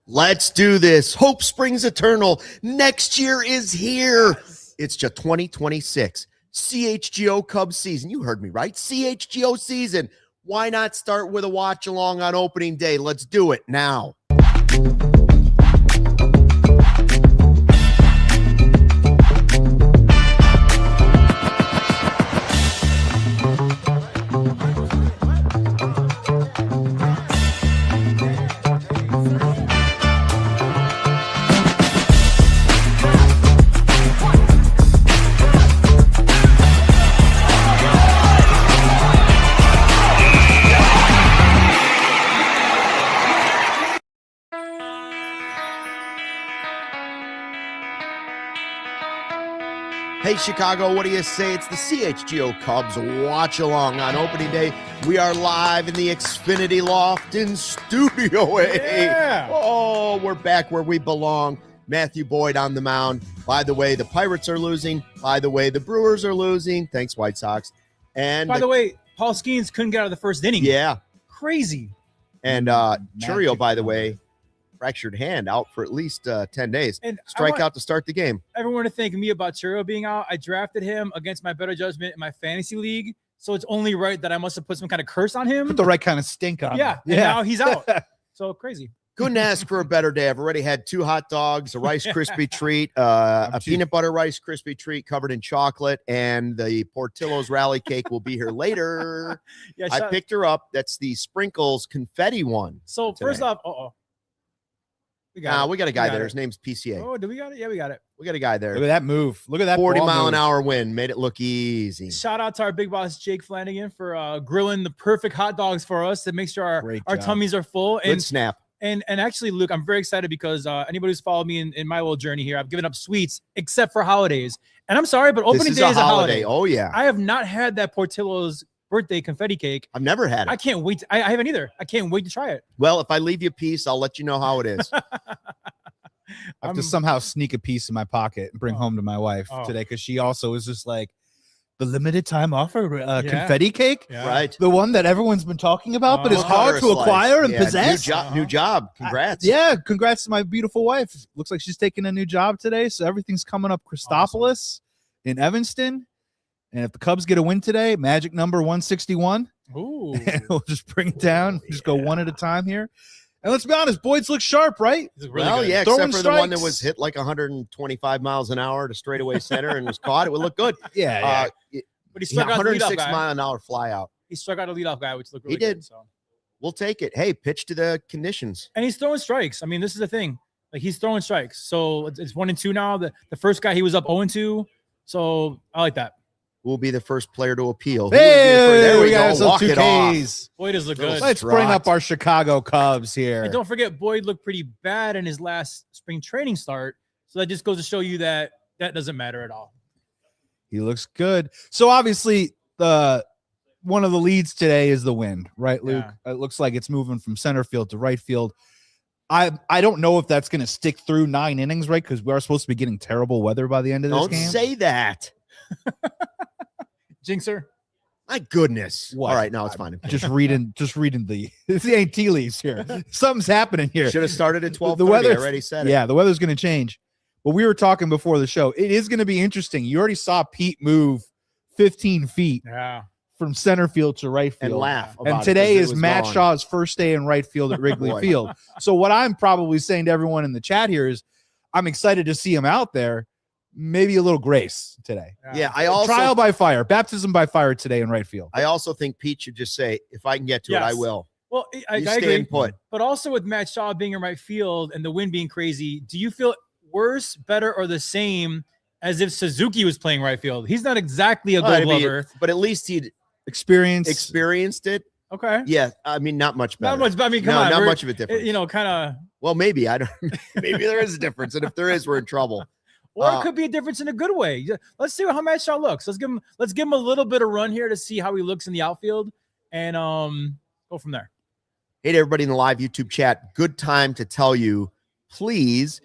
Let's do this. Hope springs eternal. Next year is here. Yes. It's just 2026. CHGO Cubs season. You heard me right. CHGO season. Why not start with a watch along on opening day? Let's do it now. Hey, Chicago, what do you say? It's the CHGO Cubs watch along on opening day. We are live in the Xfinity Loft in Studio A. Yeah. Oh, we're back where we belong. Matthew Boyd on the mound. By the way, the Pirates are losing. By the way, the Brewers are losing. Thanks, White Sox. And By the way, Paul Skeens couldn't get out of the first inning. yeah. Crazy. And Churio, by the way, fractured hand, out for at least 10 days. And Strikeout to start the game. Everyone to thank me about Churio being out. I drafted him against my better judgment in my fantasy league. So it's only right that I must have put some kind of curse on him. Put the right kind of stink on Yeah. him. And now he's out. So crazy. Couldn't ask for a better day. I've already had 2 hot dogs, a Rice Krispie treat, a peanut butter Rice Krispie treat covered in chocolate, and the Portillo's rally cake will be here later. Yeah. I picked her up. That's the Sprinkles confetti one. So today. first off, we got We got a guy there. it. His name's PCA. Oh, do we got it? Yeah, we got it. We got a guy there. Look at that move. Look at that 40 ball mile an move. hour wind. Made it look easy. Shout out to our big boss, Jake Flanagan, for grilling the perfect hot dogs for us to make sure our Great job. tummies are full. Good snap. And actually, Luke, I'm very excited because anybody who's followed me in my little journey here, I've given up sweets except for holidays. And I'm sorry, but opening This day is is a holiday. Oh, yeah. I have not had that Portillo's birthday confetti cake. I've never had I it. can't wait. I haven't either. I can't wait to try it. Well, if I leave you a piece, I'll let you know how it is. I have to somehow sneak a piece in my pocket and bring home to my wife Oh. today because she also is just like the limited time offer Yeah. confetti cake. Yeah. Right. The one that everyone's been talking about, but Oh. is hard to acquire and Yeah, possess. New job. Congrats. Yeah, congrats to my beautiful wife. Looks like she's taking a new job today, so everything's coming up Christopoulos in Evanston. And if the Cubs get a win today, magic number 161. Ooh. We'll just bring it down. Just go one at a time here. And let's be honest, Boyd's look sharp, right? This is really Well, good. yeah, Throwing except for the one that strikes. was hit like 125 miles an hour to straightaway center and was caught. It would look good. Yeah. But he struck out the leadoff 106 guy. mile an hour fly out. He struck out a leadoff guy, which looked really did. good. So. We'll take it. Hey, pitch to the conditions. And he's throwing strikes. I mean, this is the thing. Like, he's throwing strikes. So it's 1-2 now. The first guy, he was up 0-2. So I like that. We'll be the first player to appeal. Hey, There we got go. some Walk it off. 2Ks. Boyd does look good. Let's bring up our Chicago Cubs here. And don't forget, Boyd looked pretty bad in his last spring training start. So that just goes to show you that doesn't matter at all. He looks good. So obviously, one of the leads today is the wind, right, Luke? Yeah. It looks like it's moving from center field to right field. I don't know if that's going to stick through 9 innings, right? Because we are supposed to be getting terrible weather by the end of this Don't game. say that. Jinxer. My goodness. What? All right, now it's fine. Just reading the ain't tea leaves here. Something's happening here. Should have started at 12:30. The weather- I already said it. Yeah, the weather's going to change. But we were talking before the show. It is going to be interesting. You already saw Pete move 15 feet Yeah. from center field to right field. And laugh. And about it today 'cause it is was Matt gone. Shaw's first day in right field at Wrigley Boy. Field. So what I'm probably saying to everyone in the chat here is I'm excited to see him out there. Maybe a little grace today. Yeah, I also Trial by fire, baptism by fire today in right field. I also think Pete should just say, if I can get to it, I Yes. will. Well, I You agree. stay and put. But also with Matt Shaw being in right field and the wind being crazy, do you feel worse, better, or the same as if Suzuki was playing right field? He's not exactly a Well, gold I mean, glover. but at least he'd Experience. experienced it. Okay. Yeah, I mean, not much better. Not much. I mean, come No, on. not we're- much of a difference. You know, kind of. Well, maybe I don't. Maybe there is a difference, and if there is, we're in trouble. Or it could be a difference in a good way. Yeah, let's see how Matt Shaw looks. Let's give him a little bit of run here to see how he looks in the outfield, and go from there. Hey, to everybody in the live YouTube chat. Good time to tell you, please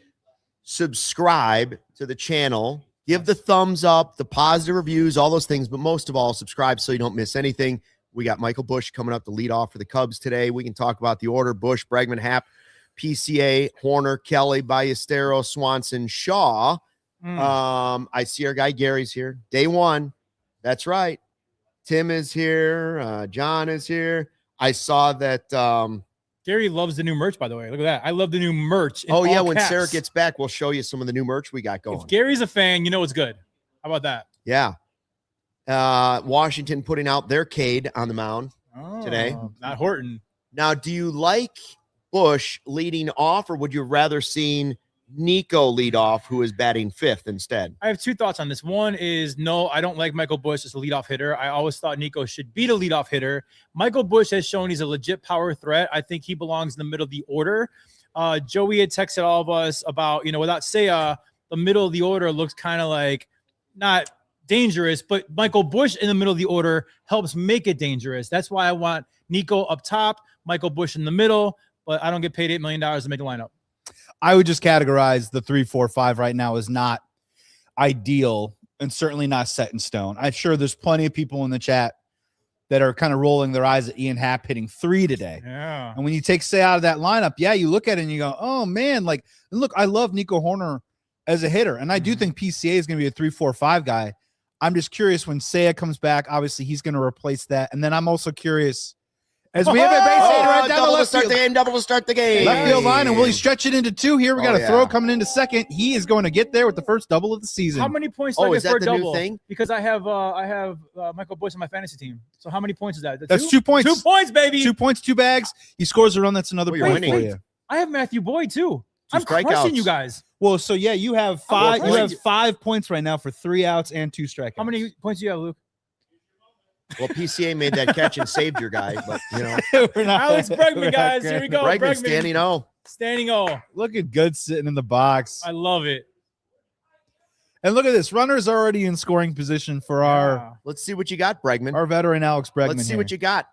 subscribe to the channel. Give the thumbs up, the positive reviews, all those things. But most of all, subscribe so you don't miss anything. We got Michael Busch coming up to lead off for the Cubs today. We can talk about the order: Busch, Bregman, Happ, PCA, Horner, Kelly, Ballesteros, Swanson, Shaw. Mm. I see our guy Gary's here. Day one. That's right. Tim is here. John is here. I saw that. Gary loves the new merch, by the way. Look at that. I love the new merch. in Oh, yeah. all When caps. Sarah gets back, we'll show you some of the new merch we got going. If Gary's a fan, you know it's good. How about that? Yeah. Washington putting out their Cade on the mound today. Not Horton. Now, do you like Busch leading off, or would you rather seen Nico lead off, who is batting fifth instead? I have two thoughts on this. One is, no, I don't like Michael Busch as a leadoff hitter. I always thought Nico should be the leadoff hitter. Michael Busch has shown he's a legit power threat. I think he belongs in the middle of the order. Joey had texted all of us about, without Seiya, the middle of the order looks kind of like not dangerous, but Michael Busch in the middle of the order helps make it dangerous. That's why I want Nico up top, Michael Busch in the middle, but I don't get paid $8 million to make a lineup. I would just categorize the 3, 4, 5 right now as not ideal and certainly not set in stone. I'm sure there's plenty of people in the chat that are kind of rolling their eyes at Ian Happ hitting 3 today. Yeah. And when you take Say out of that lineup, yeah, you look at it and you go, oh man, like, look, I love Nico Horner as a hitter. And I do think PCA is going to be a 3, 4, 5 guy. I'm just curious when Seiya comes back, obviously he's going to replace that. And then I'm also curious as we have a base hit right down the left field. Double to start the game. Left field line, and will he stretch it into 2 here? We got a throw yeah. coming into second. He is going to get there with the first double of the season. How many points do I is get for that a the new double? thing? Because I have Michael Busch on my fantasy team. So how many points is that? That's 2 points. 2 points, baby. 2 points, 2 bags. He scores a run. That's another Well, point you're for winning. you. I have Matthew Boyd too. 2 I'm crushing strikeouts. you guys. Well, so yeah, you have 5. Oh, You well, have 5 points right now for 3 outs and 2 strikeouts. How many points do you have, Luke? Well, PCA made that catch and saved your guy, but We're not, Alex we're Bregman, not guys. great. Here we go. Bregman Bregman. standing O. Standing O. Looking good sitting in the box. I love it. And look at this. Runners already in scoring position for Yeah. Let's see what you got, Bregman. our veteran Alex Bregman. Let's see here. what you got.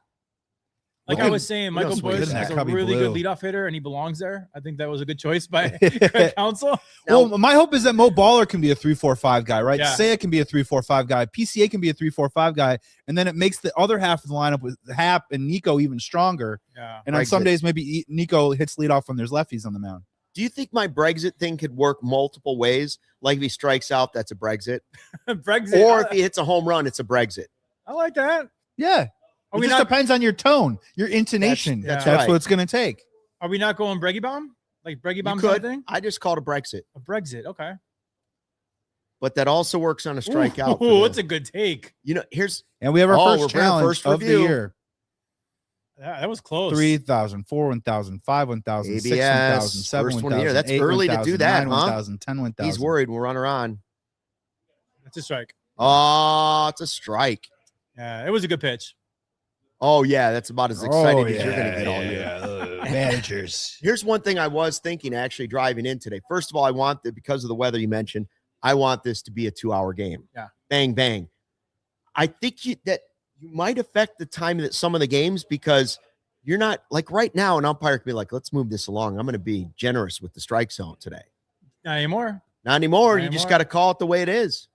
Like Look I at- was saying, look how Michael sweet Busch is is that a cubby really blue. good leadoff hitter, and he belongs there. I think that was a good choice by Craig Counsel. Well, my hope is that Mo Baller can be a 3-4-5 guy, right? Yeah. Seiya can be a 3-4-5 guy. PCA can be a 3-4-5 guy, and then it makes the other half of the lineup with Hap and Nico even stronger. Yeah. And on Brexit. some days, maybe Nico hits leadoff when there's lefties on the mound. Do you think my Brexit thing could work multiple ways? Like if he strikes out, that's a Brexit. Brexit. Or if he hits a home run, it's a Brexit. I like that. Yeah, Are it we just not? depends on your tone, your intonation. That's That's right. what it's going to take. Are we not going Breggy Bomb? Like Breggy You Bomb could. thing? I just called a Brexit, A Brexit. Okay. but that also works on a strikeout. Ooh, that's a good take. Here's And we have our Oh, first we're bringing our challenge first of the review. year. Yeah, that was close. 3,000, 4, 1,000, 5, 1,000, 6, ABS, 1,000, 7, first one of the 1,000, year. That's 8, early to 1,000, do that, 9, huh? 1,000, 10, 1,000. he's worried. We'll run her on. That's a strike. Oh, it's a strike. Yeah, it was a good pitch. Oh yeah, that's about as excited as you're going to yeah, get all year. yeah. Managers. Here's one thing I was thinking actually driving in today. First of all, I want that because of the weather you mentioned. I want this to be a 2-hour game. Yeah. Bang bang. I think that you might affect the time that some of the games because you're not like right now. An umpire can be like, "Let's move this along. I'm going to be generous with the strike zone today." Not anymore. Not anymore. Not You just anymore. got to call it the way it is.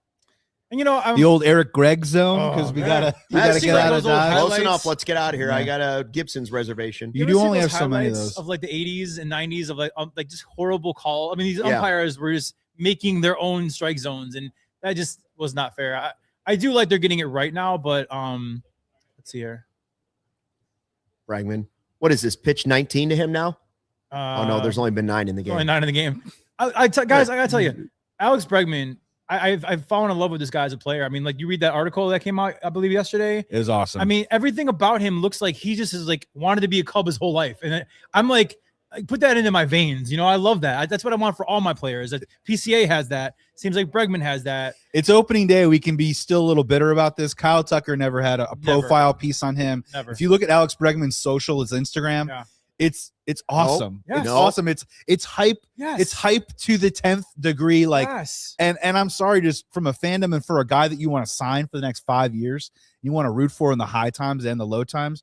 And I'm The old Eric Gregg zone because Oh, we man. gotta That's get out of those old Dodge. Close highlights. enough. Let's get out of here. Yeah. I got a Gibson's reservation. You ever do see only those have so many of highlights those. of like the 80s and 90s of like just horrible call. I mean, these Yeah. umpires were just making their own strike zones, and that just was not fair. I do like they're getting it right now, but let's see here. Bregman. What is this? Pitch 19 to him now? Oh no, there's only been 9 in the game. only 9 in the game. Guys, I gotta tell you, Alex Bregman. I've fallen in love with this guy as a player. I mean, like you read that article that came out, I believe yesterday. It was awesome. I mean, everything about him looks like he just is like wanted to be a Cub his whole life, and I'm like, put that into my veins. I love that. That's what I want for all my players. That PCA has that. Seems like Bregman has that. it's opening day. We can be still a little bitter about this. Kyle Tucker never had a profile piece on him. Never. If you look at Alex Bregman's social, his Instagram, Yeah. it's awesome. Yes. It's No. awesome. It's hype. Yes. It's hype to the 10th degree. Like, yes. and I'm sorry, just from a fandom and for a guy that you want to sign for the next 5 years, you want to root for in the high times and the low times.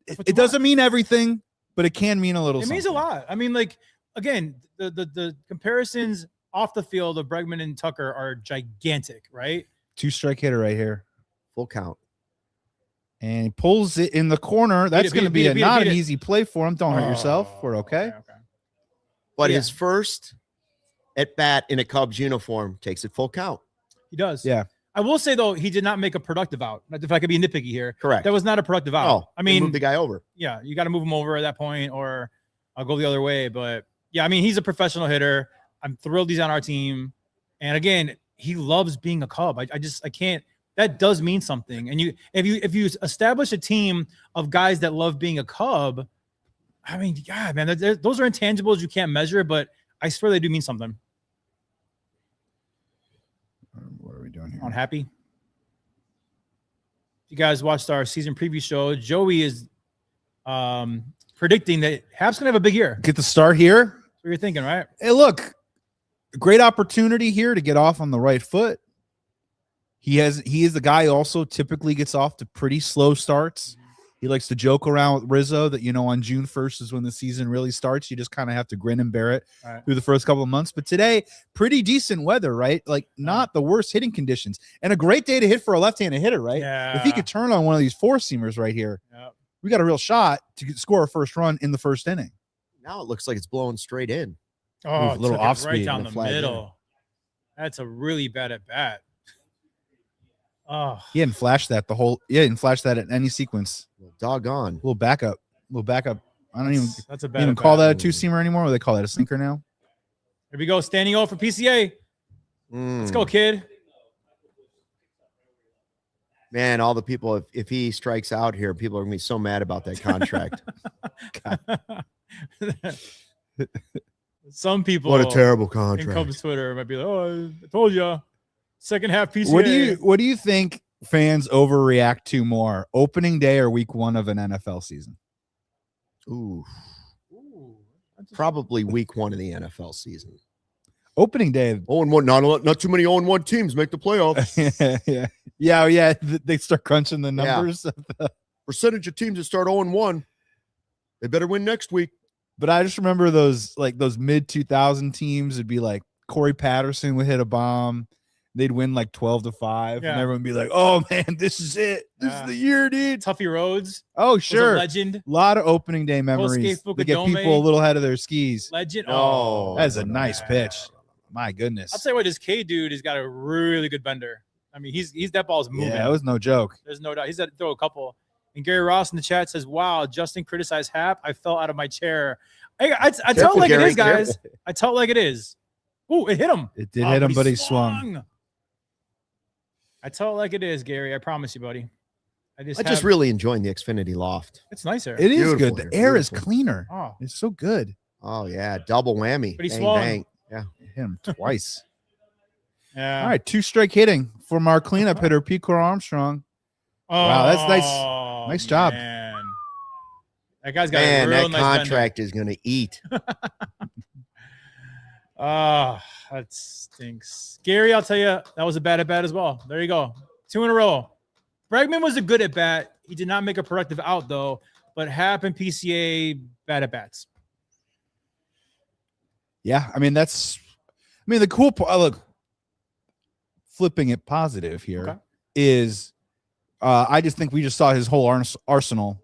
That's what It you doesn't mean everything, but it can mean a little. It means a something. lot. I mean, like again, the comparisons off the field of Bregman and Tucker are gigantic, right? 2-strike hitter right here. Full count. And he pulls it in the corner. That's it, going to beat be it, beat it, not beat an it. easy play for him. Don't hurt yourself. We're okay. but Yeah. his first at bat in a Cubs uniform takes it full count. He does. Yeah. I will say, though, he did not make a productive out. If I could be nitpicky here. Correct. That was not a productive out. Oh, I mean, move the guy over. Yeah, you got to move him over at that point, or I'll go the other way. But yeah, I mean, he's a professional hitter. I'm thrilled he's on our team. And again, he loves being a Cub. I can't. That does mean something. And if you establish a team of guys that love being a Cub, I mean, God, man, those are intangibles you can't measure, but I swear they do mean something. What are we doing here? On happy. If you guys watched our season preview show, Joey is predicting that Hap's gonna have a big year. Get the start here. That's what you're thinking, right? Hey, look, great opportunity here to get off on the right foot. He is the guy who also typically gets off to pretty slow starts. He likes to joke around with Rizzo that, on June 1st is when the season really starts. You just kind of have to grin and bear it through the first couple of months. But today, pretty decent weather, right? Like not the worst hitting conditions, and a great day to hit for a left-handed hitter, right? Yeah. If he could turn on one of these four-seamers right here, we got a real shot to score a first run in the first inning. Now it looks like it's blowing straight in. A Oh, little off right speed down and the a flag middle. That's a really bad at bat. Oh, He hadn't flashed that at any sequence. Well, doggone. A little backup. I don't even that's a bad. even call that a two-seamer anymore. Or they call that a sinker now. Here we go. Standing O for PCA. Let's go, kid. Man, all the people, if he strikes out here, people are going to be so mad about that contract. Some people. What a terrible in contract. Cubs Twitter might be like, "Oh, I told you." Second half PCA. What do you think fans overreact to more, opening day or week 1 of an NFL season? Ooh. Probably week 1 of the NFL season. Opening day. 0-1. Not too many 0-1 teams make the playoffs. yeah. They start crunching the numbers. Yeah. Percentage of teams that start 0-1, they better win next week. But I just remember those mid 2000 teams would be like Corey Patterson would hit a bomb. They'd win like 12-5, and everyone would be like, "Oh man, this is it. This is the year, dude." Tuffy Rhodes. Oh sure, legend. A lot of opening day memories. They get people a little ahead of their skis. Legend. Oh, that's a nice pitch. My goodness. I'll tell you what, this K dude has got a really good bender. I mean, he's that ball's moving. Yeah, it was no joke. There's no doubt. He's had to throw a couple. And Gary Ross in the chat says, "Wow, Justin criticized Hap. I fell out of my chair." I tell it like it is, guys. I tell it like it is. Ooh, it hit him. It did hit him, but he swung. I tell it like it is, Gary. I promise you, buddy. I just really enjoying the Xfinity Loft. It's nicer. It is good. The air is cleaner. Oh, it's so good. Oh yeah, double whammy. But he bang, swung. bang. Yeah, hit him twice. Yeah. All right, 2 strike hitting from our cleanup hitter, Pete Crow-Armstrong. Wow, that's nice. Nice job. Man. That guy's got man, a real that nice contract is going to eat. Oh, that stinks. Gary, I'll tell you, that was a bad at bat as well. There you go. 2 in a row. Bregman was a good at bat. He did not make a productive out, though. But Hap and PCA, bad at bats. Yeah, the cool part. Look, flipping it positive here is, I just think we just saw his whole arsenal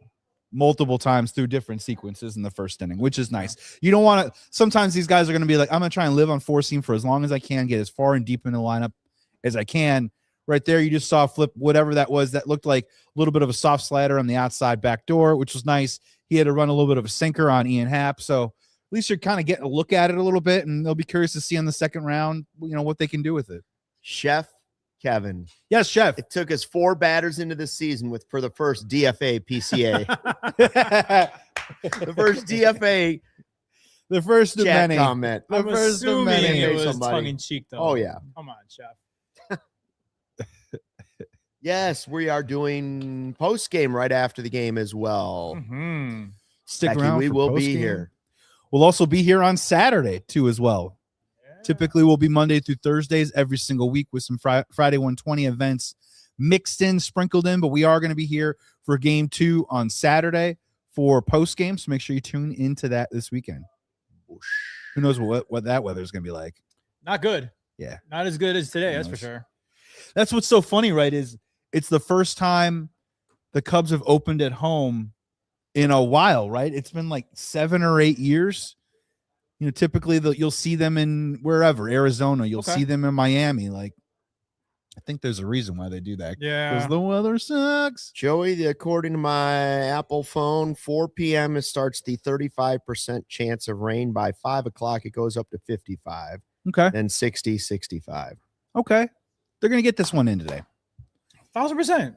multiple times through different sequences in the first inning, which is nice. You don't want to. Sometimes these guys are going to be like, I'm going to try and live on 4-seam for as long as I can, get as far and deep in the lineup as I can. Right there, you just saw flip whatever that was. That looked like a little bit of a soft slider on the outside back door, which was nice. He had to run a little bit of a sinker on Ian Happ, so at least you're kind of getting a look at it a little bit, and they'll be curious to see on the second round, what they can do with it. Chef Kevin. Yes, Chef. It took us 4 batters into the season for the first DFA PCA. The first DFA. The first of many. Comment. I'm first of assuming many. it was Somebody. tongue-in-cheek, though. Oh, yeah. Come on, Chef. Yes, we are doing post game right after the game as well. Mm-hmm. Stick Becky, around. we for will post-game. be here. We'll also be here on Saturday too, as well. Yeah. Typically, we'll be Monday through Thursdays every single week with some Friday 120 events mixed in, sprinkled in. But we are going to be here for game 2 on Saturday for post game. So make sure you tune into that this weekend. Who knows what that weather is going to be like? Not good. Yeah, not as good as today. That's for sure. That's what's so funny, right? Is it's the first time the Cubs have opened at home in a while, right? It's been like 7 or 8 years. typically you'll see them in wherever, Arizona. You'll Okay. see them in Miami. Like, I think there's a reason why they do that. Yeah. Because the weather sucks. Joey, according to my Apple phone, 4 p.m. it starts the 35% chance of rain. By 5 o'clock, it goes up to 55, Okay. then 60, 65. Okay. They're going to get this one in today. 1,000%.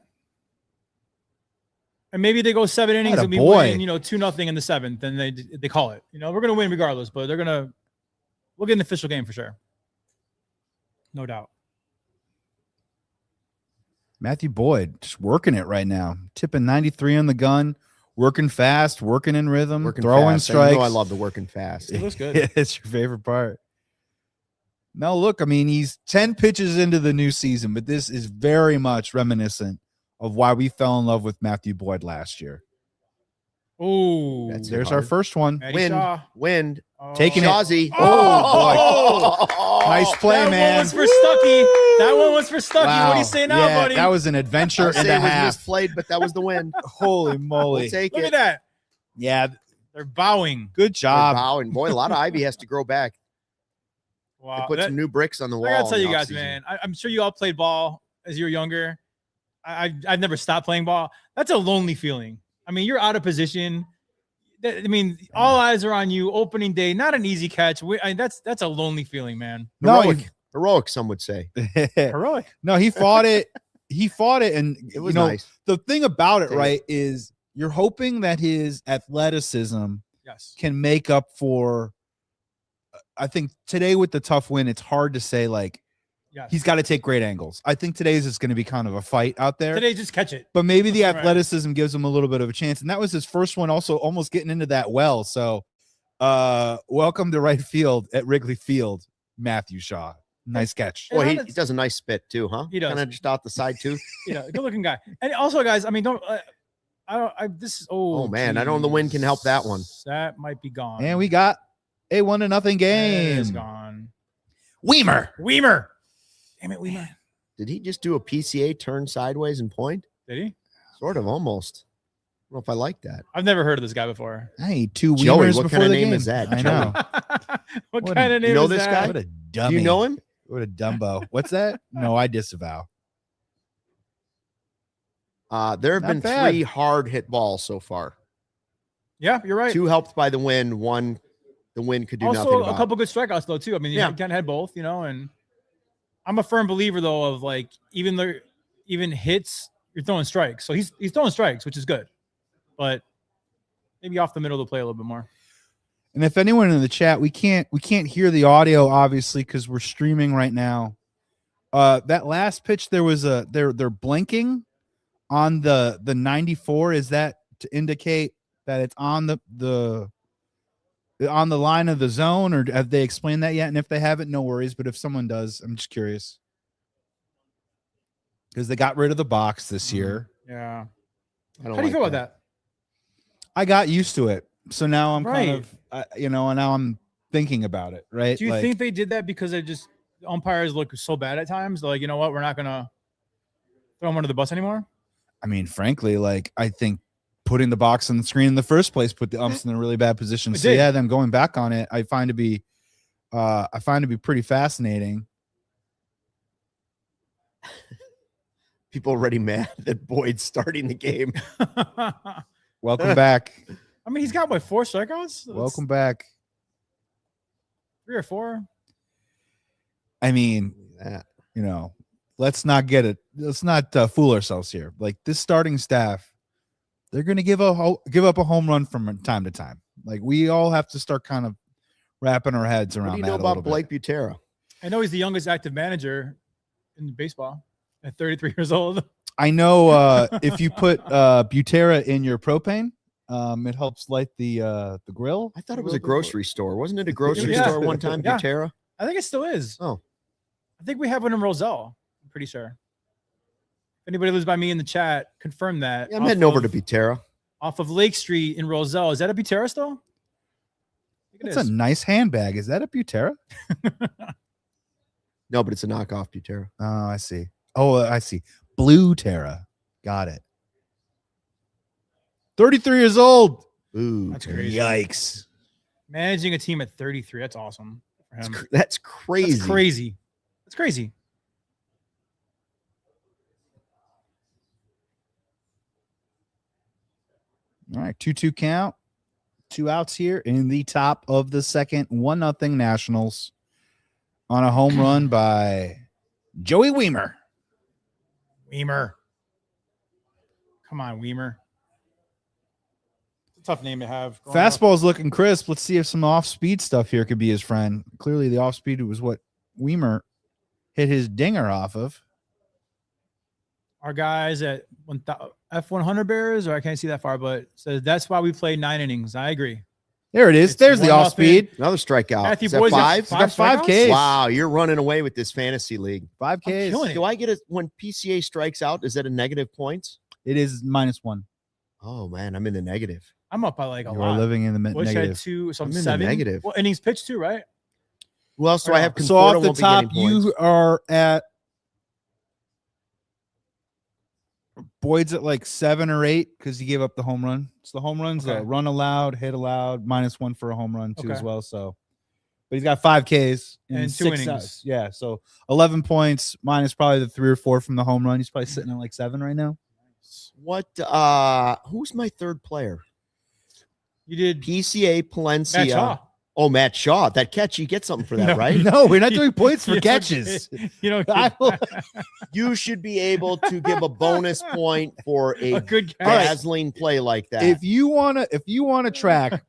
And maybe they go 7 innings and we boy. win, 2-0 in the 7th, and they call it. We're gonna win regardless, but we'll get an official game for sure. No doubt. Matthew Boyd just working it right now. Tipping 93 on the gun, working fast, working in rhythm, throwing fast. strikes. You know I love the working fast. It looks good. It's your favorite part. Now, look, I mean, he's 10 pitches into the new season, but this is very much reminiscent of why we fell in love with Matthew Boyd last year. Oh, That's There's hard. our first one. Wind. Oh. Taking it. Shawzy. Oh, boy. Nice play, that man. one was for Stucky. That one was for Stucky. Wow. What do you say now, Yeah, buddy? that was an adventure I'll and say a it was half. misplayed, but that was the wind. Holy moly. We'll take Look it. at that. Yeah, They're bowing. good job. Wow, and boy, a lot of ivy has to grow back. They Wow. put some new bricks on the wall. I gotta tell in you the guys, offseason. man. I'm sure you all played ball as you were younger. I've never stopped playing ball. That's a lonely feeling. I mean, you're out of position. I mean, all eyes are on you. Opening day, not an easy catch. That's a lonely feeling, man. No, Heroic, some would say. Heroic. No, he fought it. He fought it, and It was nice. the thing about it, Take it. right, is you're hoping that his athleticism Yes. can make up for. I think today with the tough win, it's hard to say like Yes. he's got to take great angles. I think today's is going to be kind of a fight out there. Today, just catch it. But maybe the Right. athleticism gives him a little bit of a chance, and that was his first one. Also, almost getting into that well. So, welcome to right field at Wrigley Field, Matthew Shaw. Nice catch. Yeah. Boy, how he does- does a nice spit too, huh? He does. Kind of just out the side too. Good looking guy. And also, guys, I mean, don't. This is. Oh, man, I don't know the wind can help that one. That might be gone. And we got a 1-0 It is game. gone. Weimer. Weimer. Damn it, Weimer. Did he just do a PCA turn sideways and point? Did he? Sort of, almost. I don't know if I like that. I've never heard of this guy before. Hey, 2 Joey, Weimers what before kind of the name game. is that, I Joey? know. What What kind a- of name you know is this that? guy? What a Do dummy. you know him? What a Dumbo. What's that? No, I disavow. There have Not been bad. 3 hard hit balls so far. Yeah, you're right. 2 helped by the wind. 1, the wind could do nothing Also, about. a couple good strikeouts though too. I mean, you Yeah. can't have both, And I'm a firm believer though of like even hits, you're throwing strikes. So he's throwing strikes, which is good, but maybe off the middle of the play a little bit more. And if anyone in the chat, we can't hear the audio obviously because we're streaming right now. That last pitch, there was they're blinking on the 94. Is that to indicate that it's on the line of the zone, or have they explained that yet? And if they haven't, no worries. But if someone does, I'm just curious because they got rid of the box this year. Yeah. I don't How do you like feel about that? I got used to it, so now I'm kind Right. of and now I'm thinking about it. Right? Do you Like, think they did that because they just umpires look so bad at times? Like, you know what? We're not gonna throw them under the bus anymore. I mean, frankly, like I think putting the box on the screen in the first place put the umps in a really bad position. It So did. yeah, them going back on it, I find to be pretty fascinating. People already mad that Boyd's starting the game. Welcome back. I mean, he's got what, 4 strikeouts? That's Welcome back. 3 or 4. I mean, That. let's not fool ourselves here. Like this starting staff, they're going to give up a home run from time to time. Like we all have to start kind of wrapping our heads around What do you that know a little about bit. Blake Butera? I know he's the youngest active manager in baseball at 33 years old. I know if you put Butera in your propane, it helps light the grill. I thought it was a grocery store. Wasn't it a grocery Yeah. store one time, Yeah. Butera? I think it still is. Oh. I think we have one in Roselle. I'm pretty sure. If anybody lives by me in the chat, confirm that. Yeah, I'm heading over to Butera. Off of Lake Street in Roselle. Is that a Butera still? I think it That's a nice handbag. Is that a Butera? No, but it's a knockoff Butera. Oh, I see. Oh, I see. Blue Terra. Got it. 33 years old. Ooh, That's crazy. Yikes. Managing a team at 33, that's awesome for him. That's crazy. That's crazy. That's crazy. All right, 2-2 count. 2 outs here in the top of the second. 1-0 Nationals on a home run by Joey Wiemer. Wiemer. Come on, Wiemer. It's a tough name to have. Fastball's looking crisp. Let's see if some off-speed stuff here could be his friend. Clearly, the off-speed was what Wiemer hit his dinger off of. Our guys at F100 Bears, or I can't see that far, but says that's why we played 9 innings. I agree. There it is. It's There's the 1-0. off-speed. Another strikeout. Matthew Is that Boyd's got 5? He's got 5 strikeouts? Ks. Wow, you're running away with this fantasy league. 5 Ks. killing it. Do I get it when PCA strikes out? Is that a negative points? It is -1. Oh man, I'm in the negative. I'm up by like a You lot. are living in the Busch had negative. 2, so I'm I'm in the 7. negative. Well, innings pitched too, right? Who else do I have? So Conforto off the won't be top, getting points. you are at Boyd's at like 7 or 8 because he gave up the home run. So the home run's Okay. a run allowed, hit allowed, -1 for a home run too as Okay. well. So, but he's got 5 Ks And 2 6 innings. outs. Yeah, so 11 points minus probably the 3 or 4 from the home run. He's probably sitting at like 7 right now. What? Who's my third player? You did PCA Palencia. Matt Shaw. Oh, Matt Shaw. That catch, you get something for that, No. right? No, we're not doing points for You don't catches. get- You know, I will- You should be able to give a bonus point for a a good catch. dazzling play like that. if you wanna track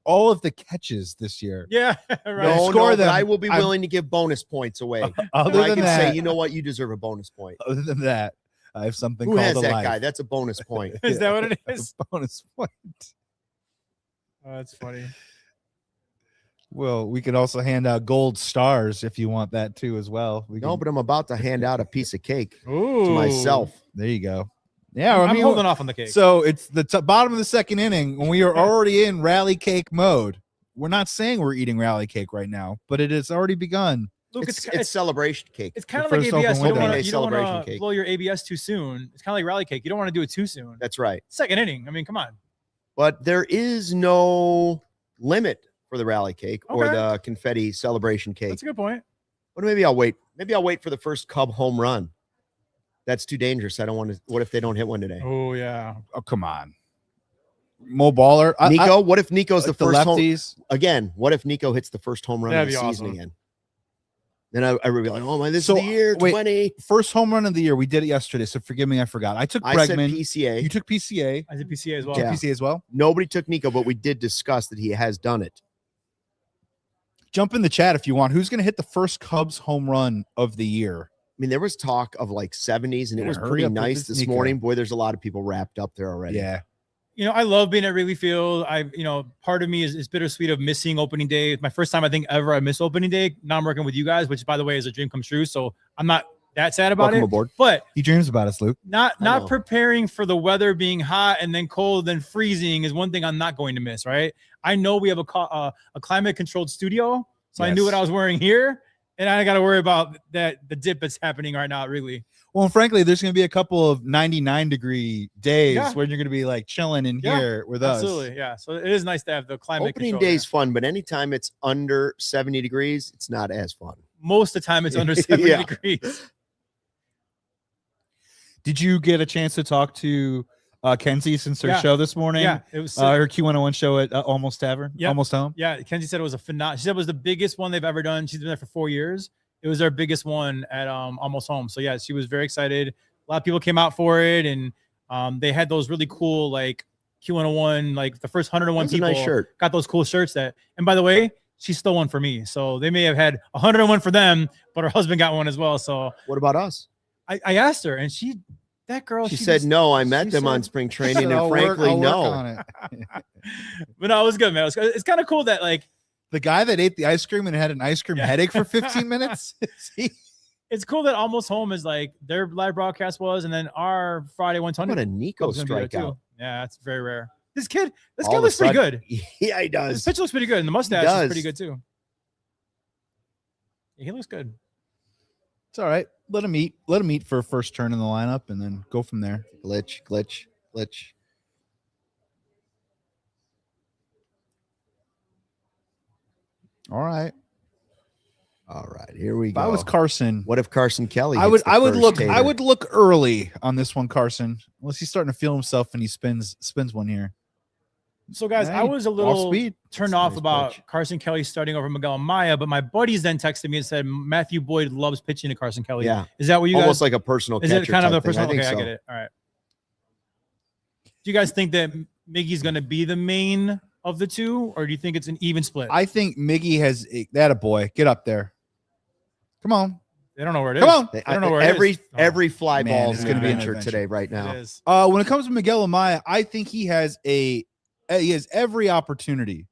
all of the catches this year, Yeah, right. no, score but them, I will be I'm- willing to give bonus points away. other I than can that, say, you know what, you deserve a bonus point. other than that, I have something Who called has a that life. guy? That's a bonus point. Is that what it is? A bonus point. Oh, that's funny. Well, we could also hand out gold stars if you want that too as well. We No, can- but I'm about to hand out a piece of cake Ooh. to myself. there you go. Yeah, I I'm mean, holding off on the cake. so it's the bottom of the second inning when we are already in rally cake mode. We're not saying we're eating rally cake right now, but it has already begun. Luke, It's celebration cake. it's kind the of like first ABS. open You don't window. want Celebration to cake. blow your ABS too soon. It's kind of like rally cake. You don't want to do it too soon. That's right. Second inning. I mean, come on. But there is no limit for the rally cake or Okay. the confetti celebration cake. That's a good point. But maybe I'll wait. Maybe I'll wait for the first Cub home run. That's too dangerous. I don't want to. What if they don't hit one today? Oh yeah. Oh, come on. Mo Baller. Nico, what if Nico's like the first home lefties. again? What if Nico hits the first home run of That'd the be season awesome. again? Then I would be like, oh my, this So, is the year wait. 20. First home run of the year. We did it yesterday, so forgive me, I forgot. I took I said Bregman. PCA. You took PCA. I did PCA as well. Yeah. PCA as well. Nobody took Nico, but we did discuss that he has done it. Jump in the chat if you want. Who's going to hit the first Cubs home run of the year? I mean, there was talk of like 70s, and it Yeah, was hurry pretty up with nice this, this Nico. morning. Boy, there's a lot of people wrapped up there already. Yeah. You know, I love being at Wrigley Field. Part of me is bittersweet of missing opening day. It's my first time I think ever I missed opening day. Now I'm working with you guys, which by the way is a dream come true. So I'm not that sad about Welcome it. aboard. But He dreams about us, Luke. not I know. preparing for the weather being hot and then cold and freezing is one thing I'm not going to miss. Right? I know we have a climate controlled studio, so I knew Yes. what I was wearing here, and I got to worry about the dip that's happening right now. Really, Well, and frankly, there's going to be a couple of 99-degree days Yeah. where you're going to be like chilling in Yeah, here with us. absolutely, yeah. So it is nice to have the climate Opening control day's there. fun, but anytime it's under 70 degrees, it's not as fun. Most of the time it's under 70 Yeah. degrees. Did you get a chance to talk to Kenzie since her Yeah. show this morning? Yeah, it was. Her Q101 show at Almost Tavern, Yep. Almost Home. Yeah, Kenzie said it was a phenomenal. She said it was the biggest one they've ever done. She's been there for 4 years. It was their biggest one at Almost Home. So yeah, she was very excited. A lot of people came out for it, and they had those really cool like Q101, like the first 101 That's a people nice shirt. got those cool shirts. That, and by the way, she stole one for me. So they may have had 101 for them, but her husband got one as well. So What about us? I asked her, and that girl, She said just- no. I met she them on said- spring training, I'll and work- frankly, I'll work no. on it. But no, it was good, man. It's kind of cool that like. The guy that ate the ice cream and had an ice cream Yeah. headache for 15 minutes. It's cool that Almost Home is like their live broadcast was, and then our Friday How 120. about a Nico Cubs gonna be there, strikeout? too. Yeah, that's very rare. This kid All of a looks pretty sudden- good. Yeah, he His does. pitch looks pretty good, and the mustache does. is pretty good too. Yeah, he looks good. It's all right. Let him eat. Let him eat for a first turn in the lineup and then go from there. Glitch, glitch, glitch. All right. All right, here we If go. I was Carson, What if Carson Kelly? I would look Tater? early on this one, Carson. Unless he's starting to feel himself and he spins one here. So, guys, Hey, I was a little speed. turned That's a off nice about pitch. Carson Kelly starting over Miguel Amaya, but my buddies then texted me and said Matthew Boyd loves pitching to Carson Kelly. Yeah, Is that what you almost guys? like a personal. Is it catcher kind of type a personal? thing. Okay, I I think get it. All right. Do you guys think that Miggy's going to be the main of the two, or do you think it's an even split? I think Miggy has that a boy. Get up there. Come on. They don't know where it is. Come on. I don't know where every it is. every fly Man, ball it's is gonna an be an adventure adventure. today, right It now. is. When it comes to Miguel Amaya, I think he has every opportunity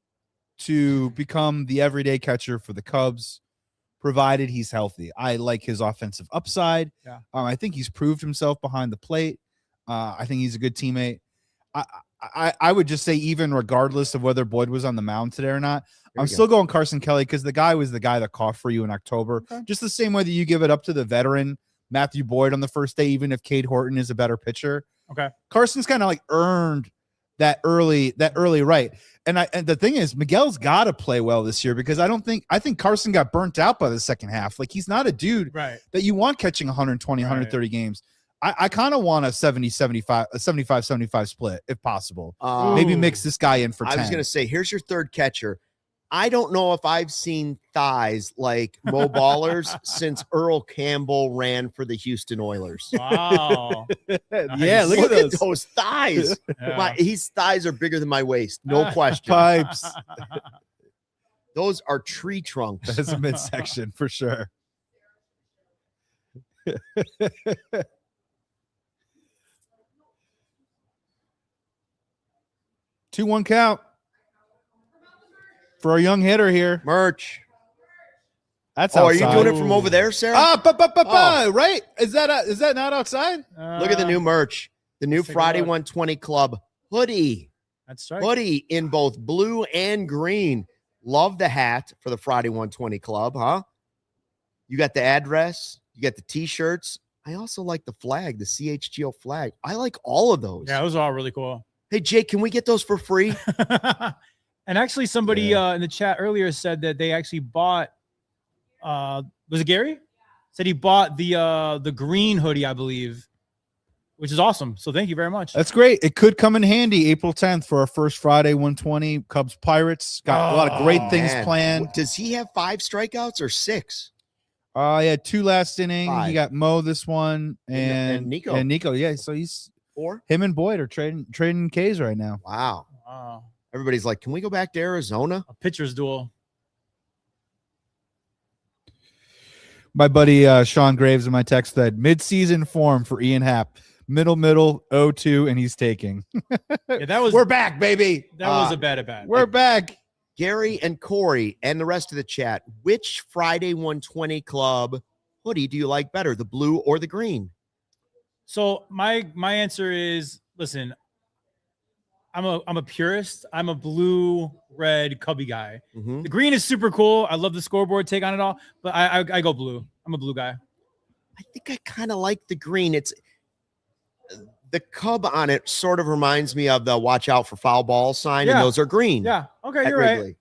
to become the everyday catcher for the Cubs, provided he's healthy. I like his offensive upside. Yeah. I think he's proved himself behind the plate. I think he's a good teammate. I would just say, even regardless of whether Boyd was on the mound today or not, Here I'm we still going Carson Kelly because the guy was the guy that coughed for you in October. Okay. Just the same way that you give it up to the veteran Matthew Boyd on the first day, even if Cade Horton is a better pitcher. Okay. Carson's kind of like earned that early right. And the thing is, Miguel's got to play well this year because I think Carson got burnt out by the second half. Like, he's not a dude Right. that you want catching 120, 130 games. I kind of want a 75 split if possible. Maybe Ooh. mix this guy in for 10. I was going to say, here's your third catcher. I don't know if I've seen thighs like Mo Ballers since Earl Campbell ran for the Houston Oilers. Wow. Yeah, look at Look those at those thighs. Yeah. His thighs are bigger than my waist. No question. pipes. Those are tree trunks. That's a midsection for sure. 2-1 count for a young hitter here. Merch. That's Oh, are outside. you doing it from over there, Sarah? Right? Is that not outside? Look at the new merch. The new let's take a Friday look. 120 Club hoodie. That's right. Hoodie in both blue and green. Love the hat for the Friday 120 Club, huh? You got the address. You got the T-shirts. I also like the flag, the CHGO flag. I like all of those. Yeah, those are all really cool. Hey, Jake, can we get those for free? And actually, somebody in the chat earlier said that they actually bought. Was it Gary? Said he bought the green hoodie, I believe, which is awesome. So thank you very much. That's great. It could come in handy April 10th for our first Friday 120 Cubs Pirates. Got a lot of great things Man. planned. Does he have 5 strikeouts or 6? He had 2 last inning. 5. He got Mo this one and Nico. And Nico, yeah. So he's 4? him and Boyd are trading K's right now. Wow. Wow. Everybody's like, can we go back to Arizona? A pitcher's duel. My buddy Sean Graves in my text said mid-season form for Ian Happ. Middle 0-2, and he's taking. Yeah, that was We're back, baby. that was a bad at bat. We're back. Gary and Corey and the rest of the chat, which Friday 120 Club hoodie do you like better, the blue or the green? So my answer is, listen, I'm a purist. I'm a blue red Cubby guy. Mhm. The green is super cool. I love the scoreboard take on it all, but I go blue. I'm a blue guy. I think I kind of like the green. It's the Cub on it sort of reminds me of the watch out for foul ball sign, Yeah. and those are green. Yeah. Okay, at you're right. Wrigley.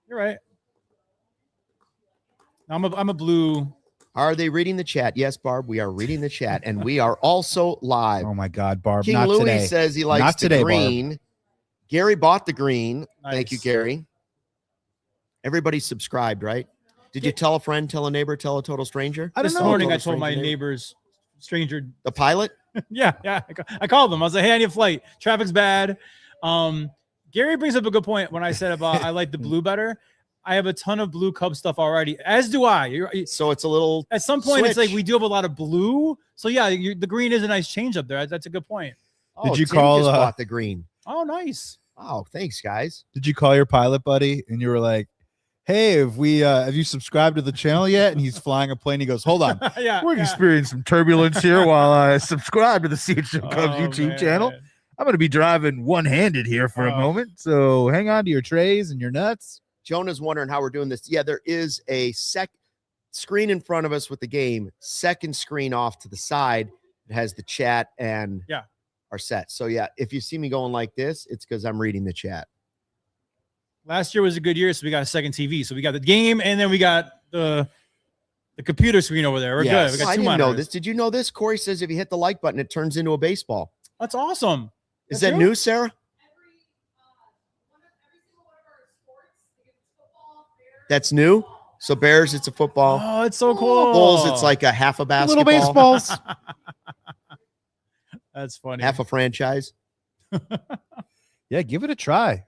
You're right. I'm a blue. Are they reading the chat? Yes, Barb, we are reading the chat, and we are also live. Oh my God, Barb! King not Louis today. says he likes Not the today, Barb. green. Gary bought the green. Thank you, Nice. Gary. Everybody subscribed, right? Did you tell a friend, tell a neighbor, tell a total stranger? I don't This know. morning I Total told my stranger. neighbors, stranger. The pilot? Yeah. I called them. I was like, hey, I need a flight. Traffic's bad. Gary brings up a good point when I said about I like the blue better. I have a ton of blue Cub stuff already, as do I. So it's a little At some point, it's like switch. we do have a lot of blue. So yeah, the green is a nice change up there. That's a good point. Did you Tim call, just bought the green? Oh, nice. Oh, thanks, guys. Did you call your pilot buddy and you were like, "Hey, have you subscribed to the channel yet?" And he's flying a plane. He goes, "Hold on, Yeah. we're yeah. experiencing some turbulence here while I subscribe to the CHGO Cubs Oh, YouTube man. channel. I'm going to be driving one-handed here for a Oh. moment, so hang on to your trays and your nuts." Jonah's wondering how we're doing this. Yeah, there is a screen in front of us with the game, second screen off to the side. It has the chat and our set. So yeah, if you see me going like this, it's because I'm reading the chat. last year was a good year, so we got a second TV. So we got the game, and then we got the computer screen over there. We're good. We got I two didn't know monitors. this. Did you know this? Corey says if you hit the like button, it turns into a baseball. That's awesome. Is That's that true? new, Sarah? That's new. So Bears, it's a football. Oh, it's so cool. Bulls, it's like a half a basketball. Little baseballs. That's funny. Half a franchise. Yeah, give it a try.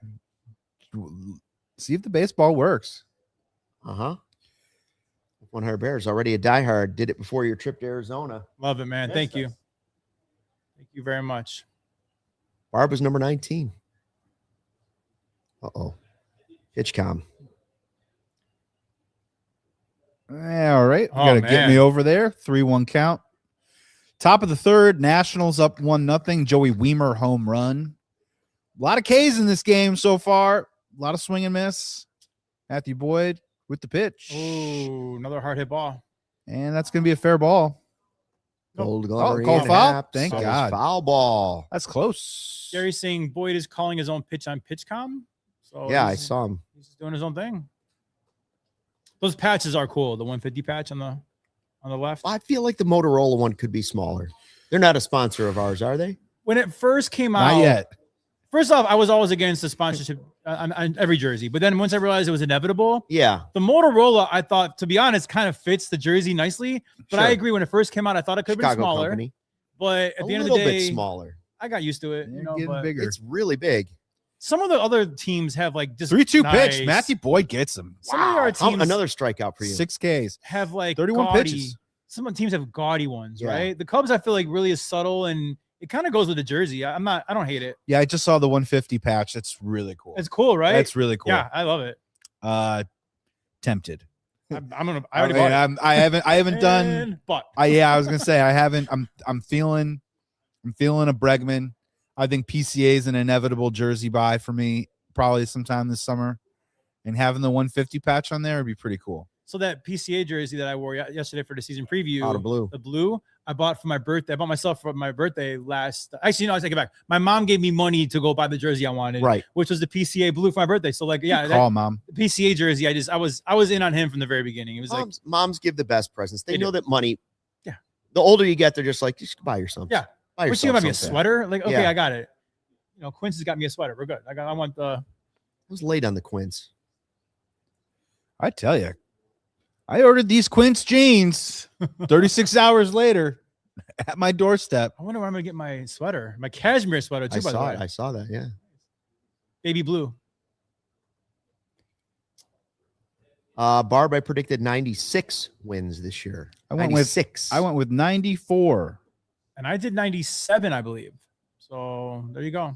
See if the baseball works. 100 Bears, already a diehard. Did it before your trip to Arizona. Love it, man. Yes, Thank you. Thank you very much. Barb was number 19. Uh-oh. Hitchcom. All right. Oh, Got to get man. me over there. 3-1 count. Top of the third, Nationals up 1-0. Joey Weimer home run. A lot of Ks in this game so far. A lot of swing and miss. Matthew Boyd with the pitch. Ooh, another hard hit ball. And that's going to be a fair ball. Gold Glover. called Ian foul? Happ. Thank So it's God. Foul ball. That's close. Gary's saying Boyd is calling his own pitch on PitchCom. So Yeah, I he's saw him. just doing his own thing. Those patches are cool. The 150 patch on the left. I feel like the Motorola one could be smaller. They're not a sponsor of ours, are they? When it first came out, Not yet. First off, I was always against the sponsorship on every jersey. But then once I realized it was inevitable, Yeah. the Motorola, I thought, to be honest, kind of fits the jersey nicely. But I Sure. agree. When it first came out, I thought it could have been Chicago smaller. company. But at A the end of little the day, bit smaller. I got used to it. They're You know, getting but bigger. It's really big. some of the other teams have like just 3-2 nice. pitch. Matthew Boyd gets him. Some of our teams Another strikeout for you. 6 Ks. have like 31 gaudy, pitches. Some of the teams have gaudy ones, Yeah. right? The Cubs, I feel like, really is subtle and it kind of goes with the jersey. I don't hate it. Yeah, I just saw the 150 patch. That's really cool. It's cool, right? That's really cool. Yeah, I love it. Tempted. I already bought it. I haven't done. And bought. I was gonna say I haven't. I'm feeling a Bregman. I think PCA is an inevitable jersey buy for me, probably sometime this summer. And having the 150 patch on there would be pretty cool. So that PCA jersey that I wore yesterday for the season preview, Out of blue. the blue, I bought for my birthday. I bought myself for my birthday actually, no, I take it back. My mom gave me money to go buy the jersey I wanted, Right. which was the PCA blue for my birthday. So like, yeah, Call Mom. the PCA jersey, I was in on him from the very beginning. It was like, Moms give the best presents. They They know do. that money. Yeah. The older you get, they're just like, just buy yourself. Yeah. Buy what you yourself got me a something. sweater? Like, okay, Yeah. I got it. You know, Quince has got me a sweater. We're good. I want the. I was late on the Quince. I tell you, I ordered these Quince jeans 36 hours later at my doorstep. I wonder where I'm gonna get my sweater, my cashmere sweater too. I By the saw way, it. I saw that. Yeah. baby blue. Barb, I predicted 96 wins this year. I went 96. with 94. And I did 97, I believe. So there you go,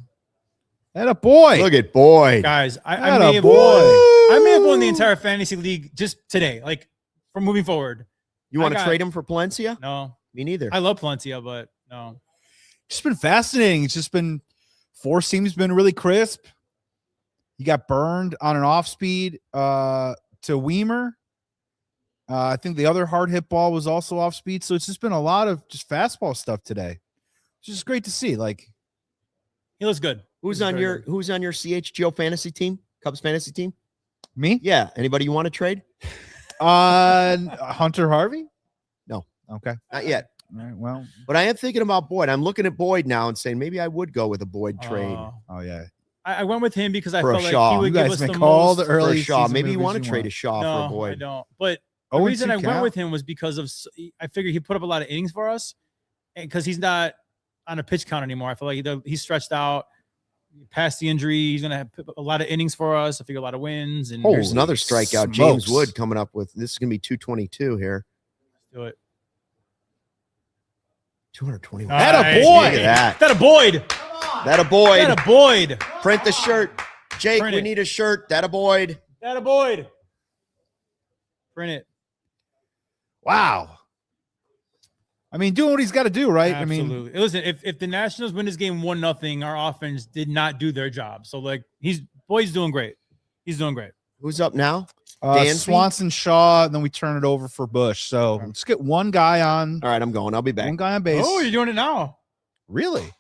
And a boy. Look at Boyd. guys. I Atta may have boy. I may have won the entire fantasy league just today, like from moving forward. You want I to got- trade him for Palencia? No, Me neither. I love Palencia, but no. It's been fascinating. It's just been 4 seams been really crisp. You got burned on an off speed to Weimer. I think the other hard hit ball was also off speed. So it's just been a lot of just fastball stuff today. It's just great to see. Like, He looks good. Who's He's on very your good. Who's on your CHGO fantasy team? Cubs fantasy team? me, Yeah. Anybody you want to trade? Hunter Harvey. No. Okay. Not yet. All right. Well. But I am thinking about Boyd. I'm looking at Boyd now and saying maybe I would go with a Boyd trade Oh yeah. I went with him because I For a felt like Shaw. he You would You give guys us make the all most. the for early a Shaw. season Maybe you movies want to trade a Shaw for a No, I Boyd. don't. But the 0-2 reason I went count. with him was because of I figured he put up a lot of innings for us, and because he's not on a pitch count anymore. I feel like he's stretched out, past the injury. He's gonna have a lot of innings for us. I figure a lot of wins. And Here's another strikeout. smokes. James Wood coming up with this is going to be 222 here. do it. 221. Nice. Atta boy. Look at that. That a Boyd. That a Boyd. That a Boyd. Print the shirt. Jake, Print we it. need a shirt. That a Boyd. That a Boyd. Print it. Wow. I mean, doing what he's got to do, right? Absolutely. I mean, Listen, if the Nationals win this game 1-0, our offense did not do their job. So like Boyd's doing great. He's doing great. Who's up now? Dansby? Swanson, Shaw, and then we turn it over for Busch. So let's get one guy on. All right, I'm going. I'll be back. One guy on base. Oh, you're doing it now. Really?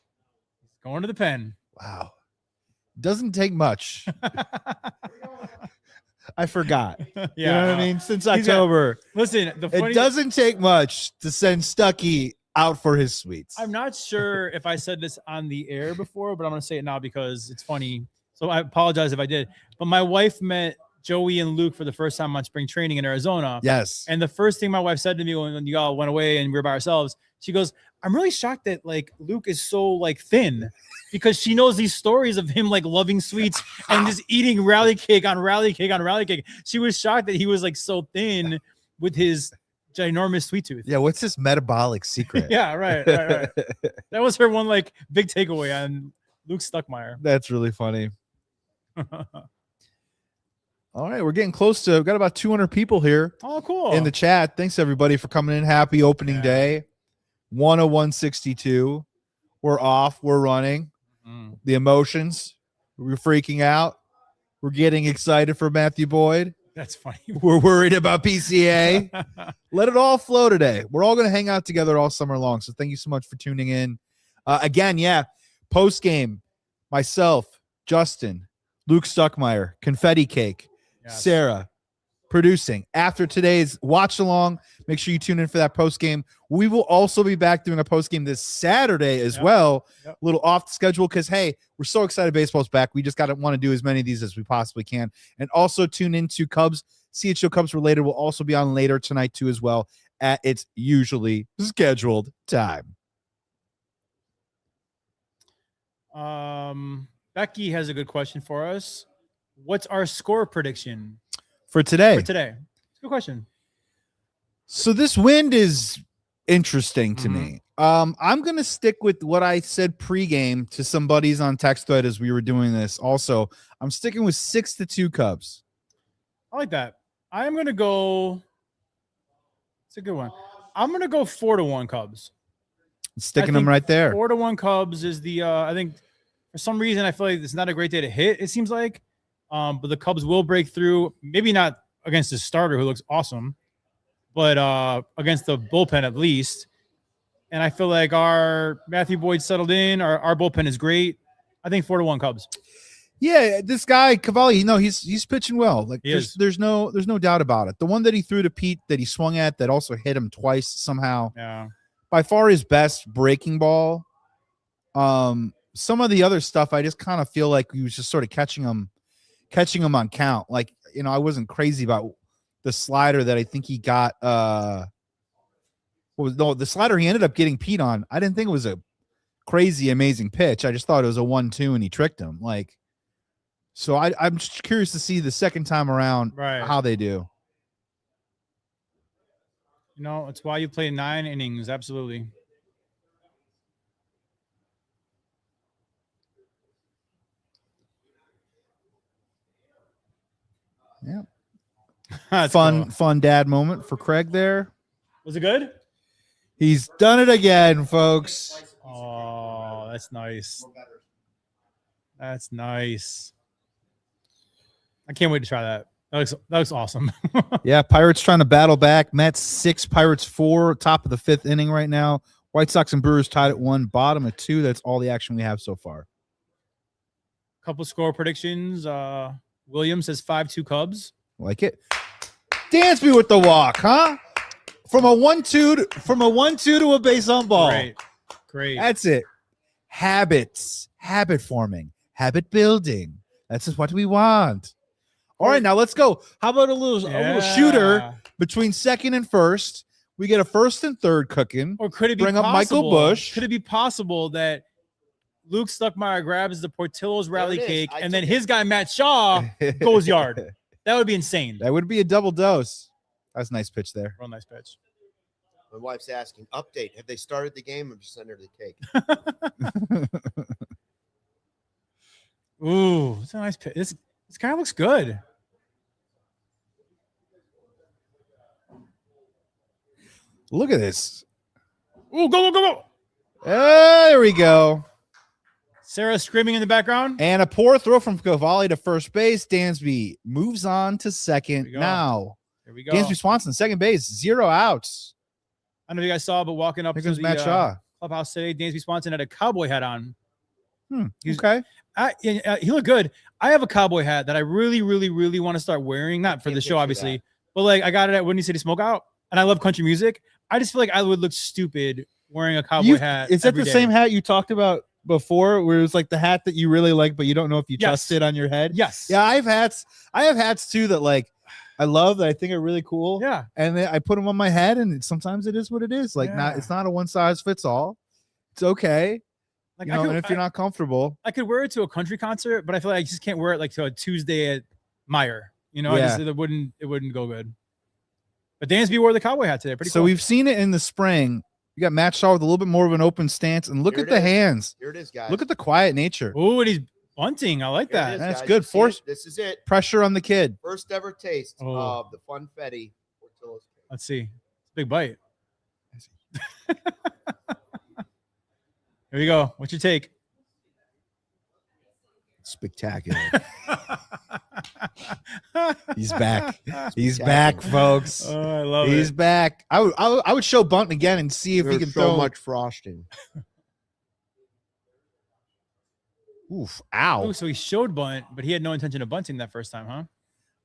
Going to the pen. Wow. Doesn't take much. I forgot. Yeah, You know what I mean? Since He's got- October. Listen, It doesn't take much to send Stuckey out for his sweets. I'm not sure if I said this on the air before, but I'm going to say it now because it's funny. So I apologize if I did. But my wife met Joey and Luke for the first time on spring training in Arizona. Yes. And the first thing my wife said to me when you all went away and we were by ourselves, she goes, I'm really shocked that like Luke is so like thin, because she knows these stories of him like loving sweets and just eating rally cake on rally cake on rally cake. She was shocked that he was like so thin with his ginormous sweet tooth. Yeah, what's his metabolic secret? Yeah, right. That was her one like big takeaway on Luke Stuckmeyer. That's really funny. All right, we're getting close to, we've got about 200 people here Oh, cool. in the chat. Thanks everybody for coming in. Happy opening day. 101.62. We're off. We're running. The emotions. We're freaking out. We're getting excited for Matthew Boyd. That's funny. We're worried about PCA. Let it all flow today. We're all going to hang out together all summer long. So thank you so much for tuning in. Again, post game, myself, Justin, Luke Stuckmeyer, confetti cake, Yes. Sarah, producing. After today's watch along, make sure you tune in for that post game. We will also be back doing a post game this Saturday as well. Yep. A little off the schedule because, hey, we're so excited baseball's back. We just got to want to do as many of these as we possibly can. And also tune into Cubs. CHGO Cubs Related will also be on later tonight too as well at its usually scheduled time. Becky has a good question for us. What's our score prediction For today. for today? It's a good question. So this wind is interesting to Mhm. me. I'm going to stick with what I said pregame to some buddies on text thread as we were doing this. Also, I'm sticking with 6-2 Cubs. I like that. I'm going to go. It's a good one. I'm going to go 4-1 Cubs. Sticking I them think right there. 4-1 Cubs is the, I think for some reason, I feel like it's not a great day to hit, it seems like. But the Cubs will break through, maybe not against the starter who looks awesome, but against the bullpen at least. And I feel like our Matthew Boyd settled in. Our bullpen is great. I think 4-1 Cubs. Yeah, this guy Cavalli, he's pitching well. Like He is. there's no doubt about it. The one that he threw to Pete that he swung at that also hit him twice somehow. Yeah. By far his best breaking ball. Some of the other stuff I just kind of feel like he was just sort of catching him on count. Like, I wasn't crazy about the slider that I think he got. The slider he ended up getting Pete on. I didn't think it was a crazy, amazing pitch. I just thought it was a 1-2 and he tricked him. So I'm just curious to see the second time around Right. how they do. It's why you play 9 innings. Absolutely. Yeah. That's Fun cool. dad moment for Craig there. Was it good? He's done it again, folks. Oh, that's nice. That's nice. I can't wait to try that. That looks awesome. Yeah, Pirates trying to battle back. Mets 6, Pirates 4, top of the 5th inning right now. White Sox and Brewers tied at 1, bottom at 2. That's all the action we have so far. Couple score predictions. Williams says 5-2 Cubs. Like it. Dansby with the walk, huh? From a 1-2 to a base on ball. Great. That's it. Habits, habit forming, habit building. That's just what we want. All right, now let's go. How about a little shooter between second and first? We get a first and third cooking. Or could it be Bring up possible, Michael Busch. Could it be possible that Luke Stuckmeyer grabs the Portillo's rally There it is. cake I and then took it. his guy Matt Shaw goes yard? That would be insane. That would be a double dose. That's a nice pitch there. Real nice pitch. My wife's asking, update. Have they started the game or just sent her the cake? Ooh, that's a nice pitch. This guy looks good. Look at this. Ooh, go. There we go. Sarah screaming in the background. And a poor throw from Cavalli to first base. Dansby moves on to second Here we go. now. Here we go. Dansby Swanson, second base, 0 outs. I don't know if you guys saw, but walking up Here to comes the Matt Shaw. clubhouse today, Dansby Swanson had a cowboy hat on. Okay. He looked good. I have a cowboy hat that I really, really, really want to start wearing. Not for the show, obviously, but like I got it at Windy City Smokeout, and I love country music. I just feel like I would look stupid wearing a cowboy hat. Is that the same hat you talked about before, where it was like the hat that you really like, but you don't know if you trust it on your head? Yes. Yeah, I have hats too that like I love, that I think are really cool. Yeah. And then I put them on my head, and sometimes it is what it is. Like it's not a one size fits all. It's okay. Like, and if you're not comfortable, I could wear it to a country concert, but I feel like I just can't wear it like to a Tuesday at Meyer. It wouldn't go good. But Dansby wore the cowboy hat today. Pretty cool. So we've seen it in the spring. You got Matt Shaw with a little bit more of an open stance, and look at the hands. Here it is, guys. Look at the quiet nature. Oh, and he's bunting. I like that. That's good. Force. This is it. Pressure on the kid. First ever taste of the Funfetti. Let's see. Big bite. Here we go. What's your take? Spectacular. He's back. He's back, folks. Oh, I love it. He's back. I would show Bunton again and see if he can throw much frosting. Oof! Ow! Oh, so he showed bunt, but he had no intention of bunting that first time, huh?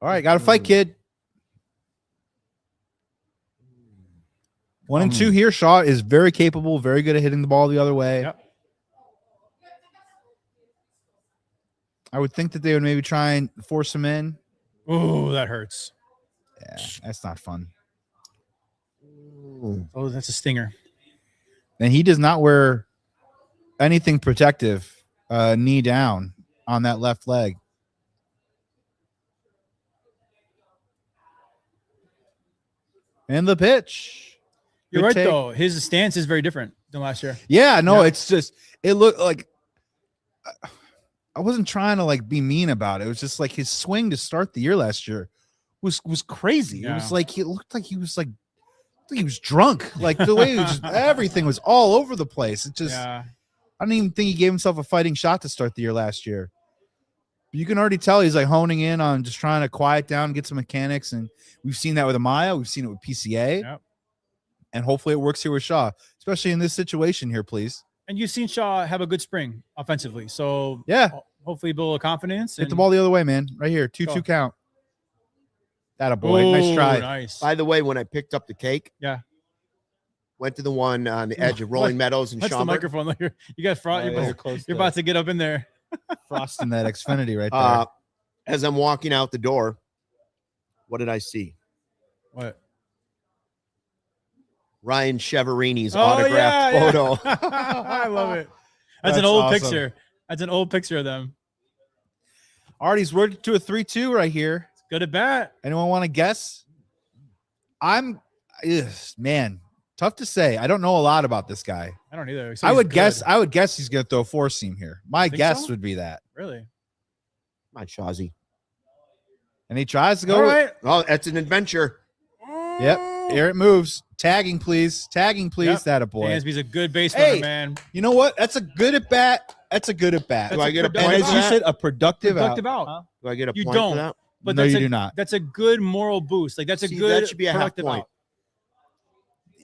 All right, got to fight, kid. 1 and 2 here. Shaw is very capable, very good at hitting the ball the other way. Yep. I would think that they would maybe try and force him in. Oh, that hurts. Yeah, that's not fun. Oh, that's a stinger. And he does not wear anything protective, knee down on that left leg. And the pitch. You're right, though. His stance is very different than last year. Yeah, no, it's just, it looked like, I wasn't trying to like be mean about it. It was just like his swing to start the year last year was crazy. Yeah. It was like, it looked like he was like, he was drunk. Like the way he was just, everything was all over the place. It just, I don't even think he gave himself a fighting shot to start the year last year. But you can already tell he's like honing in on just trying to quiet down and get some mechanics. And we've seen that with Amaya. We've seen it with PCA. Yep. And hopefully it works here with Shaw, especially in this situation here, please. And you've seen Shaw have a good spring offensively. So yeah, hopefully build a confidence. Hit the ball the other way, man. Right here. 2-2 count. That a boy. Nice try. Nice. By the way, when I picked up the cake, went to the one on the edge of Rolling Meadows and Schaumburg. That's the microphone. You got frost. You're about to get up in there. Frosting that Xfinity right there. As I'm walking out the door, what did I see? What? Ryan Cheverini's autographed photo. I love it. That's an old picture. That's an old picture of them. Artie's worked to a 3-2 right here. It's good at bat. Anyone want to guess? Man, tough to say. I don't know a lot about this guy. I don't either. I would guess he's going to throw a 4-seam here. My guess would be that. Really? Not Shawzy. And he tries to go. All right. Oh, that's an adventure. Yep. Here it moves. Tagging, please. Yep. That a boy. Dansby's a good base runner, man. You know what? That's a good at bat. Do I get a point? And as you said, a productive out. Huh? Do I get a you point don't, for that? But no, you do not. That's a good moral boost. Like that's a good. That should be a half point. Out.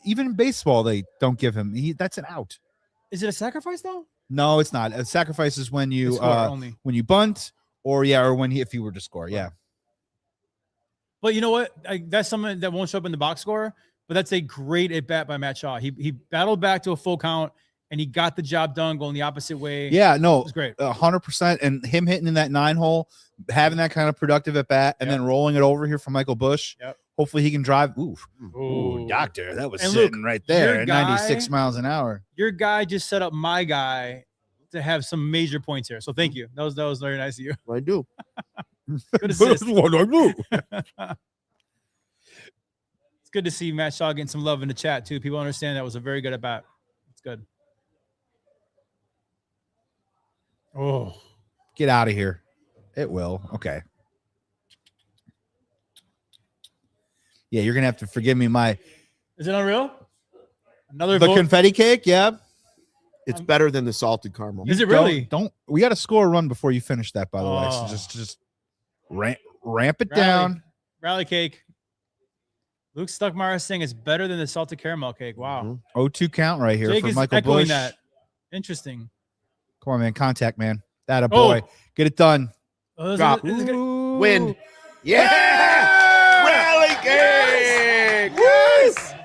Even in baseball, they don't give him. That's an out. Is it a sacrifice though? No, it's not. A sacrifice is when you only. when you bunt or when if you were to score. Yeah. But you know what? That's something that won't show up in the box score. But that's a great at bat by Matt Shaw. He battled back to a full count and he got the job done going the opposite way. Yeah, no, it was great. 100%. And him hitting in that 9-hole, having that kind of productive at bat, and then rolling it over here for Michael Busch. Yep. Hopefully he can drive. Ooh, doctor, that was and sitting Luke, right there at 96 miles an hour. Your guy just set up my guy to have some major points here. So thank you. That was very nice of you. What I do? Good assist. What I do? It's good to see Matt Shaw getting some love in the chat too. People understand that was a very good at bat. It's good. Oh, get out of here. It will. Okay. Yeah, you're gonna have to forgive me. Is it unreal? Another confetti cake? Yeah. It's better than the salted caramel. Is it really? Don't we got to score a run before you finish that, by the way. So just ramp it down. Rally cake. Luke Stuckmeyer saying it's better than the salted caramel cake. Wow. 0-2 count right here Jake for is Michael echoing Busch. that. Interesting. Come on, man. Contact, man. That a boy. Get it done. Oh, Drop. Win. Yeah! Rally cake! Yes!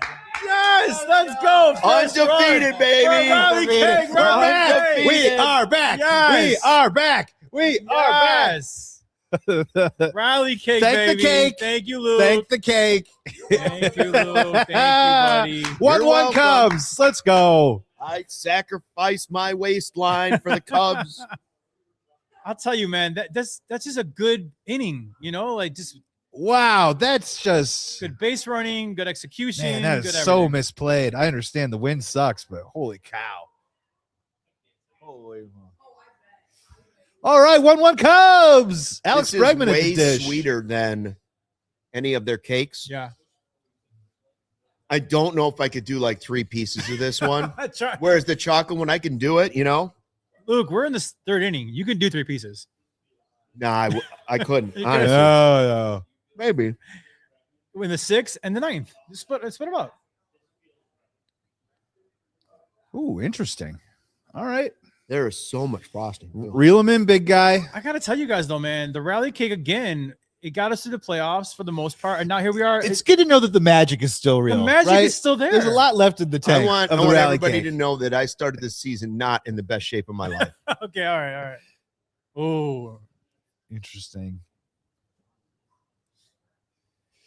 Yes! Let's go! First Undefeated, run. baby. Rally cake, We're back. Undefeated. We are back. Yes. We are back. We are back. Yes! Rally cake, Thank the baby. cake. Thank you, Luke. Thank the cake. Thank you, Luke. Thank you, buddy. 1-1 welcome. Cubs. Let's go. I sacrificed my waistline for the Cubs. I'll tell you, man, that's just a good inning, you know, like just Wow, that's just good base running, good execution. man, that is good so everything. misplayed. I understand the win sucks, but holy cow. All right, 1-1 Cubs. Alex This Bregman is way at the dish. sweeter than any of their cakes. Yeah. I don't know if I could do like 3 pieces of this one. Try. Whereas the chocolate one, I can do it, you know? Luke, we're in the third inning. You can do 3 pieces. Nah, I couldn't, You honestly. No. Maybe. In the 6th and the 9th. Just split them up. Ooh, interesting. All right. There is so much frosting. Reel him in, big guy. I gotta tell you guys though, man, the rally cake again, it got us to the playoffs for the most part. And now here we are. It's good to know that the magic is still real. the magic right? is still there. There's a lot left in the I tank want of the rally everybody cake. to know that I started this season not in the best shape of my life. Okay, all right. Oh, Interesting.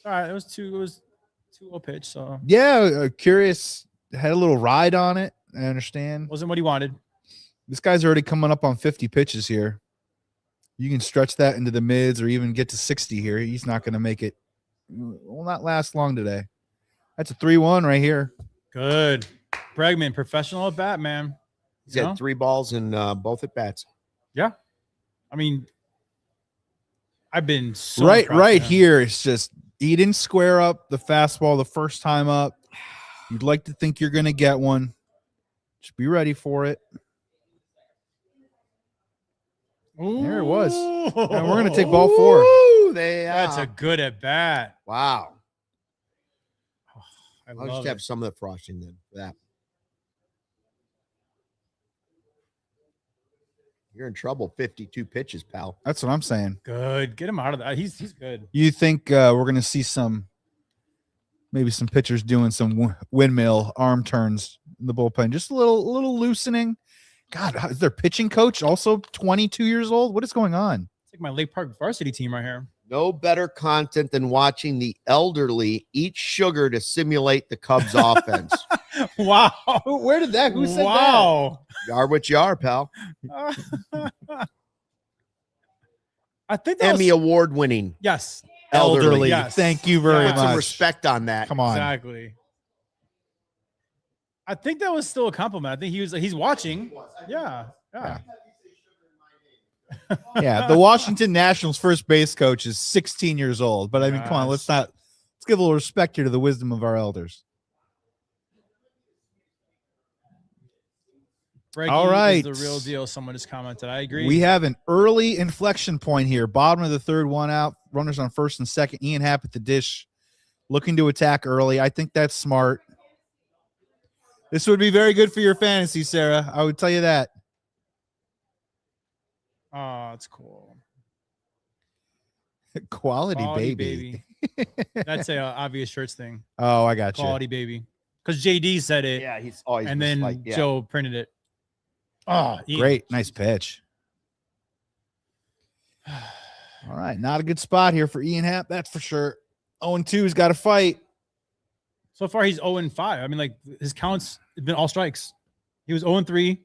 all right. It was 2-0 pitch, so Yeah, curious. Had a little ride on it. I understand. wasn't what he wanted. This guy's already coming up on 50 pitches here. You can stretch that into the mids or even get to 60 here. He's not going to make it. Will not last long today. That's a 3-1 right here. Good. Bregman, professional at bat, man. He's You had know? 3 balls in both at bats. Yeah. I mean, I've been so right impressed, man. here. It's just he didn't square up the fastball the first time up. You'd like to think you're going to get one. Just be ready for it. There it was. And we're going to take ball 4. Ooh, That's a good at bat. wow. I I'll love just it. have some of the frosting then for that. You're in trouble. 52 pitches, pal. That's what I'm saying. Good. Get him out of that. He's good. You think we're going to see maybe some pitchers doing some windmill arm turns in the bullpen, just a little loosening. God, is their pitching coach also 22 years old? What is going on? It's like my Lake Park varsity team right here. No better content than watching the elderly eat sugar to simulate the Cubs offense. Wow. Where did that? Who said wow. You are what you are, pal. I think that Emmy was, Award winning yes, Elderly. Yes. Thank you very Yeah. Put some much. respect on that. Come on. exactly. I think that was still a compliment. I think he's watching. Yeah. Yeah, the Washington Nationals first base coach is 16 years old. But I mean, come on, let's give a little respect here to the wisdom of our elders. Bregman All right. is the real deal. Someone just commented. I agree. We have an early inflection point here. Bottom of the third, 1 out. Runners on first and second. Ian Happ at the dish, looking to attack early. I think that's smart. This would be very good for your fantasy, Sarah. I would tell you that. Oh, it's cool. Quality baby. That's a obvious shirts thing. Oh, I got you. Quality baby. Because JD said it, Yeah, he's always and then like, yeah. Joe printed it. Oh, Ian. Great. Nice pitch. All right. Not a good spot here for Ian Happ. That's for sure. 0-2's got to fight. So far, he's 0-5. I mean, like his counts have been all strikes. He was 0-3,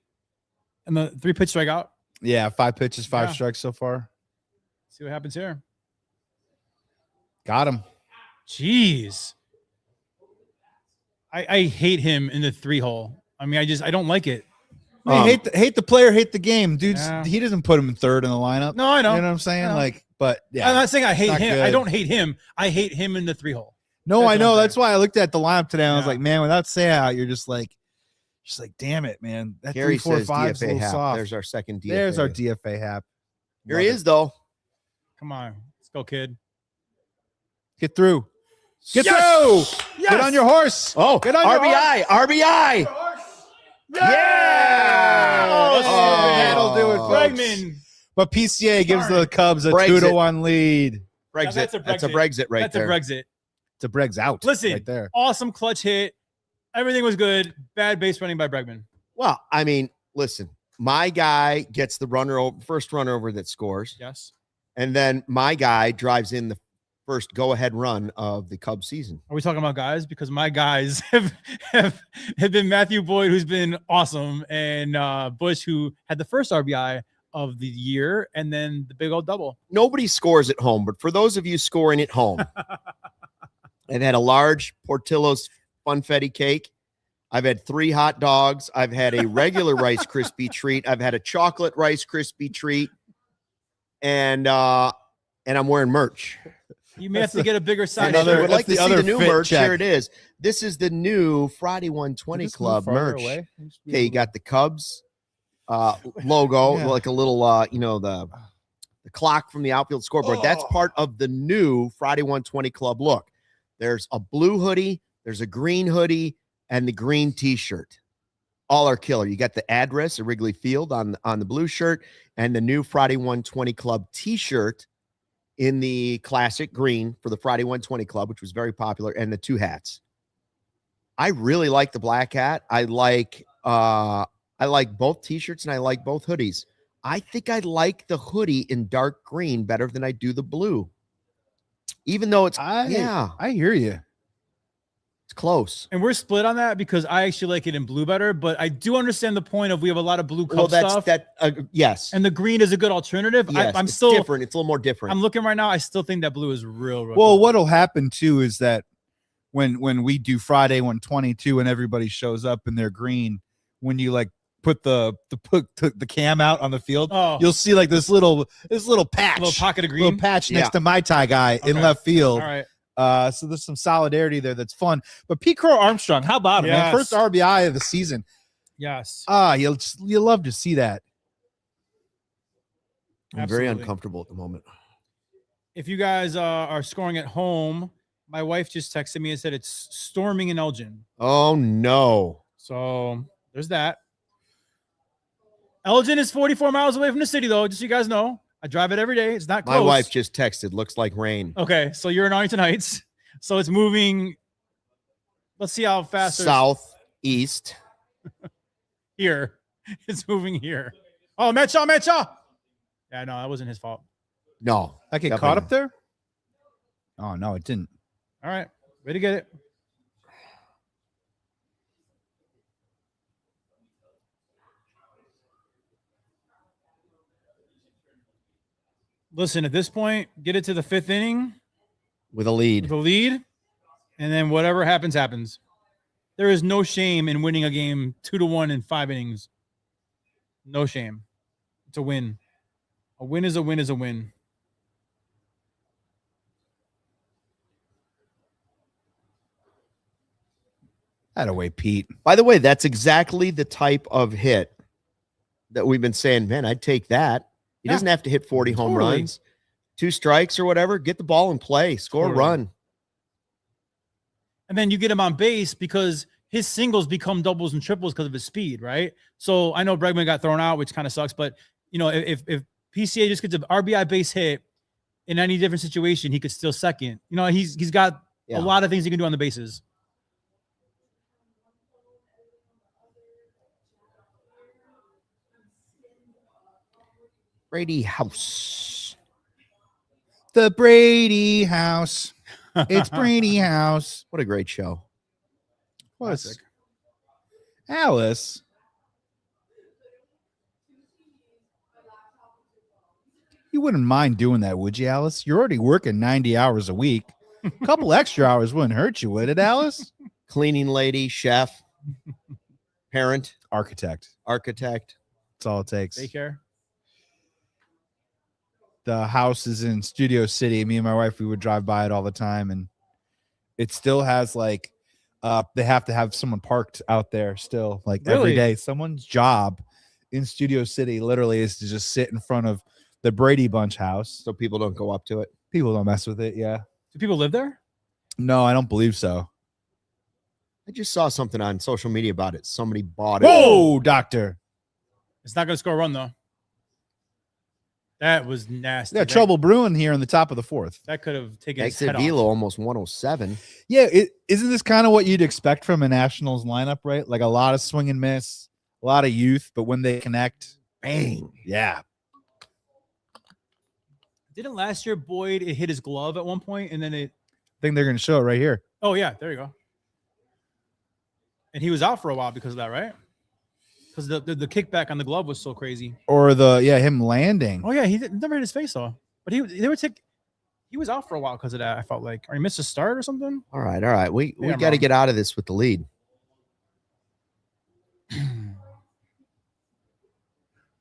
and the 3 pitch strikeout. Yeah, 5 pitches, 5 Yeah. strikes so far. See what happens here. Got him. Jeez, I hate him in the 3-hole. I mean, I don't like it. Hey, hate the player, hate the game, dude. Yeah. He doesn't put him in third in the lineup. No, I know. You know what I'm saying? I know. Like, but yeah, I'm not saying I hate not him. good. I don't hate him. I hate him in the 3-hole. no, that's I what know. I'm That's saying. why I looked at the lineup today. And I was Yeah. like, man, without say out, you're just like, damn it, man. That Gary 3, 4, says 5 is a DFA little Hap. soft. There's our second DFA. There's our DFA Hap. Here he is, though. Come on, let's go, kid. Get through. Get Yes! through. Get on your horse. Oh, Get on your RBI. RBI. Yeah. Oh, that'll do it, folks. Bregman. But PCA gives the Cubs a Brexit. 2-1 lead. Brexit. That's a That's a Brexit. Brexit right That's there. a Brexit. It's a Breg's out. Listen, right there. Awesome clutch hit. Everything was good. Bad base running by Bregman. Well, I mean, listen, my guy gets the first runner over that scores. Yes. And then my guy drives in the first go-ahead run of the Cubs season. Are we talking about guys? Because my guys have been Matthew Boyd, who's been awesome, and Busch, who had the first RBI of the year, and then the big old double. Nobody scores at home, but for those of you scoring at home, I've had a large Portillo's Funfetti cake. I've had 3 hot dogs. I've had a regular Rice Krispie treat. I've had a chocolate Rice Krispie treat, and I'm wearing merch. You may have to get a bigger size. And if you shirt. would like to the see the other new fit merch, check. here it is. This is the new Friday 120 Club merch. Okay, you got the Cubs logo, Yeah. like a little, the clock from the outfield scoreboard. That's part of the new Friday 120 Club look. There's a blue hoodie, there's a green hoodie, and the green T-shirt. All are killer. You got the address at Wrigley Field on the blue shirt, and the new Friday 120 Club T-shirt in the classic green for the Friday 120 Club, which was very popular, and the 2 hats. I really like the black hat. I like both T-shirts and I like both hoodies. I think I like the hoodie in dark green better than I do the blue. Even though I hear you. it's close. And we're split on that because I actually like it in blue better, but I do understand the point of we have a lot of blue Cubs stuff. Yes. And the green is a good alternative. Yes, I'm it's still different. It's a little more different. I'm looking right now. I still think that blue is real. Well, good. what'll happen too is that when we do Friday 122 and everybody shows up in their green, when you like put the cam out on the field, you'll see like this little patch, little pocket of green, little patch next to my tie guy in left field. All right. So there's some solidarity there that's fun. But Pete Crow-Armstrong, how about him? Man? First RBI of the season. Yes. You love to see that. I'm very uncomfortable at the moment. If you guys are scoring at home, my wife just texted me and said it's storming in Elgin. Oh no. So there's that. Elgin is 44 miles away from the city, though, just so you guys know. I drive it every day. It's not close. My wife just texted, looks like rain. Okay, so you're in Arlington Heights. So it's moving. Let's see how fast. Southeast. Here. It's moving here. Oh, Metshaw. Yeah, no, that wasn't his fault. No. I get caught up there? Oh, no, it didn't. All right. Way to get it. Listen, at this point, get it to the 5th inning with a lead. And then whatever happens, happens. There is no shame in winning a game 2-1 in 5 innings. No shame. It's a win. A win is a win is a win. Attaway, Pete. By the way, that's exactly the type of hit that we've been saying, man, I'd take that. He doesn't have to hit 40 home runs, 2 strikes or whatever. Get the ball and play, score a run. And then you get him on base because his singles become doubles and triples because of his speed, right? So I know Bregman got thrown out, which kind of sucks. But, if PCA just gets an RBI base hit in any different situation, he could still second. He's got a lot of things he can do on the bases. Brady House. The Brady House. It's Brady House. What a great show. Classic. Alice. You wouldn't mind doing that, would you, Alice? You're already working 90 hours a week. A couple extra hours wouldn't hurt you, would it, Alice? Cleaning lady, chef, parent, architect. That's all it takes. Daycare. The house is in Studio City. Me and my wife, we would drive by it all the time, and it still has like they have to have someone parked out there still, like every day. Someone's job in Studio City literally is to just sit in front of the Brady Bunch house, so people don't go up to it. People don't mess with it. Yeah. Do people live there? No, I don't believe so. I just saw something on social media about it. Somebody bought it. Whoa, doctor! It's not going to score a run though. That was nasty. Yeah, trouble brewing here in the top of the fourth. That could have taken his Exit head velo off. almost 107. Yeah, isn't this kind of what you'd expect from a Nationals lineup, right? Like a lot of swing and miss, a lot of youth, but when they connect, Bang. yeah. Didn't last year Boyd hit his glove at one point, and then it? I think they're going to show it right here. Oh yeah, there you go. And he was out for a while because of that, right? Because the kickback on the glove was so crazy. Or him landing. Oh yeah, he never hit his face though. But he was out for a while because of that. I felt like, or he missed a start or something. All right. We Yeah, got to wrong. get out of this with the lead.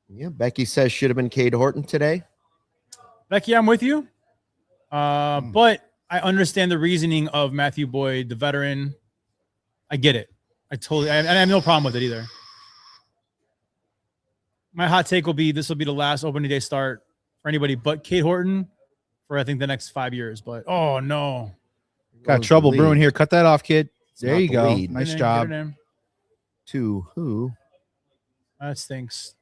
Yeah, Becky says should have been Cade Horton today. Becky, I'm with you. But I understand the reasoning of Matthew Boyd, the veteran. I get it. I have no problem with it either. My hot take will be this will be the last opening day start for anybody but Cade Horton for I think the next 5 years. But oh no, Got Goes trouble the brewing lead. here. Cut that off, kid. It's There not you the go. lead. Nice Get it in, job. get it in. To who? That stinks.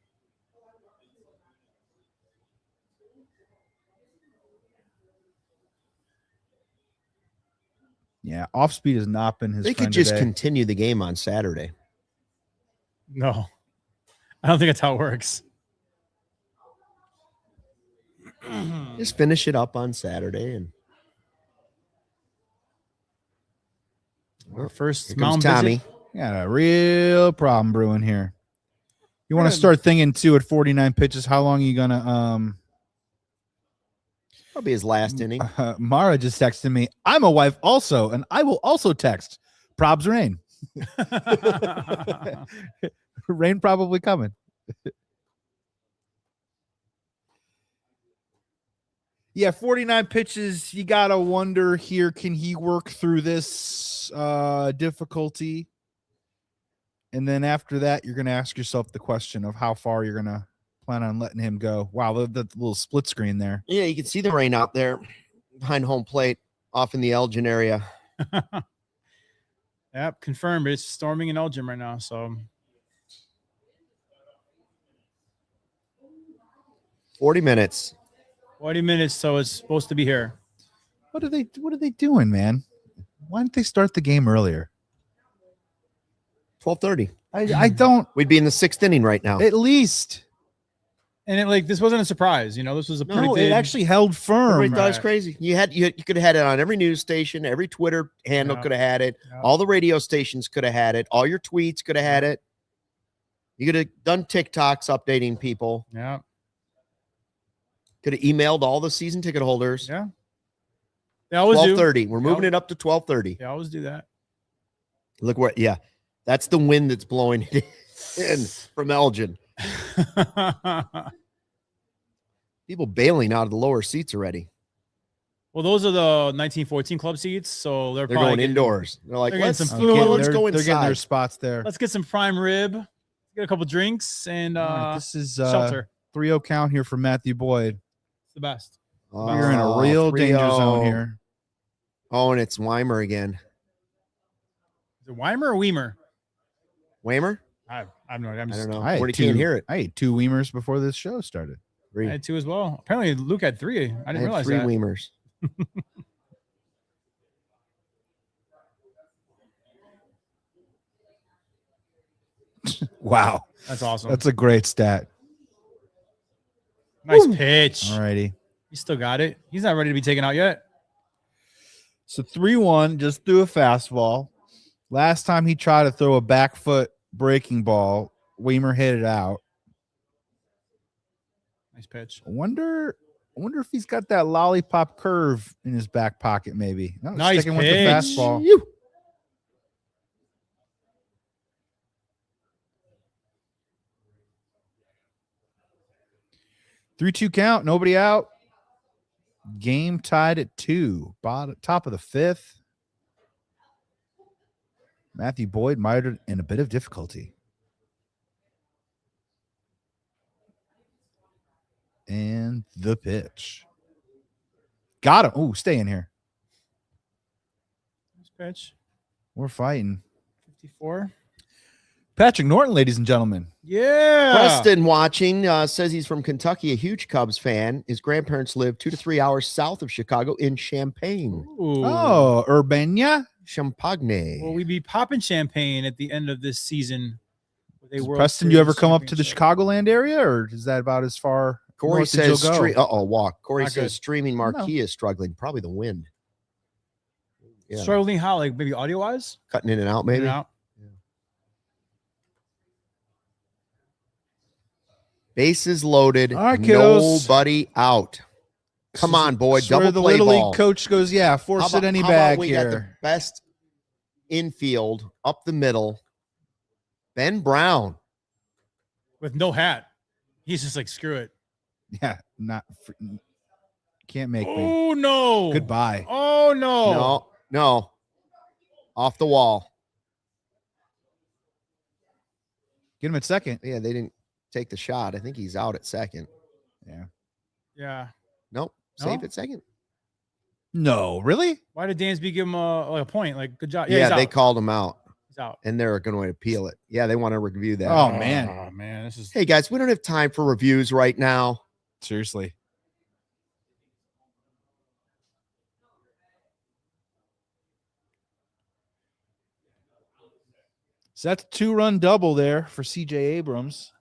Yeah, off speed has not been his They friend could just today. continue the game on Saturday. No, I don't think that's how it works. Just finish it up on Saturday and Our first here comes mound Tommy. visit. Got a real problem brewing here. You want to Good. start thinking too at 49 pitches. How long are you gonna Probably his last inning. Mara just texted me. I'm a wife also, and I will also text. Probs rain. Rain probably coming. Yeah, 49 pitches. You gotta wonder here, can he work through this difficulty? And then after that, you're gonna ask yourself the question of how far you're gonna plan on letting him go. Wow, the little split screen there. Yeah, you can see the rain out there behind home plate off in the Elgin area. Yep, confirmed. It's storming in Elgin right now. So 40 minutes. 40 minutes. So it's supposed to be here. What are they doing, man? Why didn't they start the game earlier? 12:30. I don't We'd be in the 6th inning right now. at least. And this wasn't a surprise. This was a No, predicted. it actually held firm. Everybody thought it was Right. crazy. You could have had it on every news station, every Twitter handle Yeah. could have had it. Yeah. All the radio stations could have had it. All your tweets could have had it. You could have done TikToks updating people. Yeah. Could have emailed all the season ticket holders. Yeah. They always do. 12:30. We're moving Yeah. it up to 12:30. They always do that. Look where, yeah, that's the wind that's blowing it in from Elgin. People bailing out of the lower seats already. Well, those are the 1914 club seats, so they're They're probably going getting- indoors. They're like, they're getting let's, some let's food. go They're getting their inside. spots there. Let's get some prime rib, get a couple drinks, and All right, this is shelter. 3-0 count here for Matthew Boyd. It's the best. We're in a real danger 3-0. zone here. Oh, and it's Weimer again. Is it Weimer or Weimer? Weimer? I have no idea. I don't know. I had Where you can't hear it. I ate 2 Weimers before this show started. Three. I had 2 as well. Apparently, Luke had 3. I didn't I had realize 3 that. Weimers. Wow. That's awesome. That's a great stat. Nice pitch. All righty. He still got it. He's not ready to be taken out yet. So 3-1, just threw a fastball. Last time he tried to throw a back foot breaking ball, Weimer hit it out. Nice pitch. I wonder if he's got that lollipop curve in his back pocket, maybe. No, Nice sticking with the pitch. fastball. Phew. Three-two count, nobody out. Game tied at 2. Top of the 5th. Matthew Boyd mired in a bit of difficulty. And the pitch. Got him. Oh, stay in here. Nice pitch. We're fighting. 54. Patrick Norton, ladies and gentlemen. Yeah. Preston watching says he's from Kentucky, a huge Cubs fan. His grandparents live 2 to 3 hours south of Chicago in Champaign. Ooh. Oh, Urbana. Champagne. Will we be popping champagne at the end of this season? Preston, you ever come up to the Chicagoland area, or is that about as far? Corey says, walk. Corey Not says good. streaming marquee is struggling. Probably the wind. Yeah. Struggling how? Like maybe audio wise? Cutting in and out, maybe. Out. Bases loaded. All right, kiddos. Nobody out. Come on, boy. Swear Double the play Little ball. League coach goes, yeah, force it any how bag about we got the here. best infield up the middle. Ben Brown. With no hat. He's just like, screw it. Yeah, can't make me. Oh, no. Goodbye. Oh, no. No. Off the wall. Get him at second. Yeah, they didn't take the shot. I think he's out at second. Yeah. Nope. Safe at second. No, really? Why did Dansby give him a point? Like, good job. Yeah, he's they out. called him out. He's out. And they're going to appeal it. Yeah, they want to review that. Oh, man. Oh, man. This is. Hey, guys, we don't have time for reviews right now. Seriously. So that's a 2-run double there for CJ Abrams.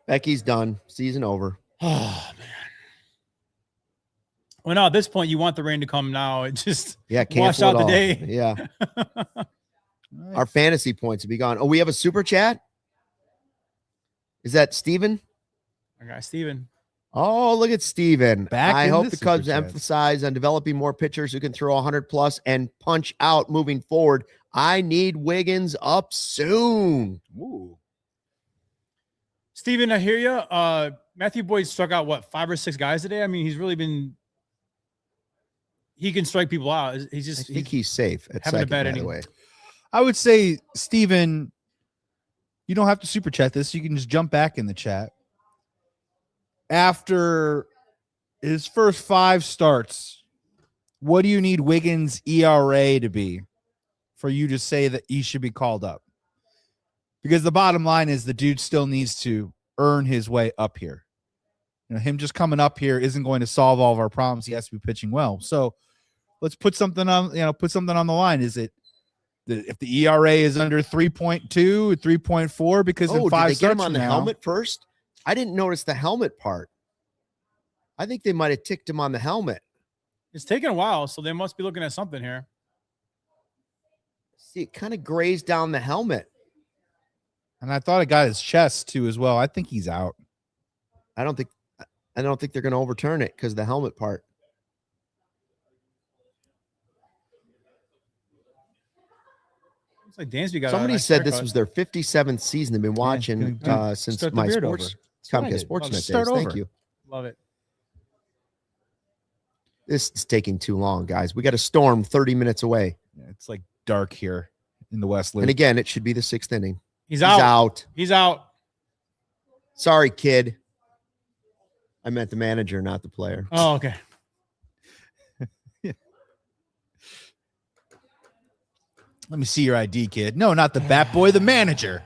Becky's done. Season over. Oh, man. Well, no, at this point, you want the rain to come now. It just wash cancel out it the all. day. Yeah. Our fantasy points will be gone. Oh, we have a super chat? Is that Steven? Our guy, Steven. Oh, look at Steven. Back I in hope the the Cubs super chat. emphasize on developing more pitchers who can throw 100 plus and punch out moving forward. I need Wiggins up soon. Ooh. Steven, I hear you. Matthew Boyd struck out, 5 or 6 guys today? I mean, he's really been – he can strike people out. He's just – I think he's safe at having a second, bad by the inning. way. I would say, Steven, you don't have to super chat this. You can just jump back in the chat. After his first 5 starts, what do you need Wiggins' ERA to be for you to say that he should be called up? Because the bottom line is the dude still needs to earn his way up here. You know, him just coming up here isn't going to solve all of our problems. He has to be pitching well. So let's put something on, put something on the line. Is it if the ERA is under 3.2, 3.4, because in 5 did they get starts him on from the now, helmet first? I didn't notice the helmet part. I think they might have ticked him on the helmet. It's taken a while, so they must be looking at something here. See, it kind of grazed down the helmet. and I thought it got his chest too as well. I think he's out. I don't think they're going to overturn it because of the helmet part. It's like Dansby got. Somebody said this was their 57th season. They've been watching since start the my beard sports over. Comcast Sportsnet days. Start Thank over. you. Love it. This is taking too long, guys. We got a storm 30 minutes away. Yeah, it's like dark here in the West Loop. And again, it should be the 6th inning. He's out. Out. He's out. Sorry, kid. I meant the manager, not the player. Oh, okay. Let me see your ID, kid. No, not the bat boy, the manager.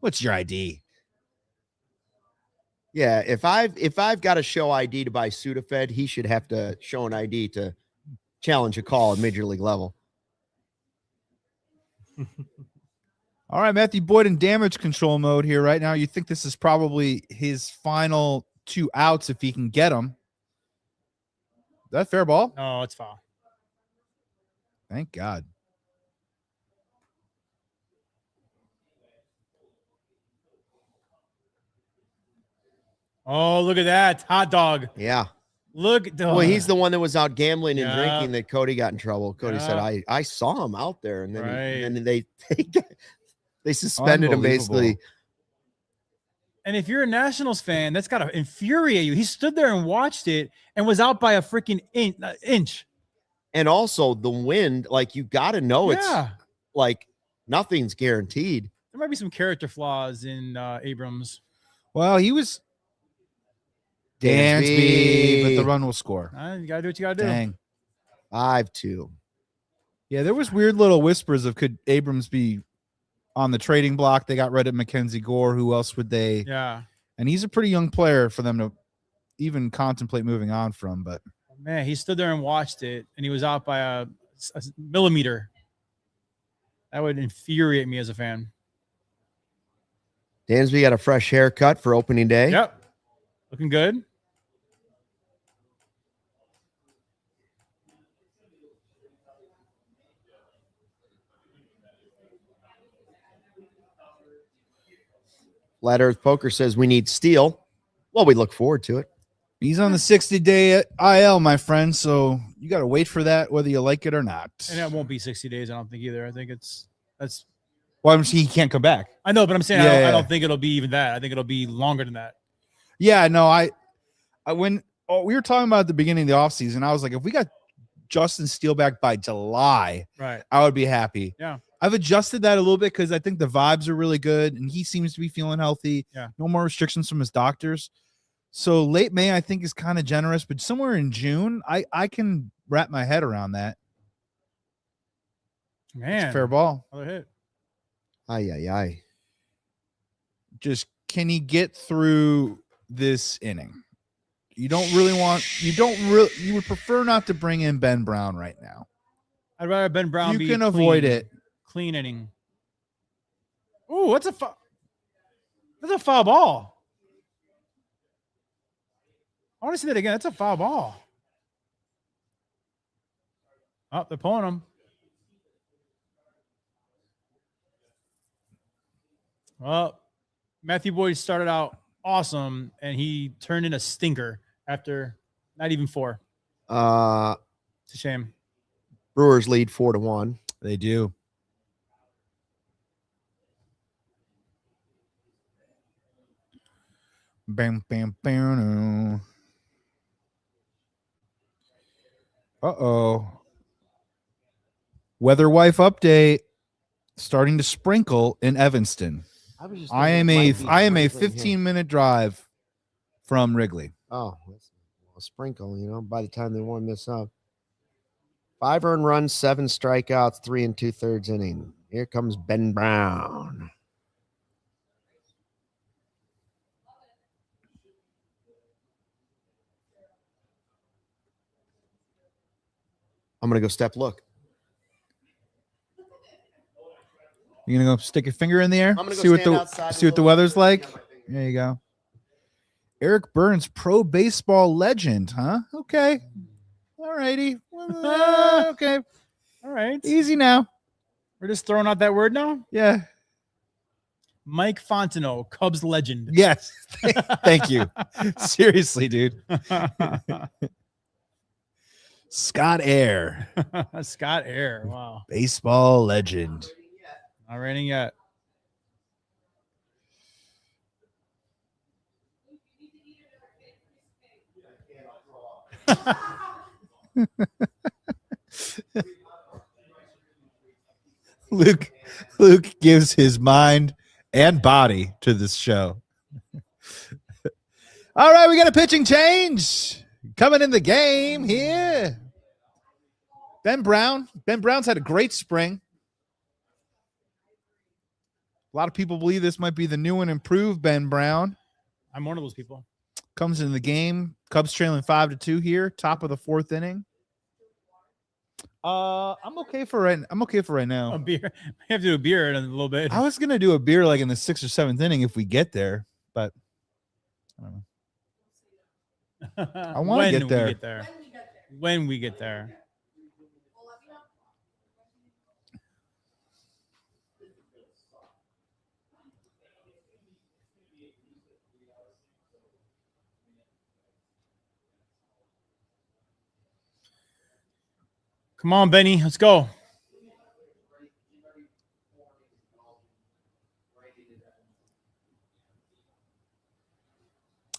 What's your ID? Yeah, if I've got to show ID to buy Sudafed, he should have to show an ID to challenge a call at major league level. All right, Matthew Boyd in damage control mode here right now. You think this is probably his final 2 outs if he can get them. Is that fair ball? No, it's foul. Thank God. Oh, look at that hot dog. Yeah. Look at the. Well, he's the one that was out gambling and Yeah. drinking that Cody got in trouble. Cody said, I saw him out there. And then, and then they suspended him basically. And if you're a Nationals fan, that's got to infuriate you. He stood there and watched it and was out by a freaking inch. And also the wind, like you got to know it's Yeah. like nothing's guaranteed. There might be some character flaws in Abrams. Well, he was Dansby, but the run will score. You got to do what you got to do. Dang. 5-2. Yeah, there was weird little whispers of could Abrams be on the trading block. They got rid of Mackenzie Gore. Who else would they? Yeah. And he's a pretty young player for them to even contemplate moving on from. But man, he stood there and watched it, and he was out by a millimeter. That would infuriate me as a fan. Dansby got a fresh haircut for opening day. Yep. Looking good. Flat Earth Poker says we need steel. Well, we look forward to it. he's on the 60-day IL, my friend. So you got to wait for that, whether you like it or not. And it won't be 60 days, I don't think either. I think that's. Well, he can't come back. I know, but I'm saying Yeah, I don't think it'll be even that. I think it'll be longer than that. Yeah, no, when we were talking about at the beginning of the offseason, I was like, if we got Justin Steele back by July, Right. I would be happy. Yeah. I've adjusted that a little bit because I think the vibes are really good and he seems to be feeling healthy. Yeah. No more restrictions from his doctors. So late May, I think, is kind of generous, but somewhere in June, I can wrap my head around that. Man. It's fair ball. Another hit. Aye. Just can he get through this inning? You would prefer not to bring in Ben Brown right now. I'd rather Ben Brown be You can avoid clean. it. Clean inning. Ooh, that's a foul ball. I want to see that again. That's a foul ball. Oh, they're pulling him. Well, Matthew Boyd started out awesome, and he turned in a stinker after not even 4. It's a shame. Brewers lead 4-1. They do. Bam, bam, bam. Uh-oh. Weather wife update. Starting to sprinkle in Evanston. I am a 15-minute drive from Wrigley. Oh, that's a sprinkle, by the time they warm this up. 5 earned runs, 7 strikeouts, 3 2/3 inning. Here comes Ben Brown. I'm going to go step look. You gonna go stick your finger in the air? I'm gonna go See what stand outside the with a weather's little- like. There you go. Eric Burns, pro baseball legend, huh? Okay. All righty. Okay. All right. Easy now. We're just throwing out that word now. Yeah. Mike Fontenot, Cubs legend. Yes. Thank you. Seriously, dude. Scott Air, Scott Air. Wow. baseball legend. Not raining yet. Luke gives his mind and body to this show. All right, we got a pitching change coming in the game here. Ben Brown. Ben Brown's had a great spring. A lot of people believe this might be the new and improved Ben Brown. I'm one of those people. Comes in the game. Cubs trailing 5-2 here, top of the 4th inning. I'm okay for right now. A beer. We have to do a beer in a little bit. I was gonna do a beer like in the 6th or 7th inning if we get there, but I don't know. I want to get there. When we get there. Come on, Benny. Let's go.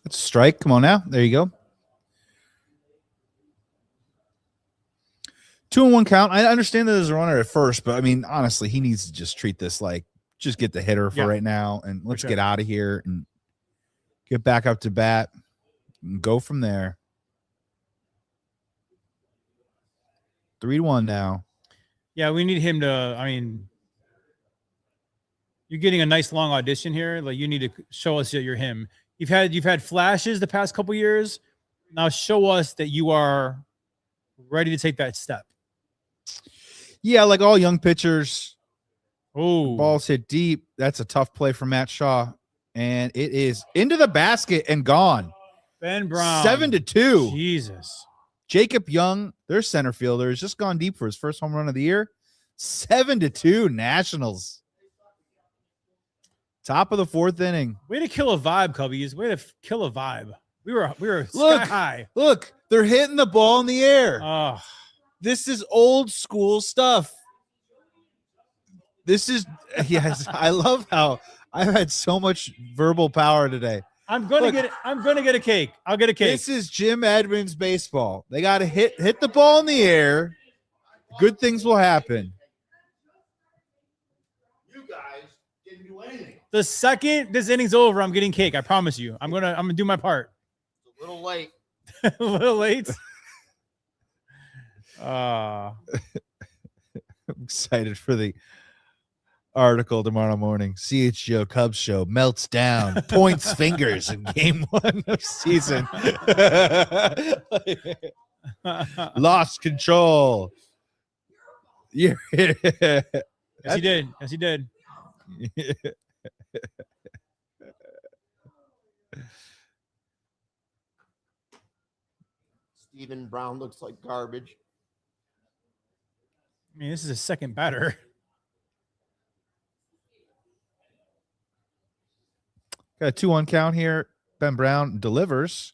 That's a strike. Come on now. There you go. 2-1 count. I understand that there's a runner at first, but I mean, honestly, he needs to just treat this like just get the hitter for right now and let's get out of here and get back up to bat and go from there. 3-1 now. Yeah, we need him to. I mean, you're getting a nice long audition here. Like you need to show us that you're him. You've had flashes the past couple years. Now show us that you are ready to take that step. Yeah, like all young pitchers. Oh, Balls hit deep. That's a tough play for Matt Shaw. And it is into the basket and gone. Ben Brown. 7-2. Jesus. Jacob Young, their center fielder, has just gone deep for his first home run of the year. 7-2 Nationals. Top of the fourth inning. Way to kill a vibe, Cubbies. Way to kill a vibe. We were sky high. Look, they're hitting the ball in the air. Oh, This is old school stuff. This is, yes, I love how I've had so much verbal power today. I'm gonna get a cake. I'll get a cake. This is Jim Edmonds baseball. They got to hit the ball in the air. Good things will happen. You guys didn't do anything. The second this inning's over, I'm getting cake. I promise you. I'm gonna do my part. It's a little late. A little late. I'm excited for the article tomorrow morning. CHGO Cubs show melts down, points fingers in game 1 of season. Lost control. Yeah. Yes, he did. Yes, he did. Stephen Brown looks like garbage. I mean, this is a second batter. Got a 2-1 count here. Ben Brown delivers.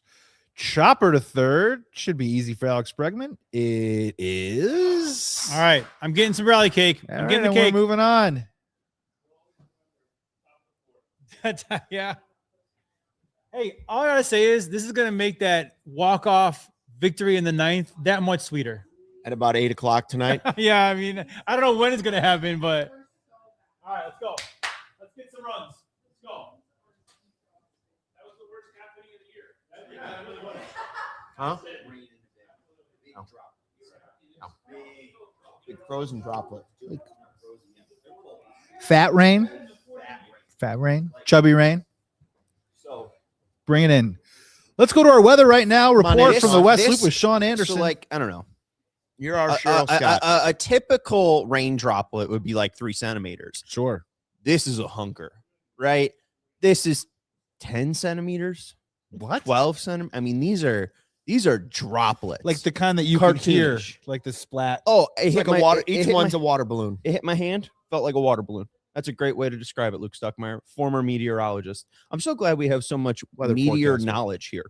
Chopper to third. Should be easy for Alex Bregman. It is. All right. I'm getting some rally cake. I'm getting the cake. We're moving on. Yeah. Hey, all I gotta say is this is gonna make that walk-off victory in the 9th that much sweeter. At about 8 o'clock tonight. Yeah, I mean, I don't know when it's gonna happen, but all right, let's go. Let's get some runs. Let's go. That was the worst happening of the year. That really was. Huh? No. Big frozen droplet. Fat rain. Fat rain. Chubby rain. So bring it in. Let's go to our weather right now. Report this- from the West this- Loop with Sean Anderson. So, like, I don't know. you're our Cheryl Scott. A typical rain droplet would be like 3 centimeters. sure. This is a hunker, right? This is 10 centimeters. What? 12 centimeters. I mean, these are droplets. Like the kind that you can hear, Cartoonish. like the splat. oh, it It's hit like my, a water. it Each hit one's my, a water balloon. it hit my hand. Felt like a water balloon. That's a great way to describe it, Luke Stuckmeyer, former meteorologist. I'm so glad we have so much Weather meteor forecaster. knowledge here.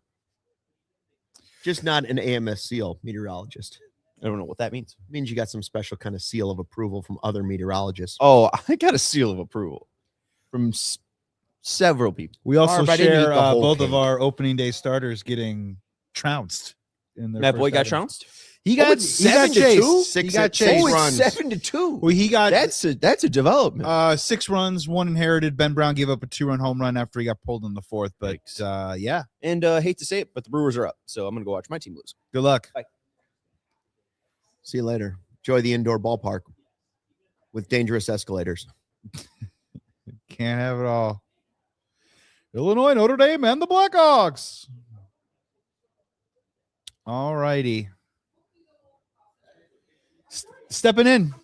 Just not an AMS seal meteorologist. I don't know what that means. It means you got some special kind of seal of approval from other meteorologists. Oh, I got a seal of approval from several people. We also Barb, I didn't eat share the whole both of cake. our opening day starters getting trounced. In their That boy first got outing. trounced. He got it's he got 7-2? chased. Six He got at six chased. Oh, runs. it's 7-2. Well, he got That's a development. 6 runs, 1 inherited. Ben Brown gave up a 2-run home run after he got pulled in the 4th. But yeah, And hate to say it, but the Brewers are up. So I'm gonna go watch my team lose. good luck. See you later. Enjoy the indoor ballpark with dangerous escalators. Can't have it all. Illinois, Notre Dame, and the Blackhawks. All righty. Stepping in.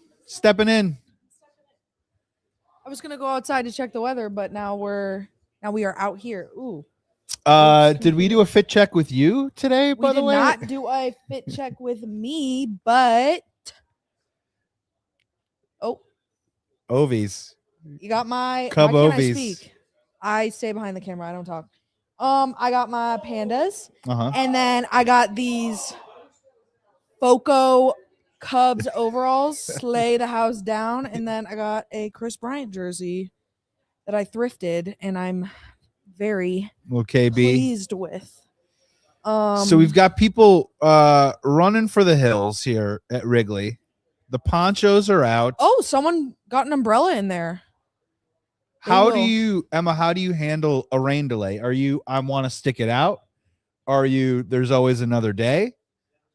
I was gonna go outside to check the weather, but now we are out here. Ooh. Did we do a fit check with you today, by We the did way? not do a fit check with me, but Ovies. you got my Cub why can't I Ovies. speak? I stay behind the camera. I don't talk. I got my pandas, Uh-huh. and then I got these Foco Cubs overalls, slay the house down, and then I got a Chris Bryant jersey that I thrifted, and I'm very Okay, B. pleased with. So we've got people running for the hills here at Wrigley. The ponchos are out. Oh, someone got an umbrella in there. How do will. you, Emma, how do you handle a rain delay? Are you, I want to stick it out? Are you, there's always another day?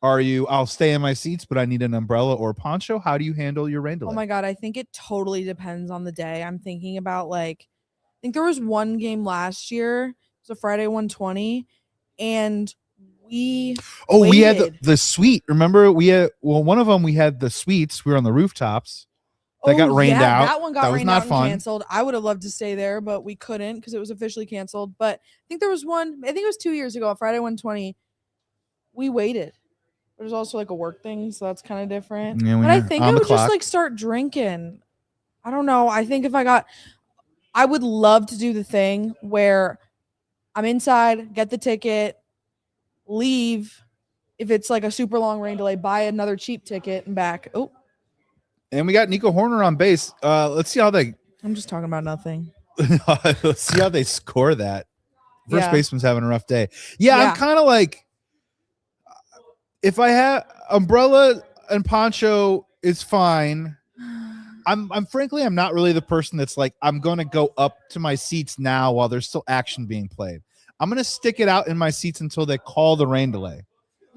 Are you, I'll stay in my seats, but I need an umbrella or poncho? How do you handle your rain delay? Oh my God. I think it totally depends on the day. I'm thinking about I think there was one game last year. It was a Friday 120. And we had waited. the suite. Remember one of them, we had the suites. We were on the rooftops. That got rained out. That one got That was rained not out fun. and canceled. I would have loved to stay there, but we couldn't because it was officially canceled. But I think there was one, I think it was 2 years ago, Friday 120. We waited. There's also a work thing, so that's kind of different. Yeah, but I think I on the would just clock. start drinking. I don't know. I think I would love to do the thing where I'm inside, get the ticket, leave. If it's a super long rain delay, buy another cheap ticket and back. Oh. And we got Nico Horner on base. Let's see how they. I'm just talking about nothing. Let's see how they score that. First Yeah. baseman's having a rough day. Yeah, Yeah. I'm kind of if I have umbrella and poncho is fine. I'm frankly, I'm not really the person that's I'm going to go up to my seats now while there's still action being played. I'm going to stick it out in my seats until they call the rain delay.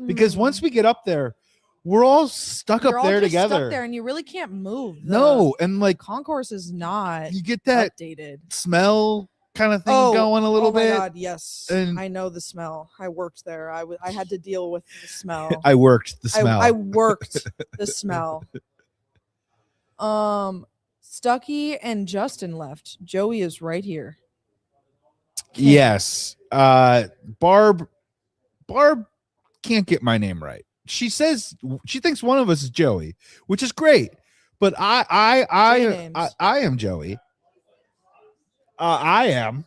Because once we get up there, we're all stuck You're up all there just together. stuck there, and you really can't move. No, and Concourse is not you get that updated. smell kind of thing going a little bit. Oh my God, yes, And- I know the smell. I worked there. I had to deal with the smell. I worked the smell. I worked the smell. Stucky and Justin left. Joey is right here. Yes. Barb can't get my name right. She says she thinks one of us is Joey, which is great. But I am Joey. I am.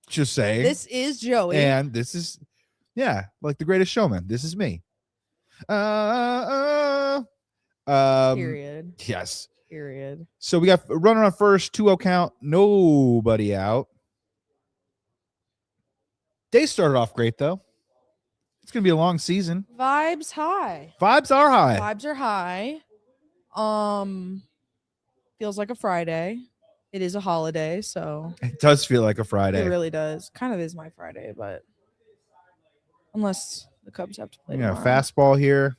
Just saying. This is Joey. And this is like The Greatest Showman. This is me. Period. Yes. Period. So we got a runner on first, 2-0 count, nobody out. Day started off great though. It's gonna be a long season. Vibes high. Vibes are high. Vibes are high. Feels like a Friday. It is a holiday, so It does feel like a it Friday. really does. Kind of is my Friday, but unless the Cubs have to play. Yeah, tomorrow. fastball here.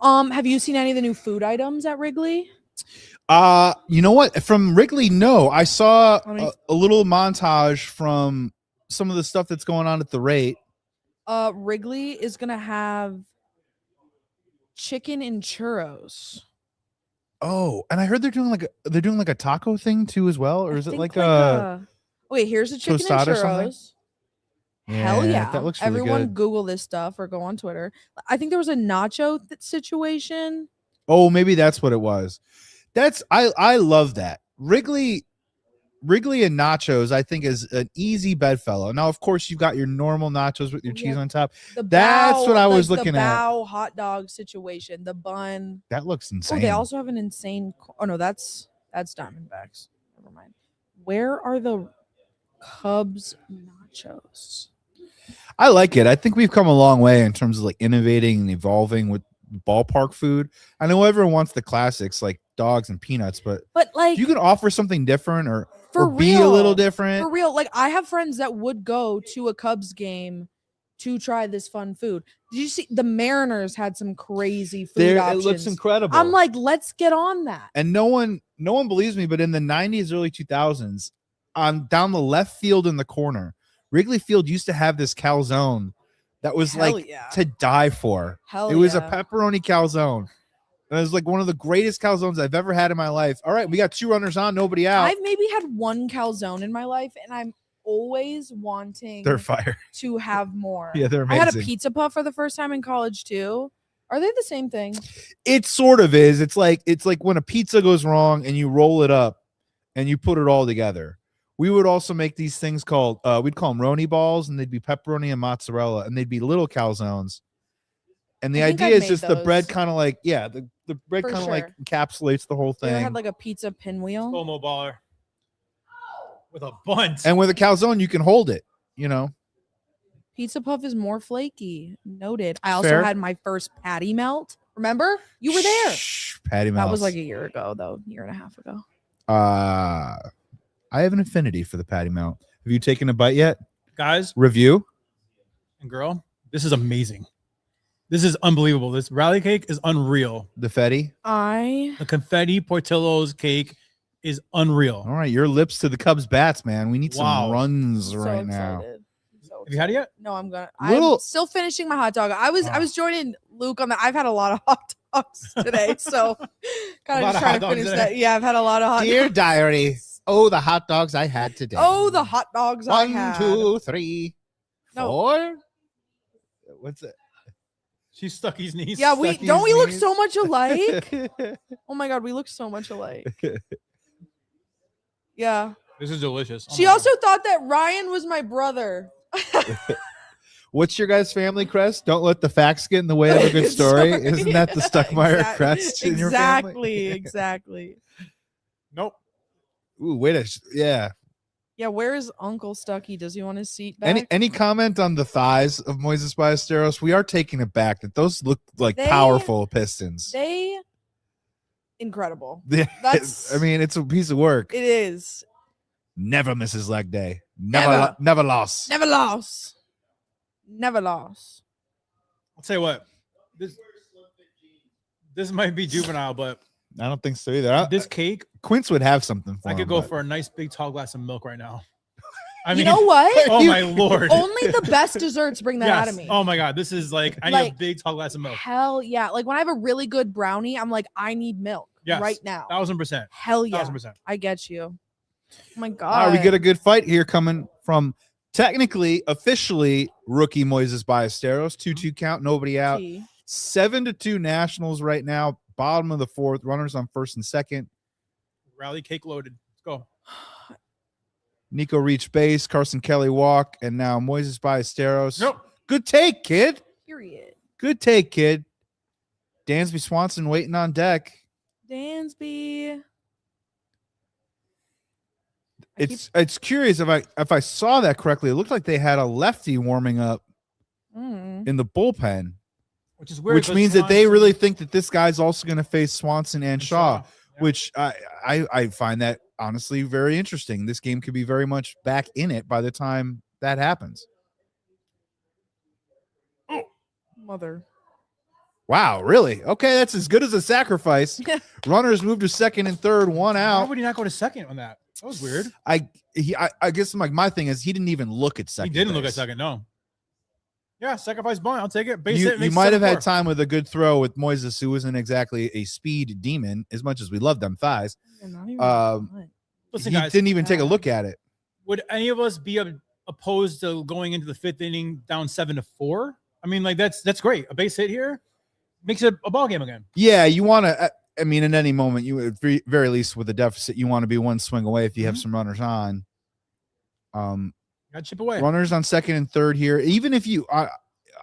Have you seen any of the new food items at Wrigley? You know what? From Wrigley, no. I saw Let me- a little montage from some of the stuff that's going on at the rate. Wrigley is gonna have chicken and churros. Oh, and I heard they're doing like a taco thing too as well, or is it think like a wait, here's a chicken and tostada or something? churros. Hell yeah. that looks really Everyone good. Google this stuff or go on Twitter. I think there was a nacho situation. Oh, maybe that's what it was. I love that. Wrigley and nachos, I think, is an easy bedfellow. Now, of course, you've got your normal nachos with your cheese Yeah. on top. The That's bao, what I was the looking at. bao hot dog situation, the bun. That looks insane. Oh, they also have an insane. Oh no, that's Diamondbacks. Never mind. Where are the Cubs nachos? I like it. I think we've come a long way in terms of like innovating and evolving with ballpark food. I know everyone wants the classics like dogs and peanuts, but But like, if you can offer something different or for be a real, little different. for real. Like, I have friends that would go to a Cubs game to try this fun food. Did you see the Mariners had some crazy food It options? looks incredible. I'm like, let's get on that. and no one believes me, but in the 90s, early 2000s, on down the left field in the corner, Wrigley Field used to have this calzone that was Hell like yeah. to die for. Hell It was yeah. a pepperoni calzone. And it was like one of the greatest calzones I've ever had in my life. All right, we got 2 runners on, nobody out. I've maybe had one calzone in my life, and I'm always wanting They're fire. to have more. Yeah, they're I had a amazing. pizza puff for the first time in college too. Are they the same thing? It sort of is. It's like when a pizza goes wrong and you roll it up and you put it all together. We would also make these things called we'd call them Roni balls, and they'd be pepperoni and mozzarella, and they'd be little calzones. And the I think idea I've is just made the bread those. kind of like the bread For kind of like sure. encapsulates the whole You ever thing. had like a pizza pinwheel? Slow-mo baller with a bunt. And with a calzone, you can hold it. You know, Pizza puff is more flaky. Noted. I also Fair. had my first patty melt. Remember? You were there. Shh, Patty That Melts. was like a year ago, though. Year and a half ago. I have an affinity for the patty melt. Have you taken a bite yet? Guys Review. and girl, This is amazing. This is unbelievable. This rally cake is unreal. The Fetty. The confetti Portillo's cake is unreal. All right, your lips to the Cubs bats, man. We need some Wow. runs So right now. excited. So Have you had it yet? No, I'm Little- I'm still finishing my hot dog. I was joining Luke on that. I've had a lot of hot dogs today, so kind A lot of of trying hot to dogs finish today. that. Yeah, I've had a lot of hot Dear dogs. diary. Oh, the hot dogs I had today. Oh, the hot dogs I 1, had. 2, 3, No. 4. What's it? She's stuck his knees. Yeah, we Stucky's don't we look knees. so much alike? Oh my god, we look so much alike. Yeah. This is delicious. Oh She my also thought that Ryan was my brother. What's your guys' family crest? Don't let the facts get in the way of a good story. Sorry. Isn't that the Stuckmeyer Exact- crest in your family? Exactly. God. Nope. Ooh, wait yeah. Yeah, where's Uncle Stucky? Does he want his seat back? Any comment on the thighs of Moises Ballesteros? We are taking it back. That those look like They- powerful pistons. They incredible. Yeah, That's- I mean, it's a piece of work. It is. Never misses leg day. Never. Never lost. Never lost. Never lost. I'll tell you what. This might be juvenile, but I don't think so either. this cake, Quince would have something for I him, could go but- for a nice big tall glass of milk right now. I You know what? Oh my lord. Only the best desserts bring that out of Yes. me. Oh my god, this is like I need Like, a big tall glass of milk. Hell yeah. Like when I have a really good brownie, I'm like, I need milk Yes. right now. 1000%. Hell yeah. 1000%. I get you. Oh my All god. right, we get a good fight here coming from technically, officially rookie Moises Ballesteros. 2-2 count, nobody out. Gee. 7-2 Nationals right now. Bottom of the fourth. Runners on first and second. Rally cake loaded. Let's go. Nico reached base. Carson Kelly walk, and now Moises Ballesteros. Nope. Good take, kid. Period. Good take, kid. Dansby Swanson waiting on deck. Dansby. It's curious if I saw that correctly. It looked like they had a lefty warming up in the bullpen, Which is weird. which 'cause means that they Swanson really think that this guy's also going to face Swanson and and Shaw, Yeah. which I find that honestly very interesting. This game could be very much back in it by the time that happens. Mother. Wow, really? Okay, that's as good as a sacrifice. Runners moved to second and third, one Why out. would he not go to second on that? That was weird. I guess my thing is he didn't even look at second. He didn't look at base. second. No. Yeah, sacrifice bunt. I'll take it. Base You, hit, you makes might have had 7-4. time with a good throw with Moises, who isn't exactly a speed demon, as much as we love them thighs. They're not even Um, Listen, he guys, didn't even take a look at it. would any of us be opposed to going into the fifth inning down 7-4? I mean, like that's great. A base hit here makes it a ball game again. Yeah, you want to. I mean, in any moment, you at very least with a deficit, you want to be one swing away if you have some runners on. Got to chip away. Runners on second and third here. Even if you,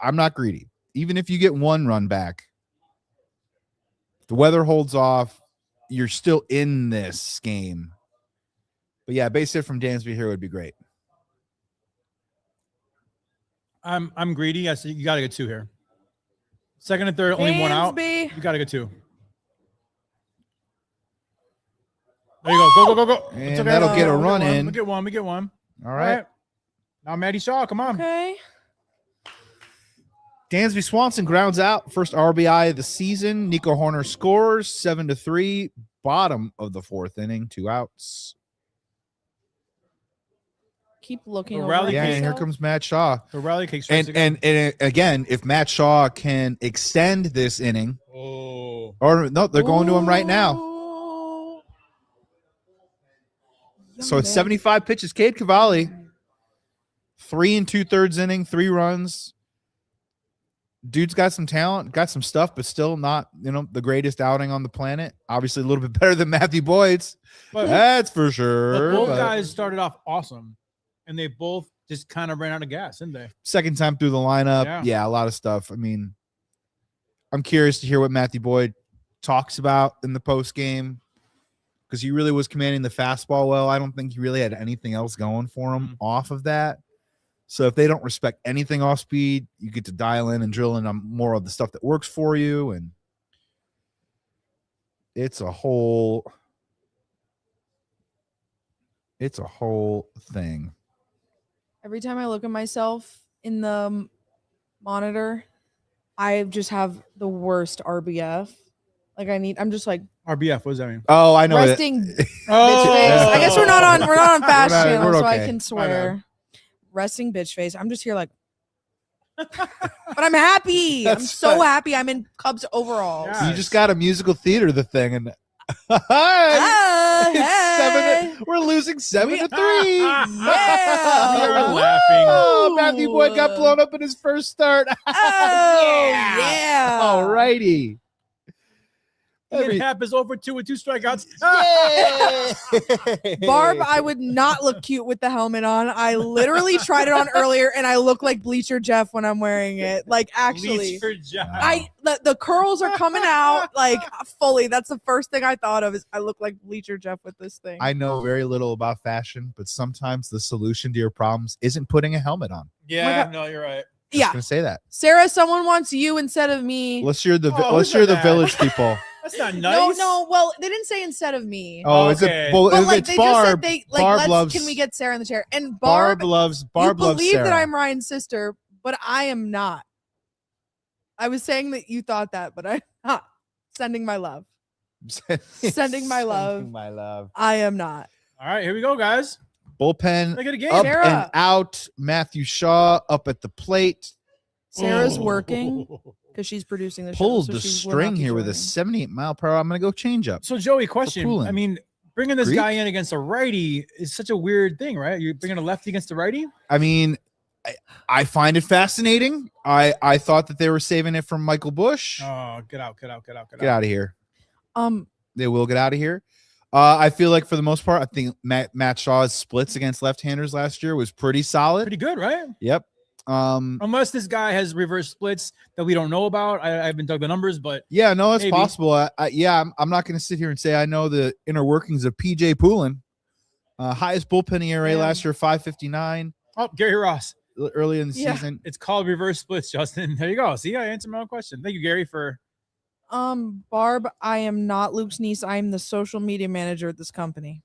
I'm not greedy. Even if you get one run back, the weather holds off. You're still in this game. But yeah, base hit from Dansby here would be great. I'm greedy. I said you got to get two here. Second and third, only one out. Dansby. You got to get two. There you go. Go. And It's okay. that'll get a We run one. in. We get one. All right. Now Maddie Shaw, come on. Okay. Dansby Swanson grounds out. First RBI of the season. Nico Horner scores 7-3. Bottom of the fourth inning. 2 outs. Keep looking. The over rally Yeah, at and here yourself. comes Matt Shaw. The rally cake strikes And again, if Matt Shaw can extend this inning, oh, or no, they're going to him right now. Ooh. So it's Young 75 pitches. Cade Cavalli, 3 2/3 inning, 3 runs. Dude's got some talent, got some stuff, but still not, the greatest outing on the planet. Obviously, a little bit better than Matthew Boyd's. but That's for sure. both but guys started off awesome, and they both just kind of ran out of gas, didn't they? second time through the lineup. Yeah. Yeah, a lot of stuff. I mean, I'm curious to hear what Matthew Boyd talks about in the post game because he really was commanding the fastball well. I don't think he really had anything else going for him off of that. So if they don't respect anything off speed, you get to dial in and drill in on more of the stuff that works for you. And it's a whole thing. Every time I look at myself in the monitor, I just have the worst RBF. Like I'm just like RBF. What does that mean? Oh, I know it. resting bitch face. I guess we're not on fast We're not- channel, we're so I okay. can swear. Resting bitch face. I'm just here like, but I'm happy. I'm That's so right. happy. I'm in Cubs overalls. Yeah. You just got a musical theater the thing, and Ah, it's hey. 7. We're losing 7-3. Yeah. You're laughing. Oh, Matthew Boyd got blown up in his first start. Oh, yeah. All righty. Ian Happ is over 2 with 2 strikeouts. Barb, I would not look cute with the helmet on. I literally tried it on earlier, and I look like Bleacher Jeff when I'm wearing it. Like, actually, Bleacher Jeff. the curls are coming out like fully. That's the first thing I thought of is I look like Bleacher Jeff with this thing. I know very little about fashion, but sometimes the solution to your problems isn't putting a helmet on. Yeah, God. no, you're right. Just Yeah, gonna say that. Sarah, someone wants you instead of me. Let's hear the Oh, let's who hear said the that? village people. That's not nice. No. Well, they didn't say instead of me. Oh, is Okay. it? Well, But if like it's they Barb, just said they like Barb let's loves. can we get Sarah in the chair? And Barb Barb loves. you Barb loves believe Sarah. that I'm Ryan's sister, but I am not. I was saying that you thought that, but I'm not. Sending my love. Sending my love. Sending my love. I am not. All right, here we go, guys. Bullpen Look at a game. up Sarah. and out. Matthew Shaw up at the plate. Sarah's Oh. working because she's producing the show. Pulled so the she will not string be here with a joining. 78-mile-per-hour. I'm gonna go change up. So, Joey, question. Poulin. I mean, bringing this Greek? guy in against a righty is such a weird thing, right? You're bringing a lefty against a righty? I mean, I find it fascinating. I thought that they were saving it from Michael Busch. Oh, get out. Get out of here. Um, They will get out of here. I feel like for the most part, I think Matt Shaw's splits against left-handers last year was pretty solid. Pretty good, right? Yep. Unless this guy has reverse splits that we don't know about. I haven't dug the numbers, but Yeah, no, it's Maybe. possible. I'm not going to sit here and say I know the inner workings of PJ Poulin. Highest bullpen ERA Yeah. last year, 5.59 oh, Gary Ross. early in the Yeah. season. It's called reverse splits, Justin. There you go. See, I answered my own question. Thank you, Gary, for Barb, I am not Luke's niece. I am the social media manager at this company.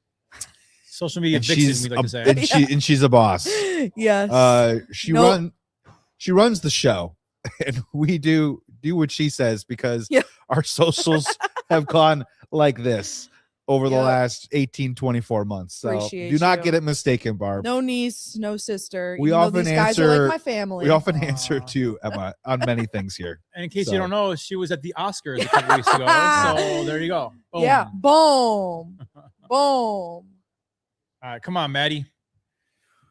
social media And vixen, she's we like to say. and she's a boss. Yes. She runs the show, and we do what she says because Yeah. our socials have gone like this over the Yeah. last 18-24 months. So Appreciate do not you. get it mistaken, Barb. No niece, no sister. We even though often these guys are answer- like my family. We often answer Aw. to Emma on many things here. And in case So- you don't know, she was at the Oscars a couple weeks ago. So there you go. Boom. Yeah. Boom. Boom. All right, come on, Maddie.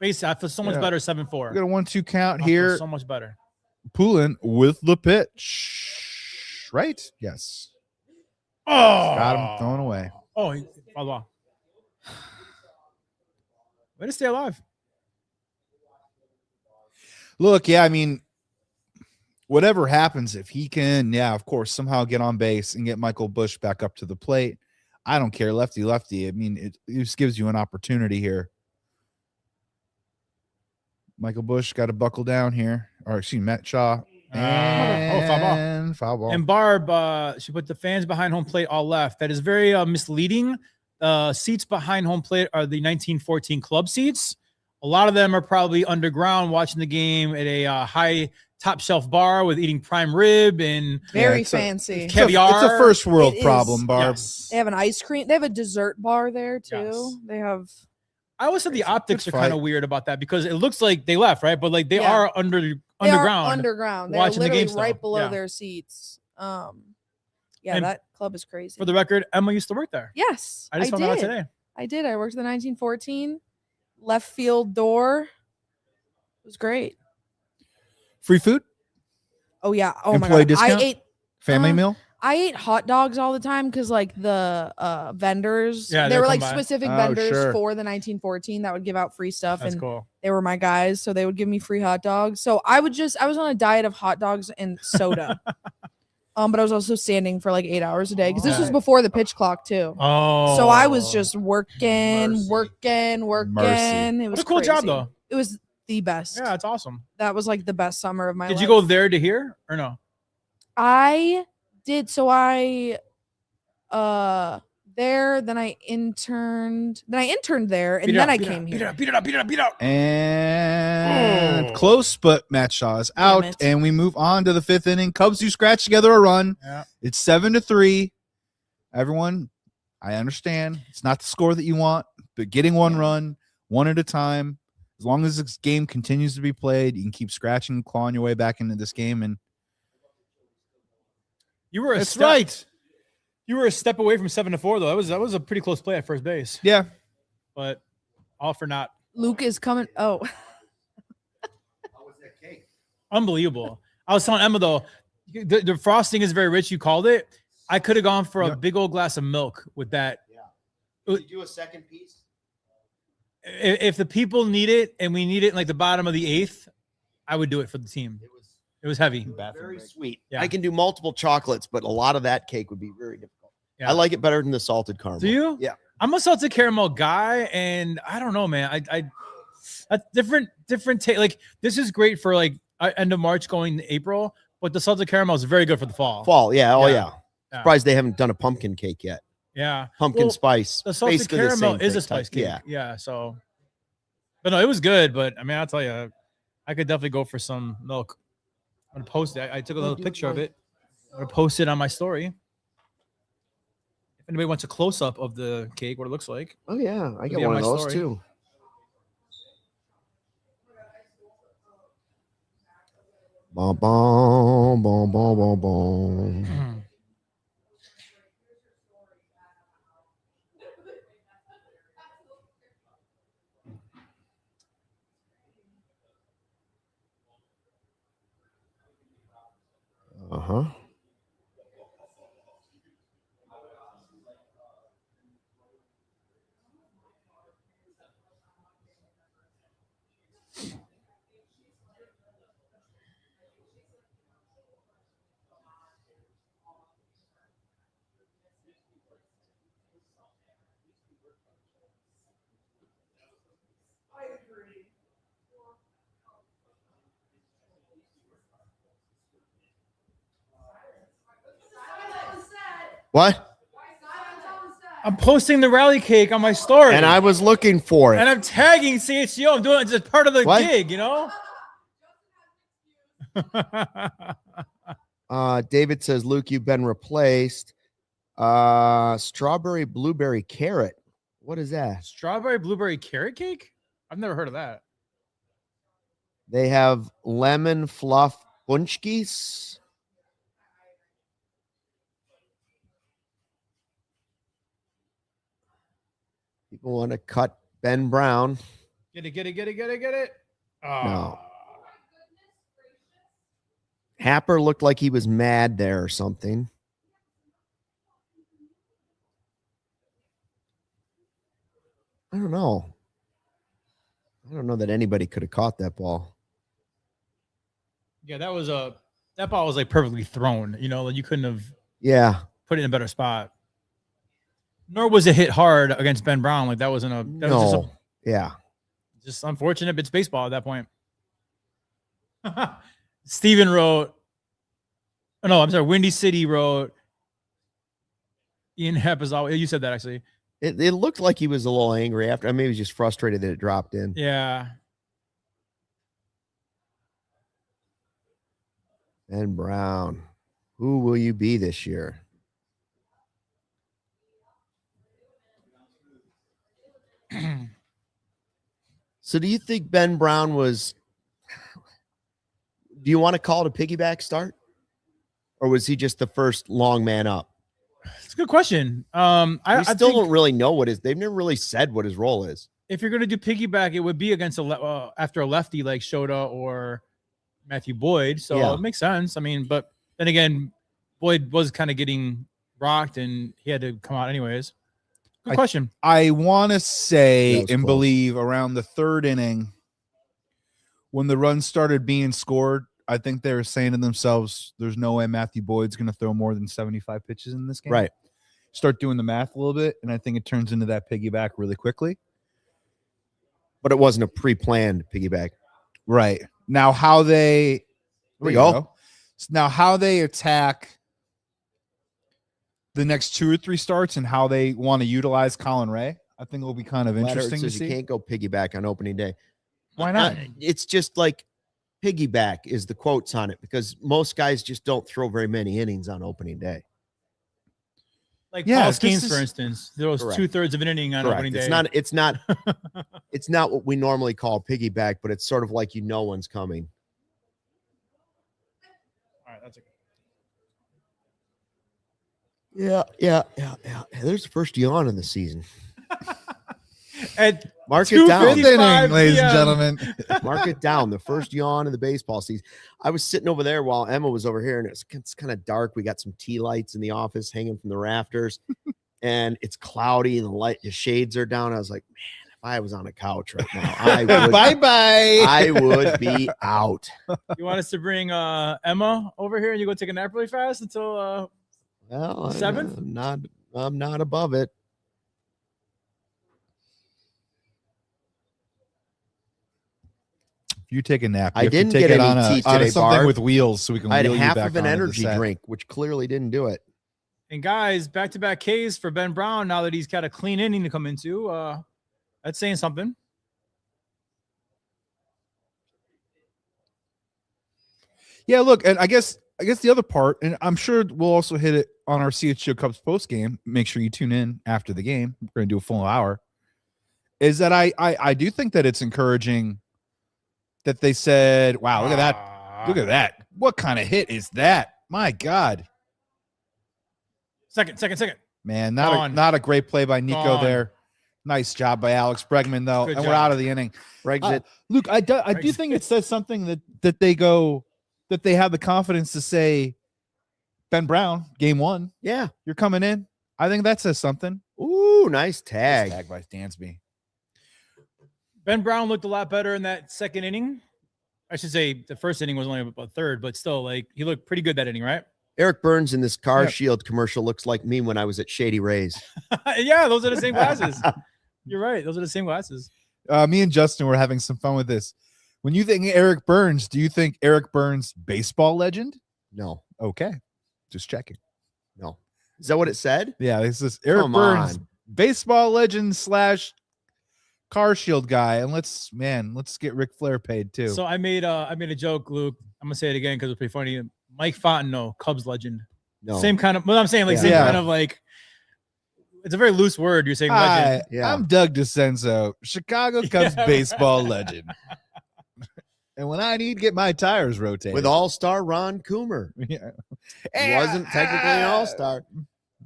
Basically, I feel so much Yeah. better We 7-4. got a 1-2 count I feel here. So much better. Poulin with the pitch. Right? Yes. Oh, Got him thrown away. Oh, follow on. Way to stay alive. Look, yeah, I mean, whatever happens, if he can, of course, somehow get on base and get Michael Busch back up to the plate, I don't care. Lefty. I mean, it just gives you an opportunity here. Michael Busch got to buckle down here. Or excuse me, Matt Shaw. Foul ball. And foul ball. And Barb, she put the fans behind home plate all left. That is very misleading. Seats behind home plate are the 1914 club seats. A lot of them are probably underground watching the game at a high top shelf bar with eating prime rib and Very it's a- fancy. It's caviar. a first world It is. problem, Barb. Yes. They have an ice cream. They have a dessert bar there too. Yes. They have. I always said the optics are Good kind of fight. weird about that because it looks like they left, right? But like they Yeah. are They underground. are underground. They're watching the literally game right still. below Yeah. their seats. Yeah, And that club is crazy. For the record, Emma used to work there. Yes, I just found that out today. I did. I worked at the 1914 left field door. It was great. Free food? Oh yeah. Oh my Employee god. I discount? ate. Family Uh, meal? I ate hot dogs all the time because like the vendors, Yeah, they they'll were come like by. specific Oh, vendors sure. for the 1914 that would give out free stuff, That's and cool. they were my guys, so they would give me free hot dogs. So I was on a diet of hot dogs and soda. But I was also standing for like 8 hours a day because this was Right. before the pitch clock too. Oh, So I was just working. Mercy. It Mercy. was what a cool job crazy. though. It was the best. Yeah, it's awesome. That was like the best summer of my life. Did you go there to here or no? I did. So I there. Then I interned there, and then I came here. Beat it up. And close, but Matt Shaw is Damn out, it. and we move on to the 5th inning. Cubs do scratch together a run. Yeah. It's 7-3. Everyone, I understand it's not the score that you want, but getting one run, one at a time, as long as this game continues to be played, you can keep scratching and clawing your way back into this game. And You were a that's step, right. You were a step away from 7-4 though. That was a pretty close play at first base. Yeah. But all for naught. Luke is coming. Oh, Unbelievable. I was telling Emma though, the frosting is very rich. You called it. I could have gone for a big old glass of milk with that. Did you do a second piece? If the people need it and we need it in like the bottom of the 8th, I would do it for the team. It was heavy. Very sweet. Yeah. I can do multiple chocolates, but a lot of that cake would be very difficult. Yeah. I like it better than the salted caramel. Do you? Yeah. I'm a salted caramel guy, and I don't know, man. I different take. Like this is great for like end of March going to April, but the salted caramel is very good for the fall. Fall, yeah. Oh, Yeah. yeah. Yeah. Surprised they haven't done a pumpkin cake yet. Yeah. Pumpkin Well, spice. The salted basically the caramel same is a thing, spice cake. Yeah. Yeah. So, but no, it was good. But I mean, I'll tell you, I could definitely go for some milk. I'm gonna post it. I took a little picture of it. I'm gonna post it on my story. If anybody wants a close up of the cake, what it looks like. Oh, yeah. I It'll got be on one of my those story. too. Bom, bom, bom, bom, bom, bom. Uh-huh. What? I'm posting the rally cake on my story. And I was looking for And it. I'm tagging CHGO. I'm doing it just part of the What? gig, you know? David says, Luke, you've been replaced. Strawberry, blueberry, carrot. What is that? Strawberry blueberry carrot cake? I've never heard of that. They have lemon fluff bunchkis. People want to cut Ben Brown. Get it. Oh. No. Happer looked like he was mad there or something. I don't know. I don't know that anybody could have caught that ball. Yeah, that ball was like perfectly thrown. You know, like you couldn't have Yeah. put it in a better spot. Nor was it hit hard against Ben Brown. Like that wasn't a that was No. Yeah. just unfortunate. It's baseball at that point. Steven wrote, oh, no, I'm sorry. Windy City wrote, Ian Hepp is always, you said that actually. It looked like he was a little angry after. I mean, he was just frustrated that it dropped in. Yeah. Ben Brown. Who will you be this year? So do you think Ben Brown was, do you want to call it a piggyback start? Or was he just the first long man up? It's a good question. I still think don't really know what they've never really said what his role is. if you're going to do piggyback, it would be against after a lefty like Shota or Matthew Boyd. So Yeah. it makes sense. I mean, but then again, Boyd was kind of getting rocked and he had to come out anyways. Good question. I want to say That was and close. believe around the 3rd inning, when the runs started being scored, I think they were saying to themselves, there's no way Matthew Boyd's going to throw more than 75 pitches in this game. Right. Start doing the math a little bit, and I think it turns into that piggyback really quickly. But it wasn't a pre-planned piggyback. Right. Now how they There we there you go. Now how they attack the next 2 or 3 starts and how they want to utilize Colin Ray. I think it'll be kind of interesting to says see. you can't go piggyback on opening day. Why not? It's just like piggyback is the quotes on it because most guys just don't throw very many innings on opening day. Like Yeah, Paul this Skeens, is- for instance, throws Correct. 2/3 of an inning on Correct. opening day. It's not what we normally call piggyback, but it's sort of like one's coming. All right, that's a Yeah. There's the first yawn in the season. At Mark it down. 2:55 inning, ladies and PM. gentlemen. Mark it down. The first yawn of the baseball season. I was sitting over there while Emma was over here, and it's kind of dark. We got some tea lights in the office hanging from the rafters, and it's cloudy, and the shades are down. I was like, man, if I was on a couch right now, I would. Bye-bye. I would be out. You want us to bring Emma over here and you go take a nap really fast until Well, 7th? I'm not above it. You take a nap. I You have to didn't take get it any on a, tea on today, something Barb. with wheels so we can I had wheel you half back of an onto the energy set. drink, which clearly didn't do it. and guys, back-to-back Ks for Ben Brown now that he's got a clean inning to come into. That's saying something. Yeah, look, and I guess the other part, and I'm sure we'll also hit it on our CHGO Cubs post game. Make sure you tune in after the game. We're going to do a full hour. Is that I do think that it's encouraging that they said, "Wow, look at that! Look at that! What kind of hit is that? My God, Second. man! Gone. Not a great play by Nico Gone. there. Nice job by Alex Bregman though, Good and we're job. out of the inning. Brexit. Luke, I do think it says something that they have the confidence to say, Ben Brown, game 1, Yeah. you're coming in. I think that says something. Ooh, nice tag. Tag by Dansby. Ben Brown looked a lot better in that second inning. I should say the first inning was only about third, but still, like, he looked pretty good that inning, right? Eric Burns in this Car Yeah. Shield commercial looks like me when I was at Shady Rays. Yeah, those are the same glasses. You're right. Those are the same glasses. Me and Justin were having some fun with this. When you think Eric Burns, do you think Eric Burns baseball legend? No, Okay, just checking. no. Is that what it said? Yeah, this is Eric Come Burns, on. baseball legend / Car Shield guy, and let's get Ric Flair paid too. So I made a joke, Luke. I'm gonna say it again because it's pretty funny. Mike Fontenot, Cubs legend. No. Same kind of. Well, I'm saying like Yeah. same Yeah. kind of like. It's a very loose word. You're saying Hi, legend. Yeah. I'm Doug DeCenzo, Chicago Cubs Yeah. baseball legend. And when I need to get my tires rotated, With All-Star Ron Coomer. yeah. He wasn't technically an All-Star.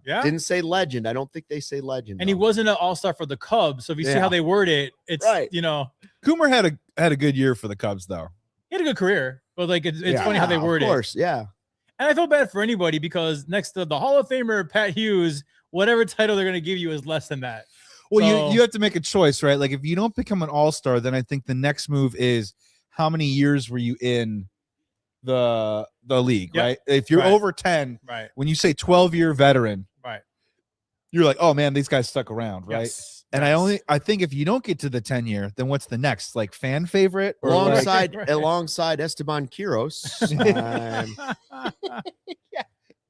Yeah. Didn't say legend. I don't think they say legend. And he though. wasn't an all-star for the Cubs. So if you see Yeah. how they word it, it's Right. Coomer had a good year for the Cubs though. he had a good career. But like it's Yeah. funny how they Yeah, word Of it. course, yeah. And I feel bad for anybody because next to the Hall of Famer Pat Hughes, whatever title they're gonna give you is less than that. Well, So- you have to make a choice, right? Like if you don't become an all-star, then I think the next move is how many years were you in the league, Yep. right? If you're Right. over 10, Right. when you say 12-year veteran, Right. you're like, oh man, these guys stuck around, right? Yes. And yes. I think if you don't get to the 10-year, then what's the next? Like fan favorite or like, Alongside Right. alongside Esteban Quiros.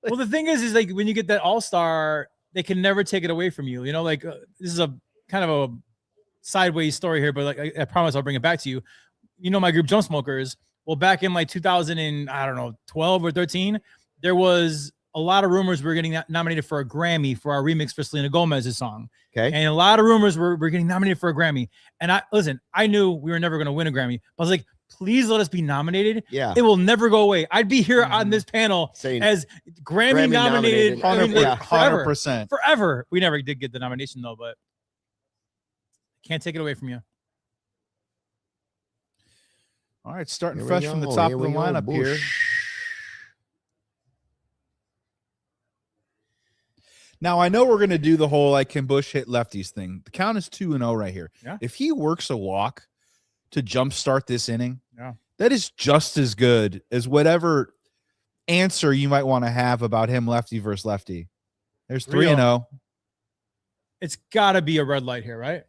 Well, the thing is like when you get that all-star, they can never take it away from you. You know, like this is a kind of a sideways story here, but like I promise I'll bring it back to you. You know, my group Jump Smokers. Well, back in like 2012 or 13, there was a lot of rumors we were getting nominated for a Grammy for our remix for Selena Gomez's song. Okay. And a lot of rumors were getting nominated for a Grammy. And I knew we were never going to win a Grammy. But I was like, please let us be nominated. Yeah. It will never go away. I'd be here on this panel Saying as Grammy nominated, nominated. I mean, like, 100%. forever. We never did get the nomination though, but can't take it away from you. All right, starting Here we fresh from the go, top here of the we go, lineup here. Busch. Now I know we're gonna do the whole like can Busch hit lefties thing. The count is 2-0 right here. Yeah. If he works a walk to jumpstart this inning, Yeah. that is just as good as whatever answer you might want to have about him lefty versus lefty. There's 3-0. It's got to be a red light here, right?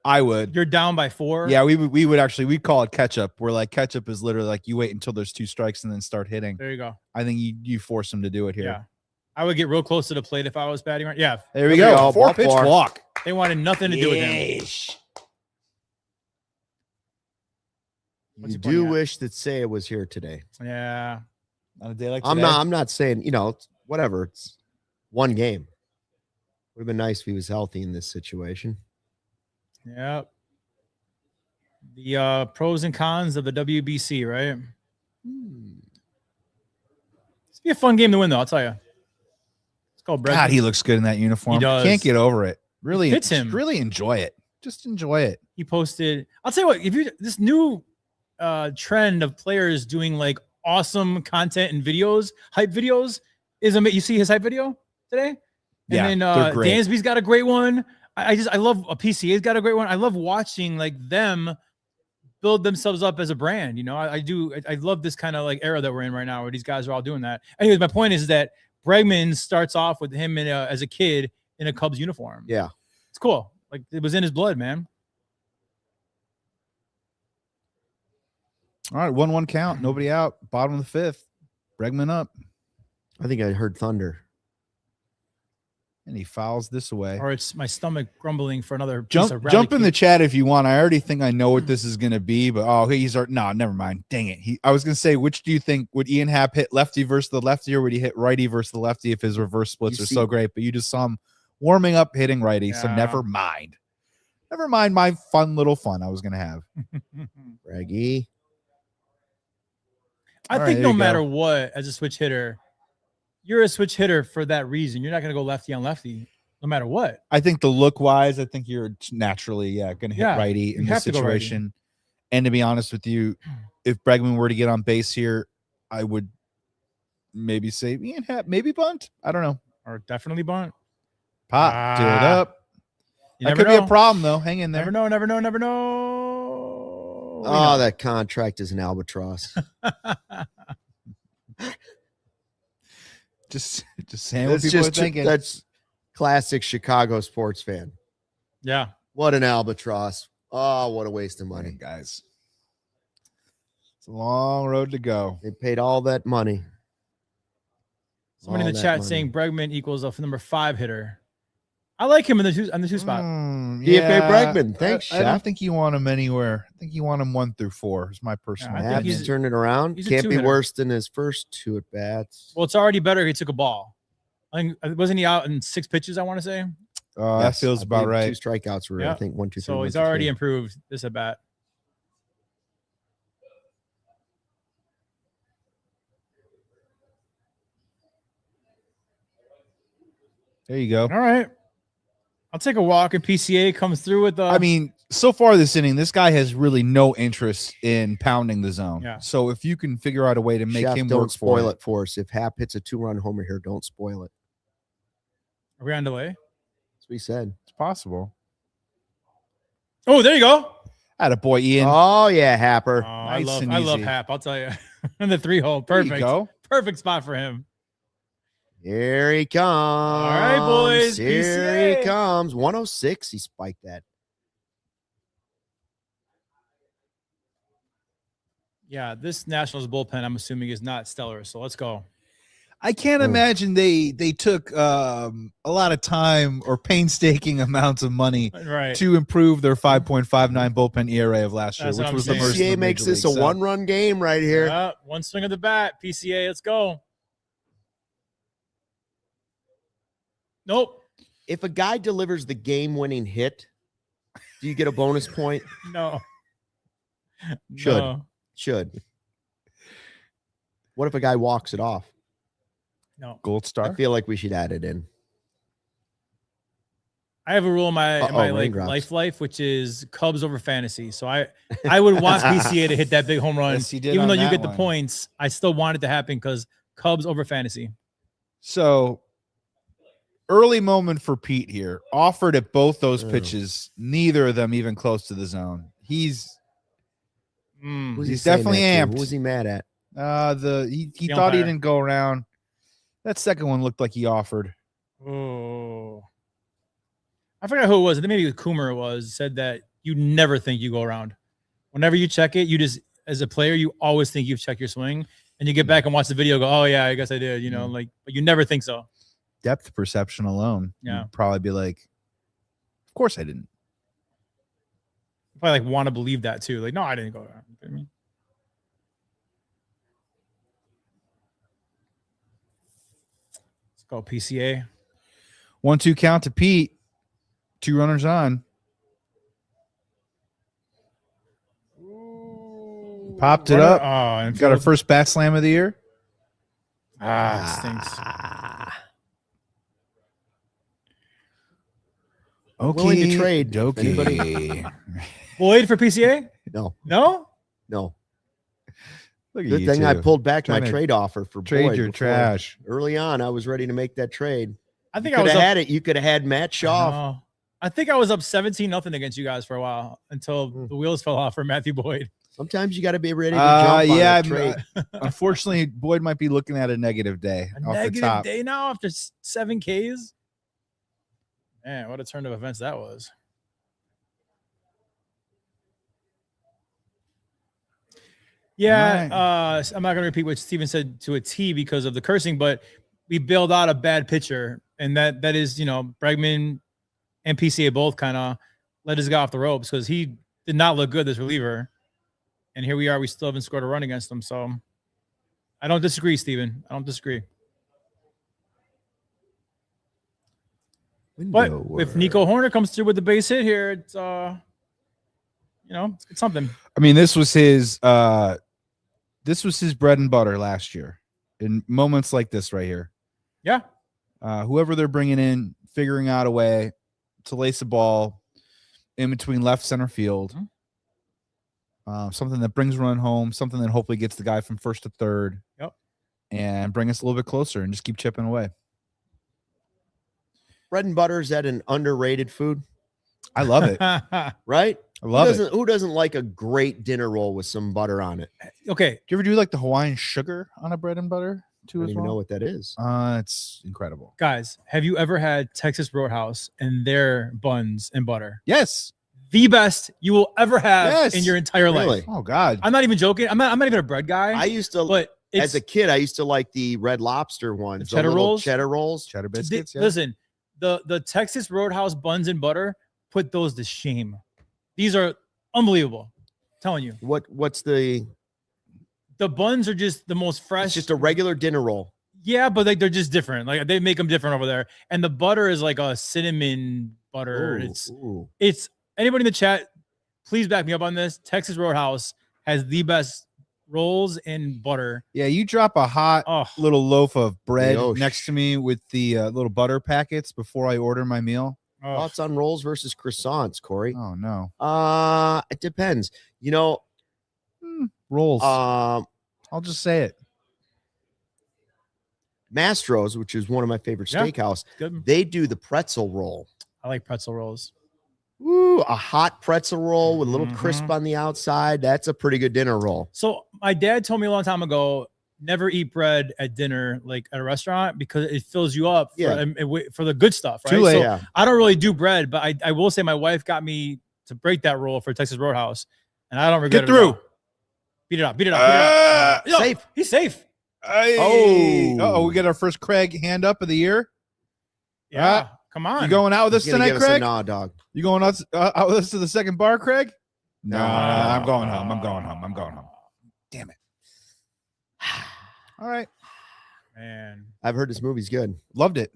I would. You're down by 4. Yeah, we would actually we'd call it catch up. Where like catch up is literally like you wait until there's 2 strikes and then start hitting. There you go. I think you force him to do it here. Yeah. I would get real close to the plate if I was batting right. Yeah, There we There we go. go. 4-pitch Ball four. walk. they wanted nothing to do with him. What's You he pointing do at? wish that Saya was here today. Yeah. On a day like I'm today. not saying, it's whatever. It's one game. Would have been nice if he was healthy in this situation. Yep. The pros and cons of the WBC, right? It's be a fun game to win, though. I'll tell you. It's called Bregman. God, he looks good in that uniform. He does. Can't get over it. Really, fits him. Really enjoy it. Just enjoy it. He posted. I'll tell you what. If you this new trend of players doing like awesome content and videos, hype videos, is amazing. You see his hype video today? Yeah, And they're then great. Dansby's got a great one. I love a PCA's got a great one. I love watching like them build themselves up as a brand. I love this kind of like era that we're in right now where these guys are all doing that. Anyways, my point is that Bregman starts off with him as a kid in a Cubs uniform. Yeah. It's cool. Like it was in his blood, man. All right, 1-1 count. Nobody out. Bottom of the fifth. Bregman up. I think I heard thunder. And he fouls this away. Or it's my stomach grumbling for another piece of Jump in the cake. chat if you want. I already think I know what this is going to be, but no, never mind. Dang it. I was going to say, which do you think would Ian Happ hit lefty versus the lefty, or would he hit righty versus the lefty if his reverse splits are so great? But you just saw him warming up hitting righty, so Yeah. never mind. Never mind my fun little fun I was going to have. Raggy. I All right, think there no you go. matter what, as a switch hitter, you're a switch hitter for that reason. You're not going to go lefty on lefty, no matter what. I think the look wise, I think you're naturally going to hit Yeah, righty in you this have to go righty. situation. And to be honest with you, if Bregman were to get on base here, I would maybe say Ian Happ, maybe bunt. I don't know. Or definitely bunt. Pop, do it Ah. up. You That never could be know. a problem though. Hang in there. Never know. Never know. Never know. Oh, that contract is an albatross. Just saying what That's people are thinking. that's classic Chicago sports fan. Yeah. What an albatross. Oh, what a waste of money. Guys. It's a long road to go. They paid all that money. Somebody in All the that chat money. saying Bregman equals a number 5 hitter. I like him on the two spot. DFA Bregman. Thanks, I don't Chef. think you want him anywhere. I think you want him 1 through 4. Is my personal. I think That's he's- turn it around. he's a Can't be two-hitter. worse than his first 2 at bats. Well, it's already better. He took a ball. I think, wasn't he out in 6 pitches? I want to say. That Yes, feels I about believe right. 2 strikeouts were, I Yeah. think, 1, 2, 3. So 1, he's 2, already 3. improved this at bat. There you go. All right. I'll take a walk, and PCA comes through with the. I mean, so far this inning, this guy has really no interest in pounding the zone. Yeah. So if you can figure out a way to make Chef, him don't work spoil for it for us. If Hap hits a 2-run homer here, don't spoil it. Are we on delay? That's what we said. it's possible. Oh, there you go. Atta boy, Ian. Oh, yeah, Happer. I Nice and love easy. Hap. I'll tell you. And the 3-hole. There you Perfect. go. Perfect spot for him. Here he comes. All right, boys, Here PCA. he comes. 106. He spiked that. Yeah, this Nationals bullpen, I'm assuming, is not stellar. So let's go. I can't Oh. imagine they took a lot of time or painstaking amounts of money Right. to improve their 5.59 bullpen ERA of last year, That's what which I'm was the saying. worst. in PCA the makes Major this a League. So, 1-run game right here. Yeah, one swing of the bat. PCA, let's go. Nope. If a guy delivers the game-winning hit, do you get a bonus point? No. Should. No. Should. What if a guy walks it off? No. Gold I star. feel like we should add it in. I have a rule in my like raindrops. life, which is Cubs over fantasy. So I would want PCA to hit that big home run. Yes, he did Even on though you that get the one. points, I still want it to happen because Cubs over fantasy. So early moment for Pete here. Offered at both those Oh. pitches, neither of them even close to the zone. He's Who's He's saying definitely that to? amped. Who was he mad at? he The thought he umpire. didn't go around. That second one looked like he offered. Oh, I forgot who it was. I think maybe Coomer was said that you never think you go around. Whenever you check it, you just as a player, you always think you've checked your swing, and you get back and watch the video. Go, oh yeah, I guess I did. You know, like, but you never think so. depth perception alone, Yeah. you'd probably be like, of course I didn't. Probably like want to believe that too. Like, no, I didn't go there. You know what I mean? Let's go PCA. 1-2 count to Pete. 2 runners on. Popped it up. Oh, and Got our first bat slam of the year. it stinks. Okay. Willing to trade. Okay. Boyd for PCA? No, No? no. Look at Good you thing I two. pulled back my Trying to trade offer for Trade Boyd your before. trash. Early on, I was ready to make that trade. I think You I was could have up, had it. You could have had Matt Shaw. I think I was up 17-0 against you guys for a while until the wheels fell off for Matthew Boyd. Sometimes you got to be ready to jump Yeah. on a trade. Unfortunately, Boyd might be looking at a negative day A off the negative top. day now after 7 Ks. Man, what a turn of events that was. Yeah, I'm not going to repeat what Steven said to a T because of the cursing, but we bailed out a bad pitcher, and that is, Bregman and PCA both kind of let his guy off the ropes because he did not look good, this reliever. And here we are, we still haven't scored a run against him. So I don't disagree, Steven. I don't disagree. But if Nico Horner comes through with the base hit here, it's it's something. I mean, this was his bread and butter last year. In moments like this right here. Yeah. Whoever they're bringing in, figuring out a way to lace a ball in between left center field. Something that brings run home, something that hopefully gets the guy from first to third. Yep. And bring us a little bit closer and just keep chipping away. Bread and butter, is that an underrated food? I love it. Right? I love it. Who doesn't like a great dinner roll with some butter on it? Okay. Do you ever do like the Hawaiian sugar on a bread and butter I too don't as even well? know what that is. It's incredible. Guys, have you ever had Texas Roadhouse and their buns and butter? Yes. The best you will ever have in your entire Really? life. Oh God. I'm not even joking. I'm not even a bread guy. I used to, but as a kid, I used to like the Red Lobster ones. The cheddar little rolls? Cheddar rolls. Cheddar biscuits. Yeah. Listen, the Texas Roadhouse buns and butter put those to shame. These are unbelievable. I'm telling you. What's the buns are just the most fresh. It's just a regular dinner roll. Yeah, but they're just different. Like they make them different over there. And the butter is like a cinnamon butter. It's anybody in the chat, please back me up on this. Texas Roadhouse has the best rolls and butter. Yeah, you drop a hot little loaf of bread Brioche. next to me with the little butter packets before I order my meal. Thoughts on rolls versus croissants, Corey? Oh no. It depends. Rolls. I'll just say it. Mastro's, which is one of my favorite Yeah, steakhouse, good. they do the pretzel roll. I like pretzel rolls. Ooh, a hot pretzel roll with a little crisp on the outside. That's a pretty good dinner roll. So my dad told me a long time ago, never eat bread at dinner, like at a restaurant, because it fills you up for the good stuff, right? Too late. So I don't really do bread, but I will say my wife got me to break that rule for Texas Roadhouse, and I don't regret Get it. through. At all. Beat it up. Beat it up. Yo, Safe. He's safe. Oh, we get our first Craig hand up of the year. Yeah. Come on. You going out with us He's gonna tonight, give us a Craig? nah, dog. You going out with us to the second bar, Craig? No, No. I'm going home. I'm going home. Damn it. All right. Man. I've heard this movie's good. Loved it.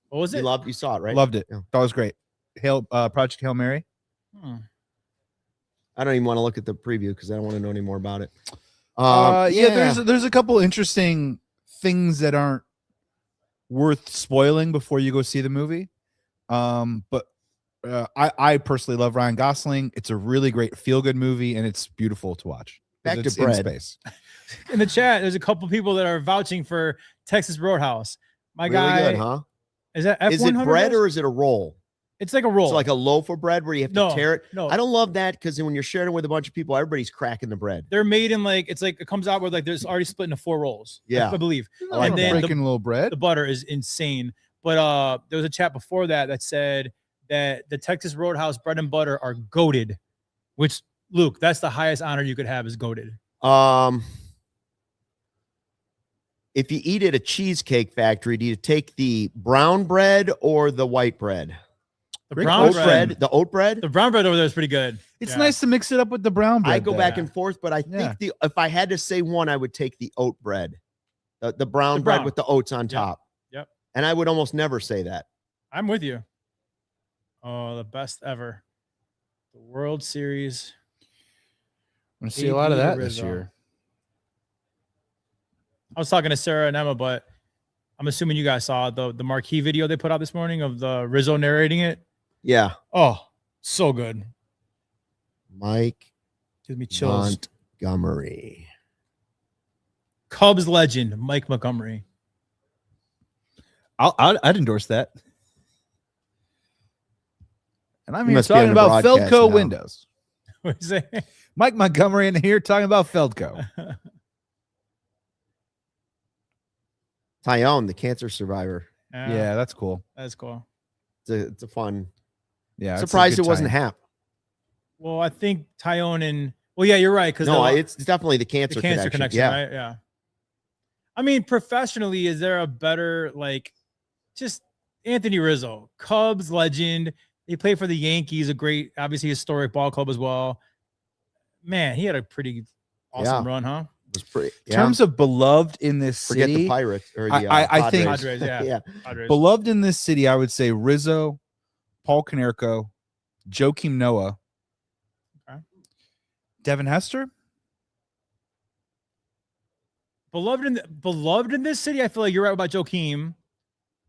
What was it? You saw it, right? Loved it. Yeah. Thought it was great. Project Hail Mary. I don't even want to look at the preview because I don't want to know any more about it. There's a couple interesting things that aren't worth spoiling before you go see the movie. But I personally love Ryan Gosling. It's a really great feel-good movie, and it's beautiful to watch. Back to It's in bread. space. In the chat, there's a couple people that are vouching for Texas Roadhouse. My Really guy, good, huh? is that F100? Is it bread or is it a roll? It's like a roll. It's like a loaf of bread where you have to No, tear it. no. I don't love that because when you're sharing it with a bunch of people, everybody's cracking the bread. They're made in it comes out with there's already split into 4 rolls. Yeah. I believe. I like And then breaking a little bread. the butter is insane. But there was a chat before that said that the Texas Roadhouse bread and butter are goated, which, Luke, that's the highest honor you could have is goated. if you eat at a cheesecake factory, do you take the brown bread or the white bread? The Great brown Oat question. bread. bread, the oat bread. The brown bread over there is pretty good. It's Yeah. nice to mix it up with the brown bread. I go though. back Yeah. and forth, but I Yeah. think if I had to say one, I would take the oat bread, the brown bread brown. with the oats on top. Yep. And I would almost never say that. I'm with you. Oh, the best ever. The World Series. I'm gonna see a lot of AB that this Rizzo. year. I was talking to Sarah and Emma, but I'm assuming you guys saw the marquee video they put out this morning of the Rizzo narrating it. Yeah. Oh, so good. Mike Gives me chills. Montgomery. Cubs legend Mike Montgomery. I'd endorse that. And I'm You here must be on talking the about broadcast Feldco now. windows. What you say? Mike Montgomery in here talking about Feldco. Tyone, the cancer survivor. Yeah, that's cool. that's cool. It's a fun. Yeah, it's a Surprised good it wasn't time. Hap. Well, I think Tyone and yeah, you're right because No, it's definitely the the cancer, cancer connection, Yeah. right? Yeah. I mean, professionally, is there a better just Anthony Rizzo, Cubs legend? He played for the Yankees, a great, obviously historic ball club as well. Man, he had a pretty awesome run, huh? It was pretty. In terms of beloved in this Forget city, the Pirates or the I think- Padres. Padres, yeah. yeah. Padres. beloved in this city, I would say Rizzo, Paul Konerko, Joakim Noah, Okay. Devin Hester. Beloved in this city. I feel like you're right about Joakim.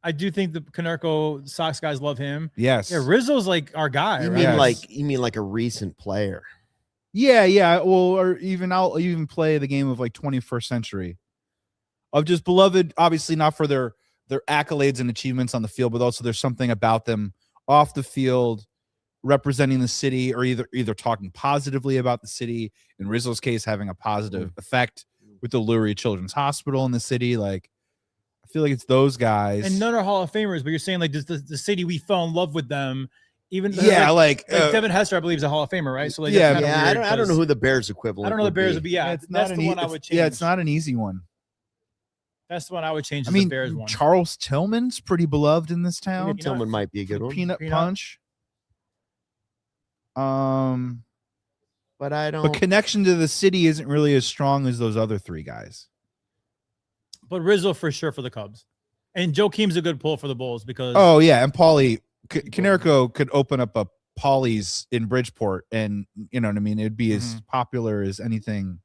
I do think the Konerko Sox guys love him. Yes. Yeah, Rizzo's like our guy. You right? mean Yes. like a recent player? Yeah. Well, or even I'll even play the game of 21st century of just beloved, obviously not for their accolades and achievements on the field, but also there's something about them off the field representing the city or either talking positively about the city. In Rizzo's case, having a positive effect with the Lurie Children's Hospital in the city. I feel like it's those guys. And none are Hall of Famers, but you're saying just the city we fell in love with them. Even Devin Hester, I believe, is a Hall of Famer, right? So yeah, that's kinda Yeah, weird I don't know 'cause who the Bears equivalent. I don't know the Bears would be. Yeah, it's that's not the one I would change. Yeah, it's not an easy one. That's the one I would change. I Is mean, the Bears one. Charles Tillman's pretty beloved in this town. Peanut. Tillman might be a good one, Peanut Peanut. Punch. but I don't. But connection to the city isn't really as strong as those other three guys. But Rizzo for sure for the Cubs, and Joakim's a good pull for the Bulls because Oh yeah, and Paulie Konerko could open up a Paulie's in Bridgeport, and you know what I mean. It'd be as popular as anything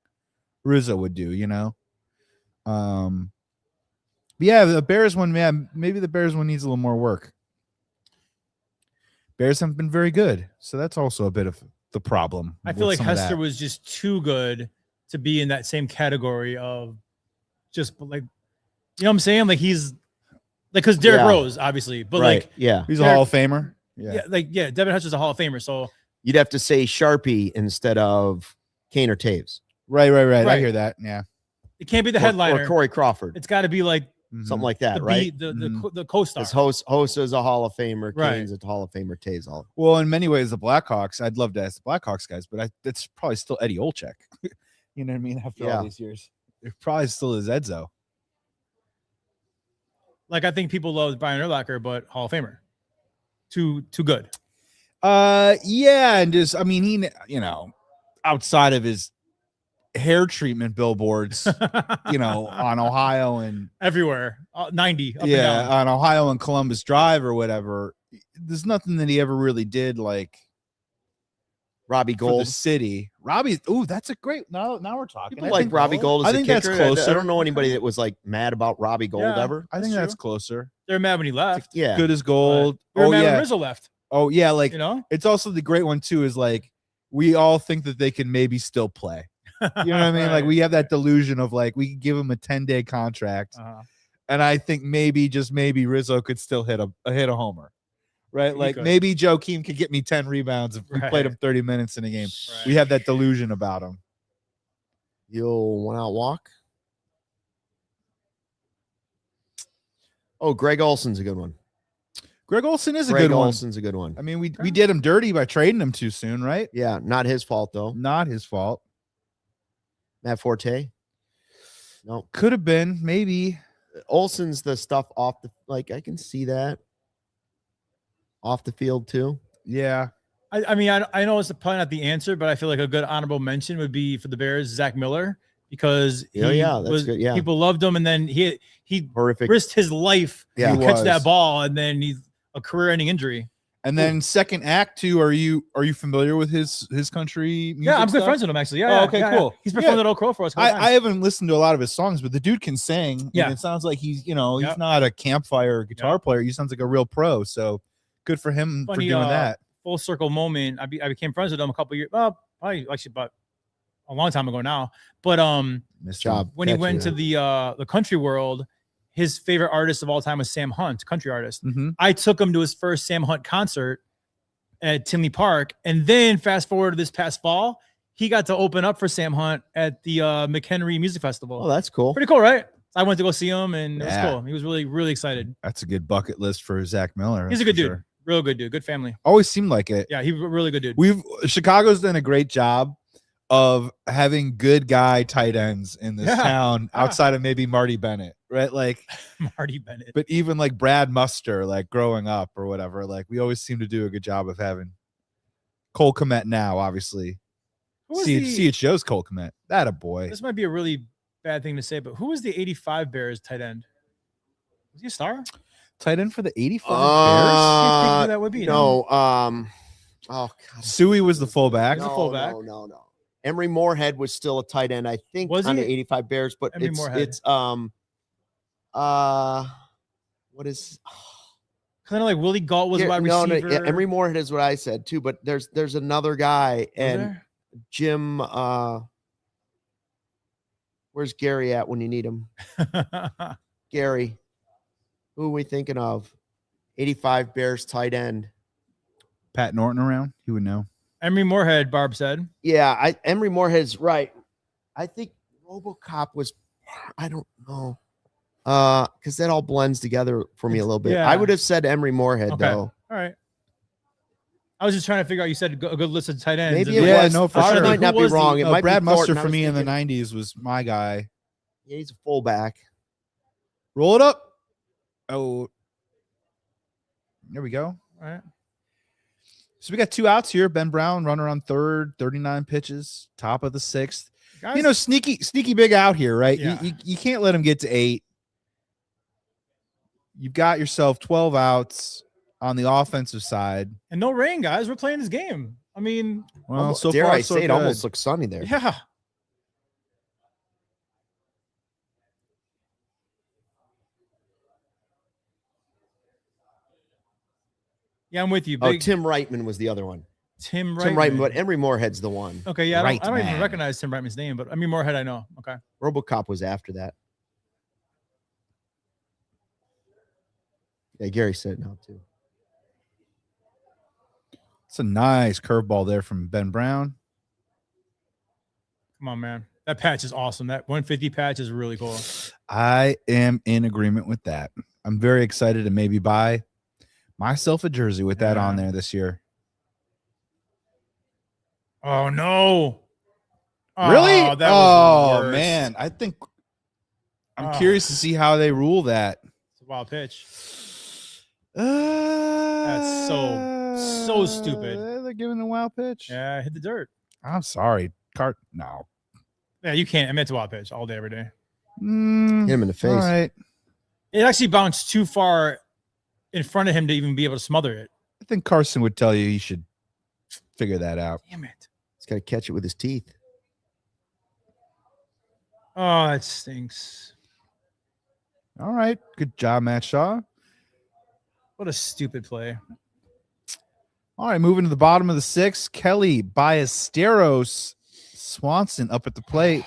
Rizzo would do. But yeah, the Bears one, man. Maybe the Bears one needs a little more work. Bears haven't been very good, so that's also a bit of the problem. I feel with like some of Hester that. was just too good to be in that same category of just you know what I'm saying? He's because Derrick Yeah. Rose, obviously, but right. Yeah, He's a Hall of Famer. yeah, Devin Hester's a Hall of Famer. So you'd have to say Sharpie instead of Kane or Taves. Right. I Right. hear that. Yeah. it can't be the Or headliner. Corey Crawford, It's got to be like something like that, the right? the co-star. Because Hosa's a Hall of Famer, Right. Kane's a Hall of Famer, Taves Hall. Well, in many ways, the Blackhawks. I'd love to ask the Blackhawks guys, but that's probably still Eddie Olczyk. You know what I mean? After Yeah. all these years, it probably still is Edzo. I think people love Brian Urlacher, but Hall of Famer. Too good. Yeah, and just he, outside of his hair treatment billboards, on Ohio and Everywhere. 90 up and yeah, down. on Ohio and Columbus Drive or whatever. There's nothing that he ever really did Robbie for Gold. the city. Robbie, ooh, that's a great. Now we're talking. People I like think- Robbie Gold as I a think that's kicker. I closer. don't know anybody that was mad about Robbie Gold Yeah. ever. I think That's that's closer. They're mad when he left. Yeah. Good as gold. We were Oh mad when yeah. Rizzo left. Oh yeah. You know? It's also the great one too. Is we all think that they can maybe still play. You know what I mean? Right. We have that delusion of we can give him a 10-day contract, Uh-huh. and I think maybe just maybe Rizzo could still hit a homer, right? He could. Maybe Joakim could get me 10 rebounds if we played him Right. 30 minutes in a game. Right. We have that delusion about him. You'll one out walk. Oh, Greg Olson's a good one. Greg Olson is a Greg good one. Olson's a good one. I mean, we did him dirty by trading him too soon, right? Yeah, not his fault though. Not his fault. Matt Forte. No, Could have been, maybe. Olsen's the stuff off the like. I can see that off the field too. Yeah. I mean, I know it's probably not the answer, but I feel like a good honorable mention would be for the Bears, Zach Miller, because that's good. Yeah, people loved him, and then he horrific. risked his life Yeah. to He catch was. that ball, and then he's a career-ending injury. And then second act 2, are you familiar with his country music Yeah, I'm good stuff? friends with him actually. Oh, Yeah, okay, yeah, cool. Yeah. He's performed Yeah. at Oak Crow for us. a couple I times. haven't listened to a lot of his songs, but the dude can sing. Yeah. And it sounds like he's, he's Yep. not a campfire guitar Yep. player. He sounds like a real pro. So good for him Funny, for doing that. Full circle moment. I became friends with him a couple years. Well, probably actually, but a long time ago now. But Missed Job. him. when he Catchy, went to the country world, his favorite artist of all time was Sam Hunt, country artist. Mhm. I took him to his first Sam Hunt concert at Tinley Park, and then fast forward to this past fall, he got to open up for Sam Hunt at the McHenry Music Festival. Oh, that's cool. Pretty cool, right? I went to go see him, and it was Yeah. cool. He was really, really excited. That's a good bucket list for Zach Miller. He's that's a good for dude, sure. real good dude, good family. Always seemed like it. Yeah, he's a really good dude. Chicago's done a great job of having good guy tight ends in this Yeah. town Yeah. outside of maybe Marty Bennett, right? Like, Marty Bennett. but even like Brad Muster, like growing up or whatever, like we always seem to do a good job of having Cole Kmet now, obviously. Who was the- CHGO's Cole Kmet. That a boy. This might be a really bad thing to say, but who was the 85 Bears tight end? Was he a star? Tight end for the 85 Can't think who that would be. No. Oh God. Bears. Suey was the fullback. a fullback. No. Emery Moorhead was still a tight end, I think, Was on he? the 85 Bears, but Emery Moorhead. it's what is Kind of like Willie Galt was a wide no, receiver. yeah, Emery Moorhead is what I said too, but there's another guy, Was and there? Jim where's Gary at when you need him? Gary. Who are we thinking of? 85 Bears tight end. Pat Norton around. He would know. Emery Moorhead, Barb said. Yeah, Emery Moorhead's right. I think RoboCop was, I don't know. Because that all blends together for me a little bit. Yeah. I would have said Emery Moorhead Okay. though. All right. I was just trying to figure out. You said a good list of tight ends. Maybe and it Yeah, was. no, for I sure. might not Who be was the- wrong. It No, might Brad be Muster Thornton. I for was me in the thinking- 90s was my guy. Yeah, he's a fullback. Roll it up. Oh, there we go. All right. So we got 2 outs here. Ben Brown, runner on third, 39 pitches, top of the 6th. Guys, You know, sneaky big out here, right? Yeah. You can't let him get to 8. You've got yourself 12 outs on the offensive side. and no rain, guys. We're playing this game. I mean, Well, so dare far, I so say it good. almost looks sunny there. yeah. Yeah, I'm with you. Oh, Big Tim Reitman was the other one. Tim Reitman. Tim Reitman, but Emery Moorhead's the one. Okay, yeah, I don't even Reitman. recognize Tim Reitman's name, but Emery Moorhead, I know. Okay. RoboCop was after that. Yeah, Gary said it now too. It's a nice curveball there from Ben Brown. Come on, man. That patch is awesome. That 150 patch is really cool. I am in agreement with that. I'm very excited to maybe buy myself a jersey with that on Yeah. there this year. Oh no. Really? Oh, that was the Oh worst. man. I think I'm Oh. curious to see how they rule that. It's a wild pitch. That's so stupid. They're giving the wild pitch. Yeah, hit the dirt. I'm sorry. No. Yeah, you can't. I mean, it's a wild pitch all day, every day. Hit him in the face. All right. It actually bounced too far in front of him to even be able to smother it. I think Carson would tell you he should figure that out. Damn it. He's got to catch it with his teeth. Oh, that stinks. All right. Good job, Matt Shaw. What a stupid play. All right, moving to the bottom of the 6th. Kelly Ballesteros Swanson up at the plate.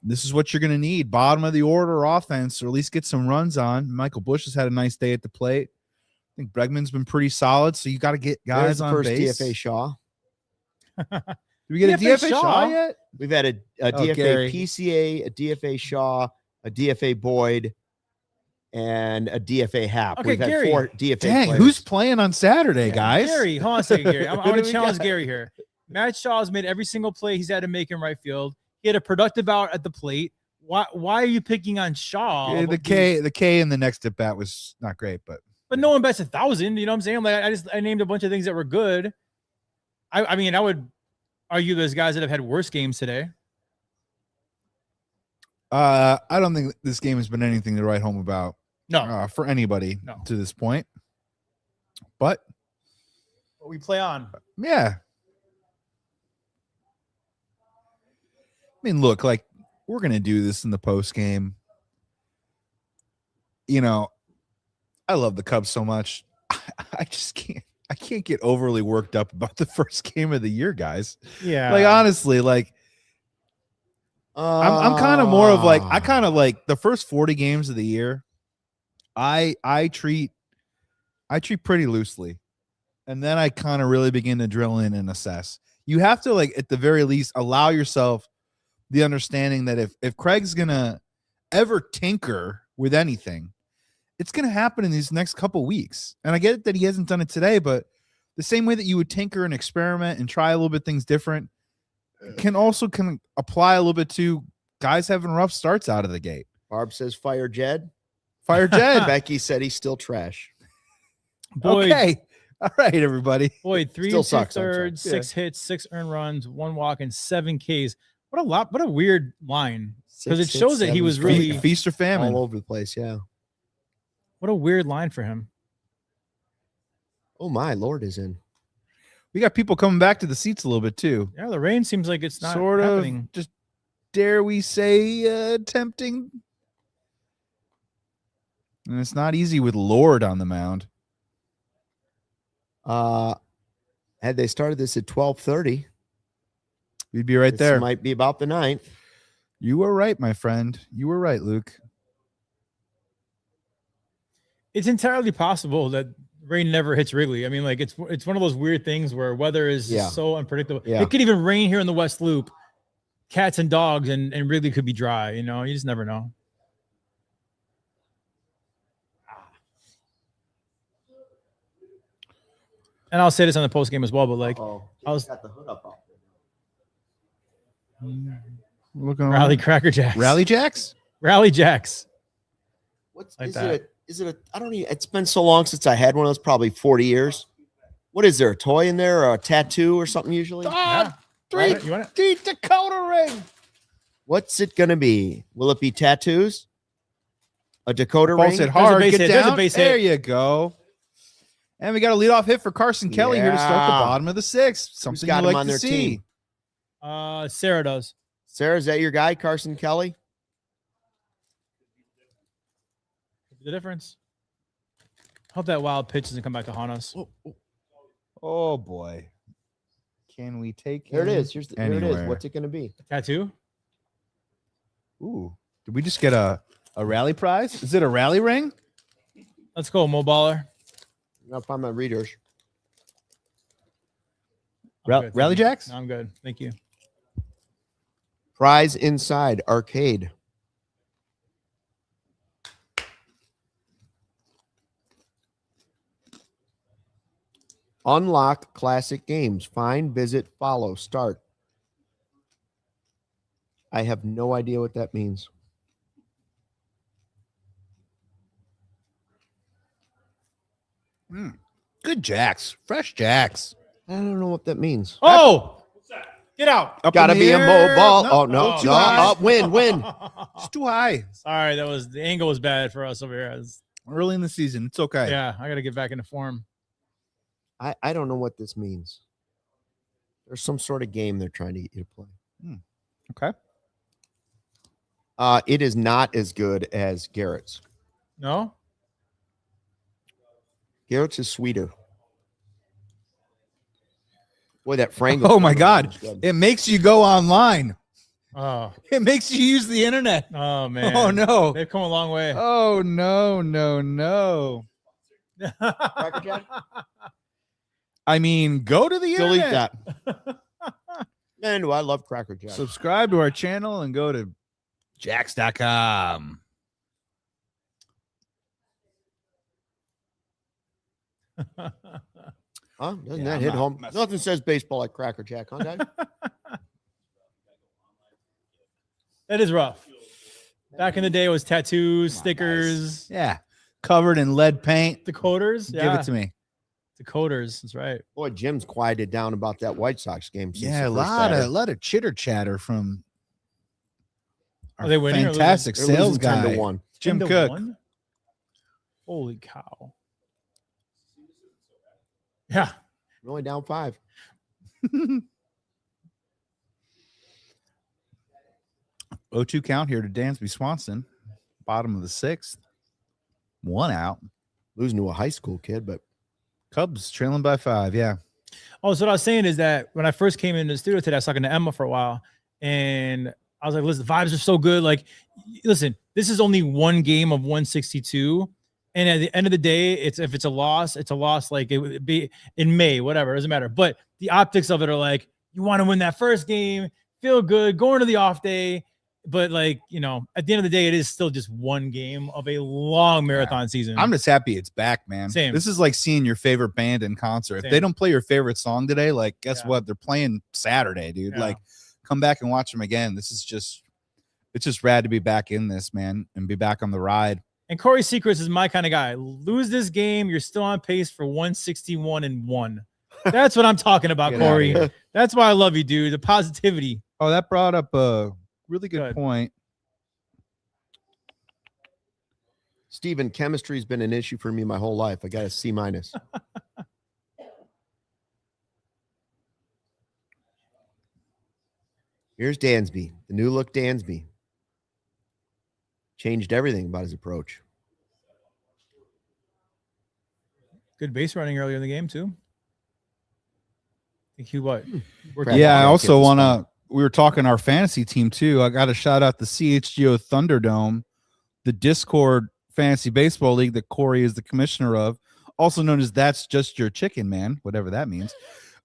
This is what you're going to need. Bottom of the order offense, or at least get some runs on. Michael Busch has had a nice day at the plate. I think Bregman's been pretty solid, so you got to get There's guys the on first base. DFA Shaw. Did we get a DFA DFA Shaw? Shaw yet? We've had a DFA Gary. PCA, a DFA Shaw, a DFA Boyd, and a DFA Hap. Okay, We've had Gary. 4 DFA Dang, players. who's playing on Saturday, Yeah, guys? Gary, hold on a second, Gary. I'm Who going do to we challenge got? Gary here. Matt Shaw's made every single play he's had to make in right field. He had a productive out at the plate. Why are you picking on Shaw? Yeah, the K in the next at bat was not great, but no one bets 1,000. You know what I'm saying? Like I named a bunch of things that were good. I mean, I would argue there's guys that have had worse games today. I don't think this game has been anything to write home about. No, for anybody to this point. But we play on. Yeah. I mean, look, like we're gonna do this in the post game. You know, I love the Cubs so much. I just can't. I can't get overly worked up about the first game of the year, guys. Yeah. Like honestly, like I'm kind of more of like I kind of like the first 40 games of the year. I treat pretty loosely, and then I kind of really begin to drill in and assess. You have to, like, at the very least, allow yourself the understanding that if Craig's gonna ever tinker with anything, it's gonna happen in these next couple weeks. And I get it that he hasn't done it today, but the same way that you would tinker and experiment and try a little bit things different can apply a little bit to guys having rough starts out of the gate. Barb says fire Jed. Fire Jed. Becky said he's still trash. Boyd, okay. All right, everybody. Boyd, 3 Still sucks, 2/3, 6 hits, 6 earned runs, 1 walk, and 7 Ks. What a weird line. Because it shows that he was really feast or famine all over the place. Yeah. What a weird line for him. Oh my Lord is in. We got people coming back to the seats a little bit too. Yeah, the rain seems like it's not sort happening. of just, dare we say, tempting. And it's not easy with Lord on the mound. Had they started this at 12:30, we'd be right there. Might be about the 9th. You were right, my friend. You were right, Luke. It's entirely possible that rain never hits Wrigley. I mean, like it's one of those weird things where weather is so unpredictable. Yeah. It could even rain here in the West Loop, cats and dogs, and Wrigley could be dry. You know, you just never know. And I'll say this on the post game as well, but like I was got the hood up. Looking Rally Cracker Jacks. Rally Jacks? Rally Jacks. What's like is that. it? I don't even. It's been so long since I had one of those. Probably 40 years. What is there? A toy in there, or a tattoo, or something? Usually. Yeah. You want it? Deep Dakota ring. What's it gonna be? Will it be tattoos? A Dakota Paul ring? said hard. base Get hit. There's a down. base There hit. you go. And we got a leadoff hit for Carson Kelly here to start the Yeah. bottom of the 6th. Something got you him like on to their see. team? Sarah does. Sarah, is that your guy, Carson Kelly? The difference. Hope that wild pitch doesn't come back to haunt us. Oh boy. Can we take There it him is. Here it is. anywhere? What's it gonna be? Tattoo? Ooh. Did we just get a rally prize? Is it a rally ring? Let's go, Mo Baller. I'll find my readers. I'm good, Rally thank you. Jacks? No, I'm good. Thank you. Prize inside arcade. Unlock classic games. Find, visit, follow, start. I have no idea what that means. Good Jacks. Fresh Jacks. I don't know what that means. Oh! Get out. Up Gotta in the be a air. mobile. No, Oh, no. too No. high. Up, win. It's too high. Sorry, the angle was bad for us over here. Early in the season. It's okay. Yeah, I got to get back into form. I don't know what this means. There's some sort of game they're trying to get you to play. Okay. It is not as good as Garrett's. No? Garrett's is sweeter. Boy, that Frango. Oh my God. It makes you go online. Oh. It makes you use the internet. Oh, man. Oh no. They've come a long way. Oh no. Cracker Jack? I mean, go to the Delete internet. that. Man, do I love Cracker Jack. Subscribe to our channel and go to jacks.com. Huh? Doesn't Yeah, that I'm hit not home? messing- Nothing says baseball like Cracker Jack, huh, guys? That is rough. Back in the day, it was tattoos, stickers, Yeah. Covered in lead paint. decoders. Give Yeah, it to me. decoders. That's right. Boy, Jim's quieted down about that White Sox game. Since Yeah, a the first lot batter. of chitter chatter from Are they winning or losing? fantastic They're sales losing 10 guy, to 1. Jim 10 to Cook. 1? Holy cow. Yeah. We're only down 5. 0-2 count here to Dansby Swanson, bottom of the 6th. 1 out. Losing to a high school kid, but Cubs trailing by 5. Yeah. Oh, so what I was saying is that when I first came into the studio today, I was talking to Emma for a while, and I was like, listen, the vibes are so good. Like, listen, this is only one game of 162. And at the end of the day, if it's a loss, it's a loss. Like it would be in May, whatever, it doesn't matter. But the optics of it are like, you want to win that first game, feel good, going to the off day. But like, you know, at the end of the day, it is still just one game of a long marathon season. I'm just happy it's back, man. Same. This is like seeing your favorite band in concert. If Same. they don't play your favorite song today, like, guess Yeah. what? They're playing Saturday, dude. Yeah. Like, come back and watch them again. This is just, it's just rad to be back in this, man, and be back on the ride. And Corey Secrets is my kind of guy. Lose this game, you're still on pace for 161-1. That's what I'm talking about, Get outta Corey. here. That's why I love you, dude. The positivity. Oh, that brought up a really good point. Steven, chemistry's been an issue for me my whole life. I got a C-. Here's Dansby, the new look Dansby. Changed everything about his approach. Good base running earlier in the game, too. I think he what? Worked Crap. Yeah, I Yeah, also get the want to, we were talking our fantasy team too. I got to shout out the CHGO Thunderdome, the Discord fantasy baseball league that Corey is the commissioner of, also known as That's Just Your Chicken, man, whatever that means.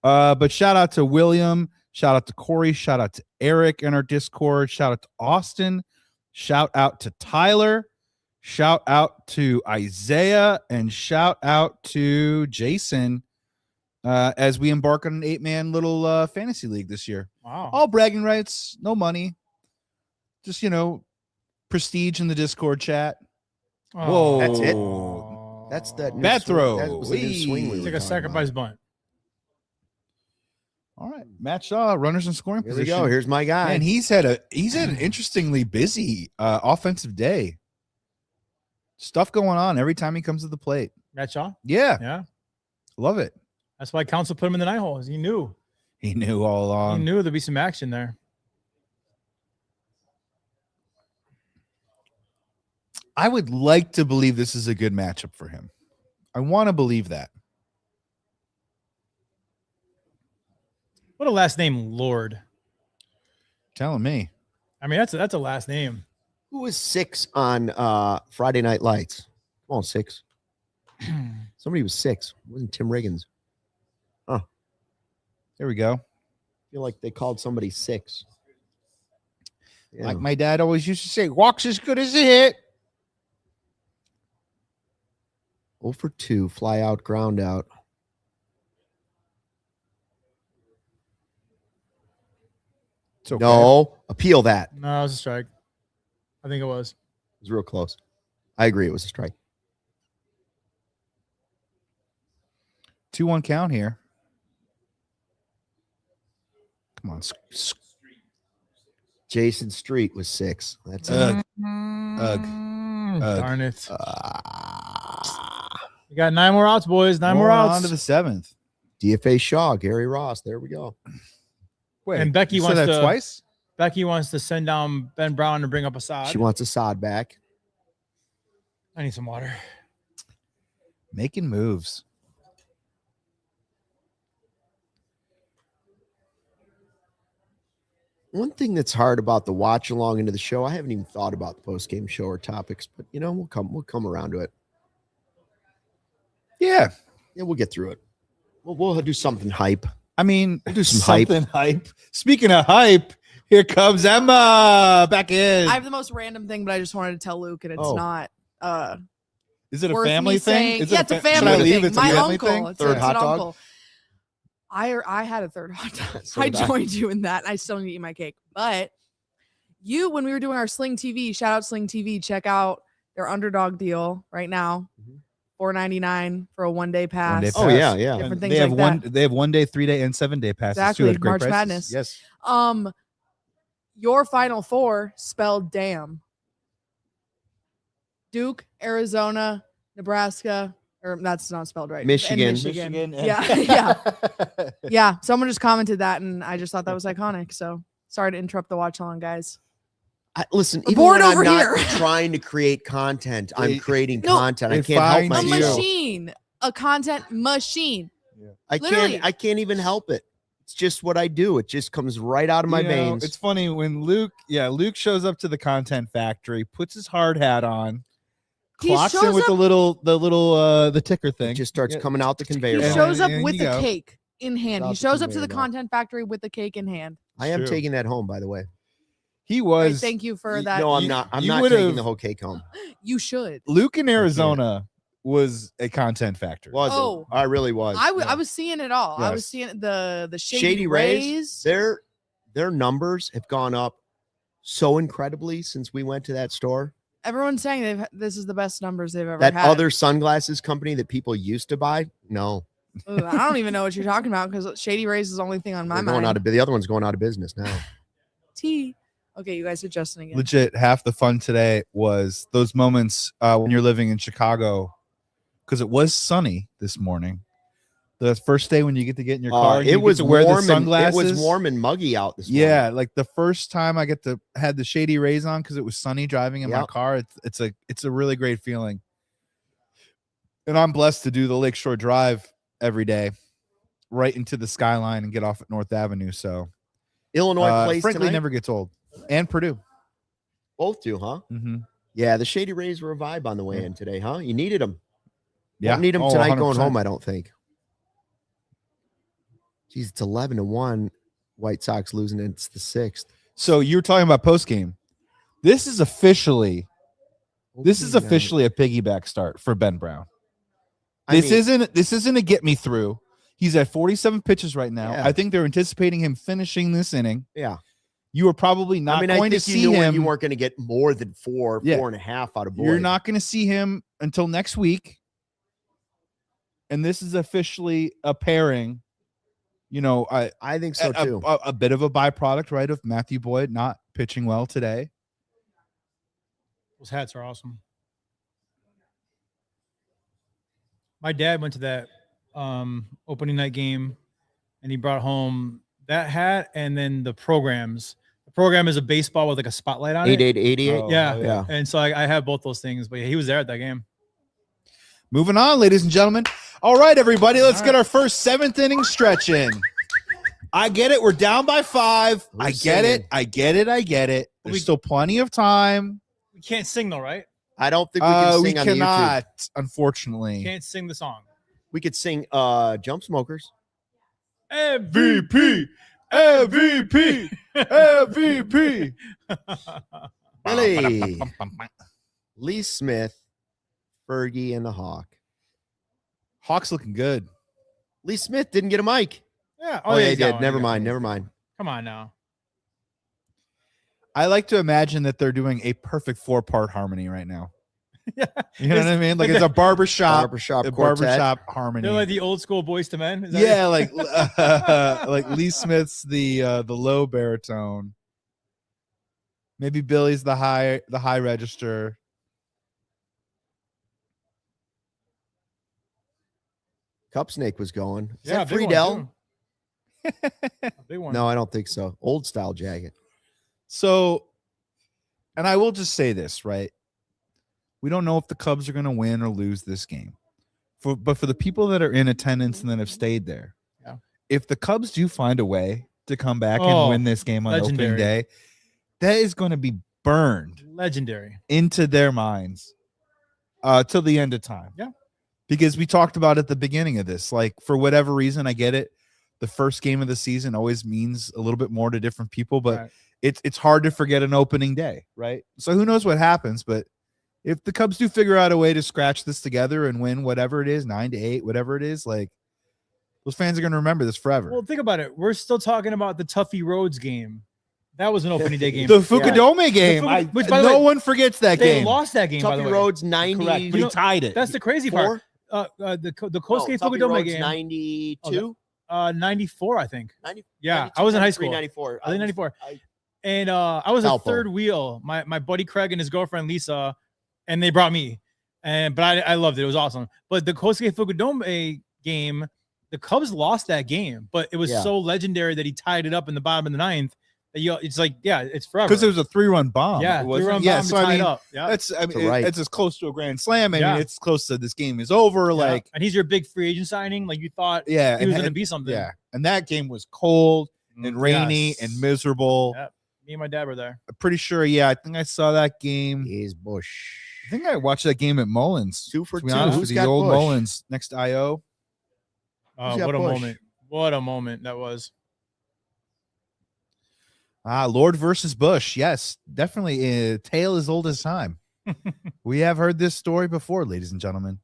But shout out to William, shout out to Corey, shout out to Eric in our Discord, shout out to Austin, shout out to Tyler, shout out to Isaiah, and shout out to Jason as we embark on an 8-man little fantasy league this year. Wow. All bragging rights, no money, just, you know, prestige in the Discord chat. Whoa, That's it? That's that new Bad swing. throw. That was the new swing we It's were like a talking sacrifice about. bunt. All right, Matt Shaw, runners in scoring Here we position. go. Here's my guy. And he's had an interestingly busy offensive day. Stuff going on every time he comes to the plate. Matt Shaw? Yeah, Yeah. love it. That's why Council put him in the 9 holes. He knew. He knew all He along. knew there'd be some action there. I would like to believe this is a good matchup for him. I want to believe that. What a last name, Lord. Telling me. I mean, that's a last name. Who was 6 on Friday Night Lights? Come on, 6. Somebody was 6. It wasn't Tim Riggins. There we go. I feel like they called somebody 6. Yeah. Like my dad always used to say, walks as good as a hit. 0 for 2, fly out, ground out. It's okay. No, appeal that. It No, it was a strike. I think it was. was real close. I agree. It was a strike. 2-1 count here. Come on. Jason Street was 6. That's Ugh. Darn it. We got 9 more outs, boys. 9 more outs. On to the 7th. DFA Shaw, Gary Ross. There we go. Wait, And Becky you wants said that to- twice? Becky wants to send down Ben Brown and bring up Assad. She wants Assad back. I need some water. Making moves. One thing that's hard about the watch along into the show, I haven't even thought about the post game show or topics, but you know, we'll come around to it. Yeah. Yeah, we'll get through it. We'll do something hype. I mean, We'll do some hype. something hype. Speaking of hype, here comes Emma back in. I have the most random thing, but I just wanted to tell Luke, and it's Oh. not. Is it a worth family me thing? saying- Is yeah, it it's a should I family leave? thing. It's a My family uncle. thing? It's Third an hot dog? uncle. I had a third hot dog. So I did I. joined you in that. I still need to eat my cake, but when we were doing our Sling TV, shout out Sling TV, check out their underdog deal right now. $4.99 for a 1 day pass. 1 day Oh pass. yeah. Different things They have like that. They have 1 day, 3 day, and 7 day passes. Exactly, Too, at great March prices. Madness. Yes. Your Final Four spelled damn. Duke, Arizona, Nebraska, or that's not spelled right. Michigan. And Michigan. Yeah. Yeah. Someone just commented that, and I just thought that was iconic. So sorry to interrupt the watch along, guys. Listen, We're even bored when over I'm not here. trying to create content, I'm It- creating No, content. I it can't help finds A you. myself. machine, a content machine. Literally. I can't even help it. It's just what I do. It just comes right out of my You know, veins. it's funny when Luke shows up to the content factory, puts his hard hat on, He clocks in shows with up- the ticker It thing. just starts Yeah. coming out the He conveyor. And- shows up and with you the go. cake in hand. He Without the shows up to the conveyor belt. content factory with the cake in hand. I am True. taking that home, by the way. He Right, was thank you for you- that. No, I'm you- not. I'm you not would've- taking the whole cake home. You should. Luke in Arizona was a content factory. Was Oh. it? I really was. I was seeing it all. I was Yes. seeing the Shady Rays. Their numbers have gone up so incredibly since we went to that store. Everyone's saying this is the best numbers they've ever That had. other sunglasses company that people used to buy, no, Ooh, I don't even know what you're talking about because Shady Rays is the only thing on my they're going mind. out of the other one's going out of business now. T. Okay, you guys are adjusting again. Legit, half the fun today was those moments when you're living in Chicago, because it was sunny this morning. The first day when you get to get in your car, and you It get was to wear warm. the sunglasses. It was warm and muggy out this morning. Yeah, like the first time I had the Shady Rays on because it was sunny driving in my Yep. car. It's a really great feeling. And I'm blessed to do the Lakeshore Drive every day, right into the skyline and get off at North Avenue. So Illinois plays frankly tonight. never gets old. And Purdue. Both do, huh? Mm-hmm. Yeah, the Shady Rays were a vibe on the way in today, huh? You needed them. Yeah, Don't need them Oh, tonight going 100%. home, I don't think. Geez, it's 11-1. White Sox losing. It's the 6th. So you're talking about post game. This is officially a piggyback start for Ben Brown. This isn't a get me through. He's at 47 pitches right now. Yeah. I think they're anticipating him finishing this inning. Yeah. You are probably not I going to think see you knew him. you weren't going to get more than 4.5 out of Boyd. You're not going to see him until next week. And this is officially a pairing. You know, I think so too. a bit of a byproduct, right, of Matthew Boyd not pitching well today. Those hats are awesome. My dad went to that opening night game, and he brought home that hat and then the programs. The program is a baseball with like a spotlight on it. 8888. Oh, Yeah. hell yeah. And so I have both those things, but he was there at that game. Moving on, ladies and gentlemen. All right, everybody, let's All get right. our first 7th inning stretch in. I get it. We're down by 5. Who's I get singing? it. I get it. I get it. There's still plenty of time. We can't sing though, right? I don't think we can We sing on the YouTube. cannot, unfortunately. Can't sing the song. We could sing Jump Smokers. MVP. MVP. MVP. Billy. Lee Smith, Fergie, and the Hawk. Hawks looking good. Lee Smith didn't get a mic. Yeah. Oh, yeah, he he's got did. one. Never He got mind. one. Never mind. Come on now. I like to imagine that they're doing a perfect 4-part harmony right now. Yeah. You know what I mean? Like it's a barbershop, Barbershop a quartet. barbershop harmony. They're like the old school Boys to Men. Is that Yeah, like Lee Smith's the low baritone. Maybe Billy's the high register. Cup Snake was going. Is Yeah, that big one, Friedel? too. A big one. No, I don't think so. Old style jacket. So, and I will just say this, right? We don't know if the Cubs are going to win or lose this game. But for the people that are in attendance and that have stayed there, Yeah. if the Cubs do find a way to come back Oh, and win this game on opening legendary. day, that is going to be burned Legendary. into their minds till the end of time. Yeah. Because we talked about at the beginning of this, like for whatever reason, I get it. The first game of the season always means a little bit more to different people, but Right. it's hard to forget an opening day, right? So who knows what happens, but if the Cubs do figure out a way to scratch this together and win whatever it is, 9-8, whatever it is, like those fans are going to remember this forever. Well, think about it. We're still talking about the Tuffy Rhodes game That was an opening day game. The Fukudome game. Which, by the no way, one forgets that they game. lost that game, by the Tuffy way. Rhodes 90. Correct, but he tied it. That's the crazy part. The Kosuke Tuffy Fukudome Rhodes game. 92. 94, I think. 90, Yeah, 92, I was in high 93, school. 94. I think 94. And I was a Valpo. third wheel. My buddy Craig and his girlfriend Lisa, and they brought me. But I loved it. It was awesome. But the Kosuke Fukudome game, the Cubs lost that game, but it was so legendary that he tied it up in the bottom of the ninth. That it's like, it's forever. Because it was a 3-run bomb. Yeah, wasn't 3-run it? Yeah, bomb so to I tie mean, it up. Yeah. that's right. it's as close to a grand slam. I Yeah. mean, it's close to this game is over. Yeah. Like, and he's your big free agent signing. Like you thought yeah, he was going to be something. Yeah, and that game was cold and rainy Yes. and miserable. Yeah. Me and my dad were there. I'm pretty sure. Yeah, I think I saw that game. He's Busch. I think I watched that game at Mullins. 2 for To be 2. honest Who's with you, got the old Busch? Mullins next to IO. Oh, Who's got what a Busch? moment. What a moment that was. Lord versus Busch. Yes, definitely a tale as old as time. We have heard this story before, ladies and gentlemen.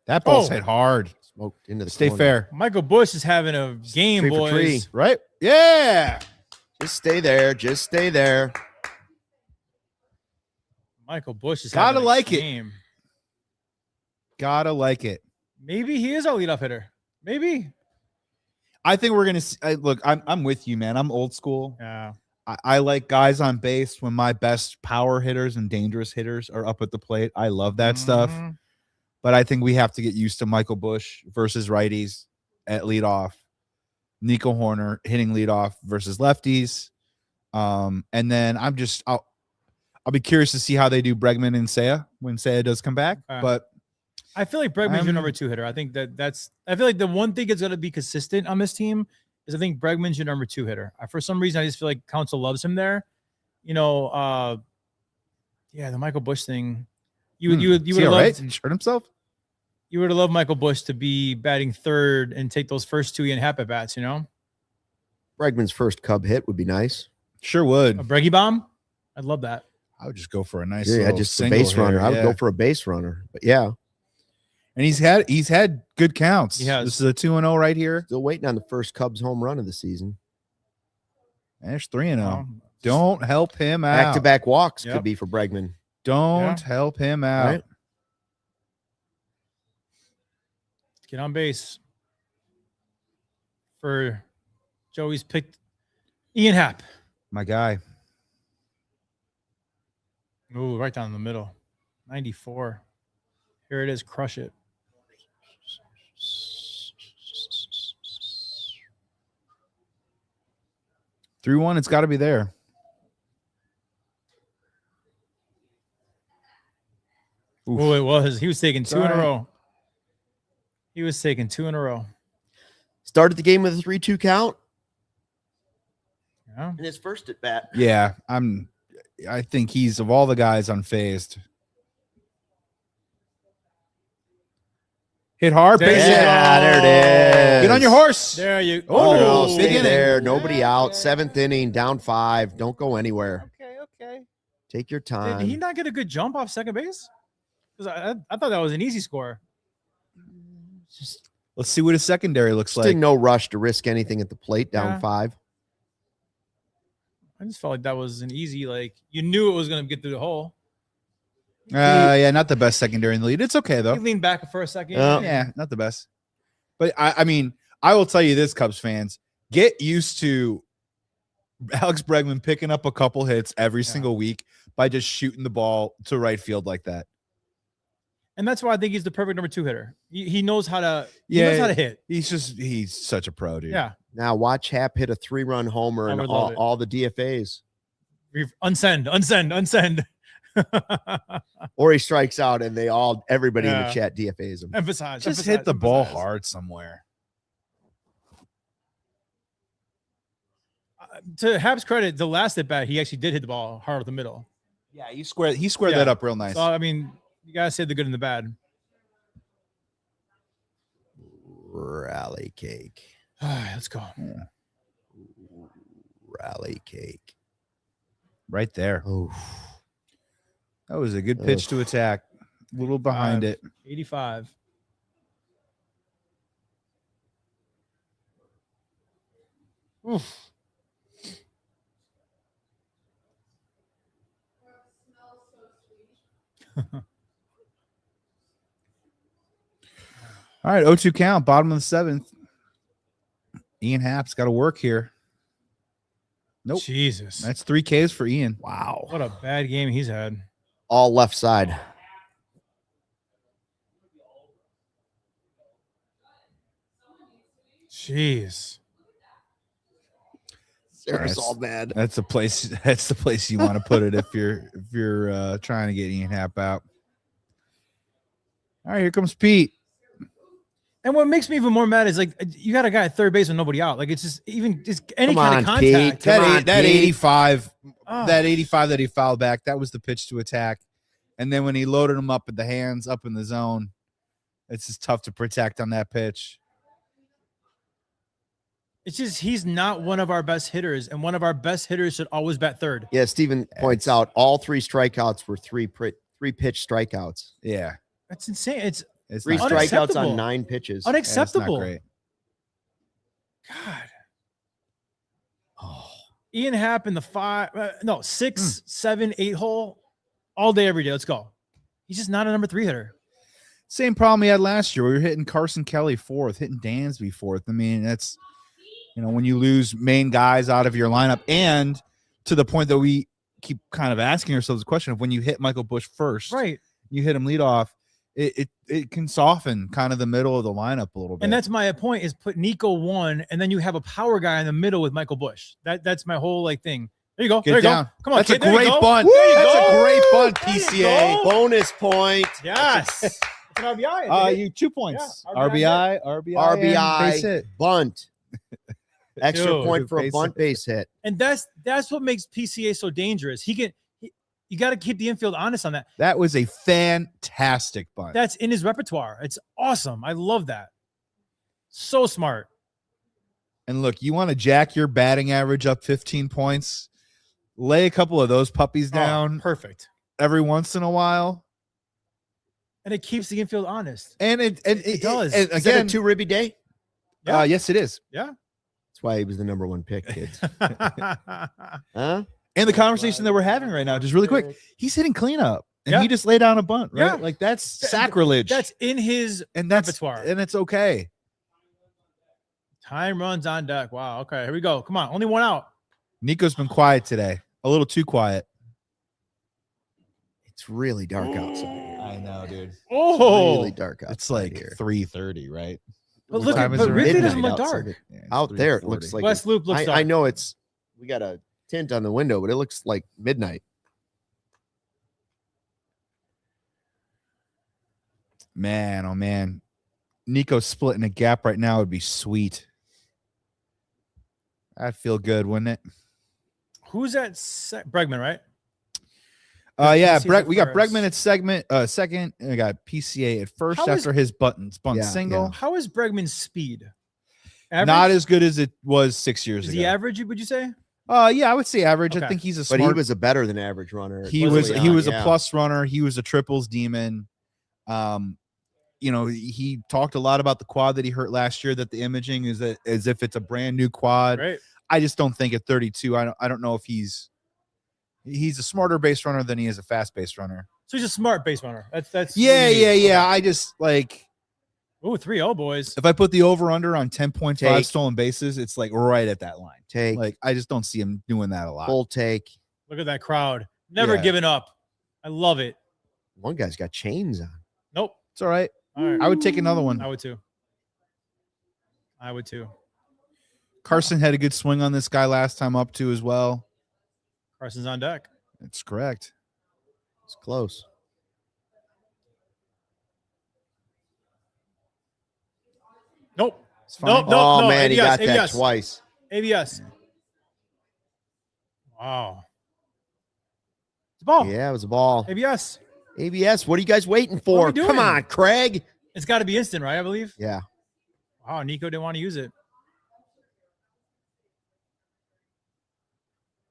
That ball's hit hard. Smoked into the Stay corner. fair, Michael Busch is having a game, 3 for boys. 3. right? Yeah. Just stay there. Just stay there. Michael Busch is Gotta having a like it. game. Gotta like it. Maybe he is our leadoff hitter. Maybe. I think we're gonna look. I'm with you, man. I'm old school. Yeah. I like guys on base when my best power hitters and dangerous hitters are up at the plate. I love that stuff. Mhm. But I think we have to get used to Michael Busch versus righties at leadoff. Nico Horner hitting leadoff versus lefties. And then I'll be curious to see how they do Bregman and Seiya when Seiya does come back. Okay. But I feel like Bregman's your number 2 hitter. I think I feel like the one thing that's going to be consistent on this team is I think Bregman's your number 2 hitter. For some reason, I just feel like Council loves him there. The Michael Busch thing. You would have right? loved. He hurt himself. You would have loved Michael Busch to be batting third and take those first 2 Ian Happ at bats. Bregman's first Cub hit would be nice. Sure would. A Breggy bomb. I'd love that. I would just go for a nice Yeah, little just a single base runner. hitter, I would yeah. go for a base runner. But yeah, And he's had good counts. He has. This is a 2-0 right here. still waiting on the first Cubs home run of the season. And there's 3-0. Um, Don't help him out. Back-to-back walks Yep. could be for Bregman. Don't help him out. Right. Get on base. For Joey's picked Ian Happ. My guy. Ooh, right down the middle. 94. Here it is. Crush it. Through 1, it's got to be there. Oof. Oh, it was. He was taking 2 in a Sorry. row. He was taking 2 in a row. Started the game with a 3-2 count Yeah. in his first at bat. Yeah, I think he's of all the guys unfazed. Hit hard, There base you hit. Yeah, there it is. Get on your horse. There you go. Oh, Stay big inning. there. Nobody out. 7th inning, down 5. Don't go anywhere. Okay. Take your Did time. he not get a good jump off second base? Because I thought that was an easy score. Let's see what his secondary looks Just like. in no rush to risk anything at the plate, down Yeah. 5. I just felt like that was an easy, like, you knew it was going to get through the hole. Yeah, not the best secondary in the lead. It's okay He though. leaned back for a second. Yeah, not the best. But I mean, I will tell you this, Cubs fans, get used to Alex Bregman picking up a couple hits every single week by just shooting the ball to right field like that. And that's why I think he's the perfect number 2 hitter. He knows how to hit. He's such a pro, dude. Yeah. Now watch Hap hit a 3-run homer I and would love it. all the DFAs. Unsend. Or he strikes out and everybody in the Yeah. chat DFAs him. Emphasize. Just hit the ball emphasize. hard somewhere. To Hab's credit, the last at bat, he actually did hit the ball hard at the middle. Yeah, he squared Yeah. that up real nice. So, I mean, you got to say the good and the bad. Rally cake. All right, let's go. Rally cake. Right there. Oh, That was a good pitch to attack. A little behind it. 85. Oof. All right, 0-2 count, bottom of the seventh. Ian Happ's got to work here. Nope. Jesus. That's 3 Ks for Ian. Wow. What a bad game he's had. All left side. Jeez. Sarah's That's- all mad. That's the place. That's the place you want to put it if you're trying to get Ian Happ out. All right, here comes Pete. And what makes me even more mad is like you got a guy at third base with nobody out. Like it's just any Come kind on, of contact. Pete. Come on, That Pete. 85, Oh. that 85 that he fouled back, that was the pitch to attack. And then when he loaded him up with the hands up in the zone, it's just tough to protect on that pitch. It's just he's not one of our best hitters, and one of our best hitters should always bat third. Yeah, Steven points out all 3 strikeouts were 3 pitch strikeouts. Yeah, That's insane. It's 3 not great. strikeouts Unacceptable. on 9 pitches. Yeah, it's not unacceptable. great. God. Oh, Ian Happ in the 6, 7, 8 hole all day, every day. Let's go. He's just not a number 3 hitter. Same problem he had last year. We were hitting Carson Kelly 4th, hitting Dansby 4th. I mean, that's, when you lose main guys out of your lineup, and to the point that we keep kind of asking ourselves the question of when you hit Michael Busch first, Right. you hit him lead off, it can soften kind of the middle of the lineup a little bit. And that's my point is put Nico 1, and then you have a power guy in the middle with Michael Busch. That's my whole thing. There you go. Get there you down. go. Come on, That's kid. a great bunt. There you That's go. a great bunt, There you PCA. go. bonus point. Yes. It's an RBI. You 2 points. Yeah, RBI, and base RBI hit. bunt. Extra Dude, point for a base bunt hit. base hit. And that's what makes PCA so dangerous. You got to keep the infield honest on that. That was a fantastic bunt. That's in his repertoire. It's awesome. I love that. So smart. And look, you want to jack your batting average up 15 points, lay a couple of those puppies down Oh, perfect. every once in a while. And it keeps the infield honest. And it does. And Is that a again, 2 ribby day? Yeah. yes, it is. Yeah. That's why he was the number 1 pick, kids. Huh? And the conversation that we're having right now, just really quick, he's hitting cleanup, and Yeah. he just laid down a bunt, right? Yeah. Like that's sacrilege. That's in his and that's repertoire. and it's okay. Time runs on deck. Wow. Okay, here we go. Come on. Only 1 out. Nico's been quiet today, a little too quiet. It's really dark outside. I know, dude. Oh, Really dark outside. It's like here. 3:30, right? but What look, time is but it? Ridley doesn't Midnight look dark. outside. Yeah, it's Out there, it 3:40. looks like West Loop looks I dark. know we got a tint on the window, but it looks like midnight. Man, oh man. Nico splitting a gap right now would be sweet. That'd feel good, wouldn't it? Who's at Bregman, right? Yeah, PCA at we got first. Bregman at second, and we got PCA at first How is- after his bunt Yeah, single. How is Bregman's speed? Average? Not as good as it was 6 years Is ago. he average? Would you say? Yeah, I would say average. I Okay. think he's a But smart. he was a better than average runner. he early was on, a yeah. plus runner. He was a triples demon. He talked a lot about the quad that he hurt last year, that the imaging is as if it's a brand new quad. Right. I just don't think at 32, I don't know if he's a smarter base runner than he is a fast base runner. So he's a smart base runner. That's Yeah. what you need. I just like, Ooh, 3-0 boys. if I put the over under on 10.5 Take. stolen bases, it's like right at that line. Take Like I just don't see him doing that a lot. full take. Look at that crowd. Never Yeah. giving up. I love it. One guy's got chains on. Nope. It's all right. All right. I would take another one. I would too. Carson had a good swing on this guy last time up too as well. Carson's on deck. That's correct. It's close. Nope. It's fine. Nope. Oh no, man, he ABS, got that ABS. twice. ABS. Wow. It's a ball. Yeah, it was a ball. ABS. ABS, what are you guys waiting What are for? we Come doing? on, Craig. It's got to be instant, right? I believe. Yeah. Wow. Nico didn't want to use it.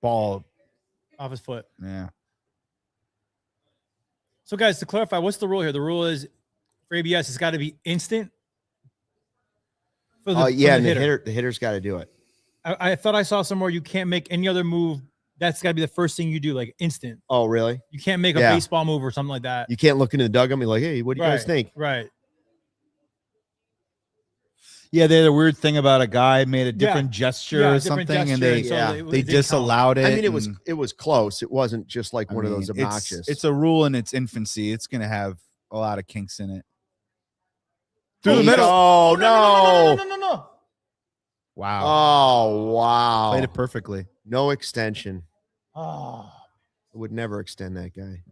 Ball. Off his foot. Yeah. So, guys, to clarify, what's the rule here? The rule is for ABS, it's got to be instant. For Oh yeah, for and the hitter's got to do it. I thought I saw somewhere you can't make any other move. That's got to be the first thing you do, like instant. Oh, really? You can't make a Yeah. baseball move or something like that. You can't look into the dugout and be like, hey, what do you guys Right, think? Right. Yeah, they had a weird thing about a guy made a different gesture Yeah, or different something, and gesture, they yeah, it they didn't count. disallowed it. I mean, and- it was close. It wasn't just like I one of mean, those obnoxious. It's a rule in its infancy. It's going to have a lot of kinks in it. through the yes. middle. Oh, no. No. Wow. Oh, wow. Played it perfectly. No extension. Oh. I would never extend that guy.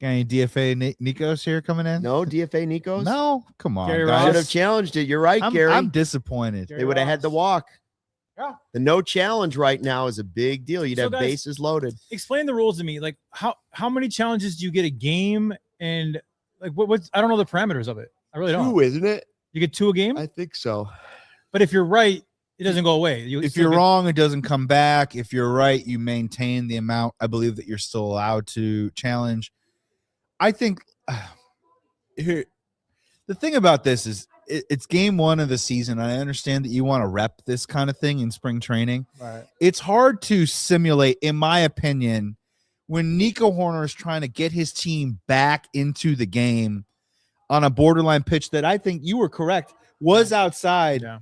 Got any DFA Nikos here coming in? No DFA Nikos? No, come on, Gary I guys. should have challenged it. You're right, Gary. I'm disappointed. They would have had to walk. Yeah. The no challenge right now is a big deal. You'd So, have guys, bases loaded. Explain the rules to me. Like how many challenges do you get a game? And like what's I don't know the parameters of it. I really don't. Two, isn't it? You get 2 a game, I think so. but if you're right, it doesn't go away. If you're wrong, it doesn't come back. If you're right, you maintain the amount. I believe that you're still allowed to challenge. I think here the thing about this is it's game 1 of the season. I understand that you want to rep this kind of thing in spring training. right. It's hard to simulate, in my opinion, when Nico Horner is trying to get his team back into the game on a borderline pitch that I think you were correct was outside. Yeah.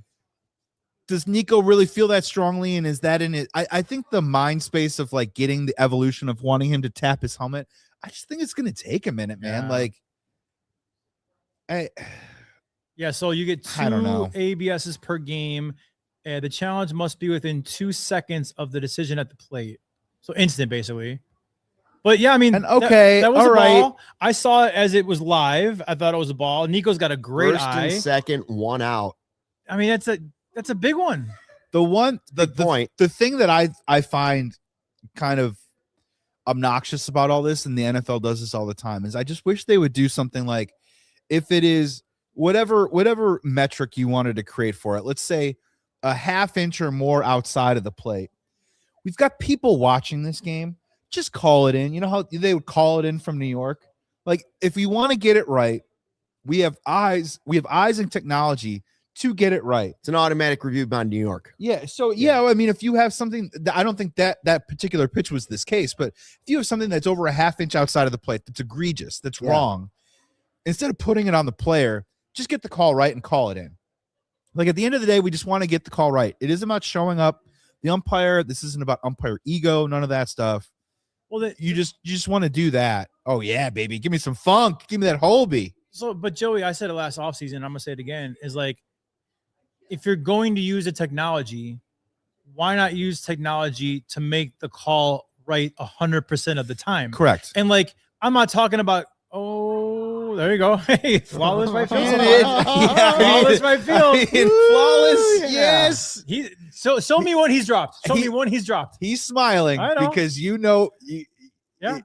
Does Nico really feel that strongly? And is that in it? I think the mind space of like getting the evolution of wanting him to tap his helmet, I just think it's going to take a minute, man. Yeah. Like, Yeah, so you get 2 I don't know. ABSs per game. The challenge must be within 2 seconds of the decision at the plate. So instant, basically. But yeah, I mean, And okay, that was all a right. ball. I saw it as it was live. I thought it was a ball. Nico's got a great First eye. and second, 1 out. I mean, that's a big one. the point. the thing that I find kind of obnoxious about all this, and the NFL does this all the time, is I just wish they would do something like, if it is whatever metric you wanted to create for it, let's say a half inch or more outside of the plate. We've got people watching this game. Just call it in. You know how they would call it in from New York? Like, if you want to get it right, we have eyes and technology to get it right. It's an automatic review by New York. Yeah. So yeah, I mean, if you have something, I don't think that particular pitch was this case, but if you have something that's over a half inch outside of the plate, that's egregious, that's wrong, instead of putting it on the player, just get the call right and call it in. Like, at the end of the day, we just want to get the call right. It isn't about showing up the umpire. This isn't about umpire ego. None of that stuff. Well, You just want to do that. Oh yeah, baby. Give me some funk. Give me that Holby. so, but Joey, I said it last offseason. I'm gonna say it again. Is like, if you're going to use a technology, why not use technology to make the call right 100% of the time? Correct. And like, I'm not talking about. Oh, there you go. Hey, flawless right field. Yeah. Flawless right field. Flawless. Yeah. Yes. Show me one he's dropped. Show He- me one he's dropped. He's smiling I know. because Yeah. it's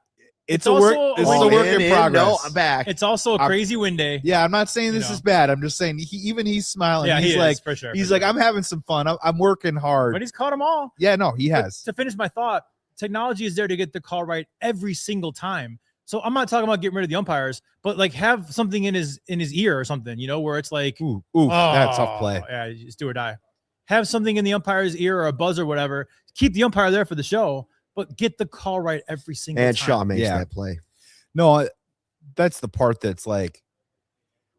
It's a work. also- It's It's a a work in progress. No, I'm back. It's also a I'm- crazy wind day. Yeah, I'm not saying this You is know. bad. I'm just saying he's smiling. Yeah, he's he like is, for sure. he's for like sure. I'm having some fun. I'm working hard. But he's caught them all. Yeah, no, he But has. to finish my thought, technology is there to get the call right every single time. So I'm not talking about getting rid of the umpires, but like have something in his ear or something, where it's like, Ooh, that's tough play. Yeah, just do or die. Have something in the umpire's ear or a buzz or whatever. Keep the umpire there for the show, but get the call right every single And time. Shaw makes Yeah. that play. No, that's the part that's like,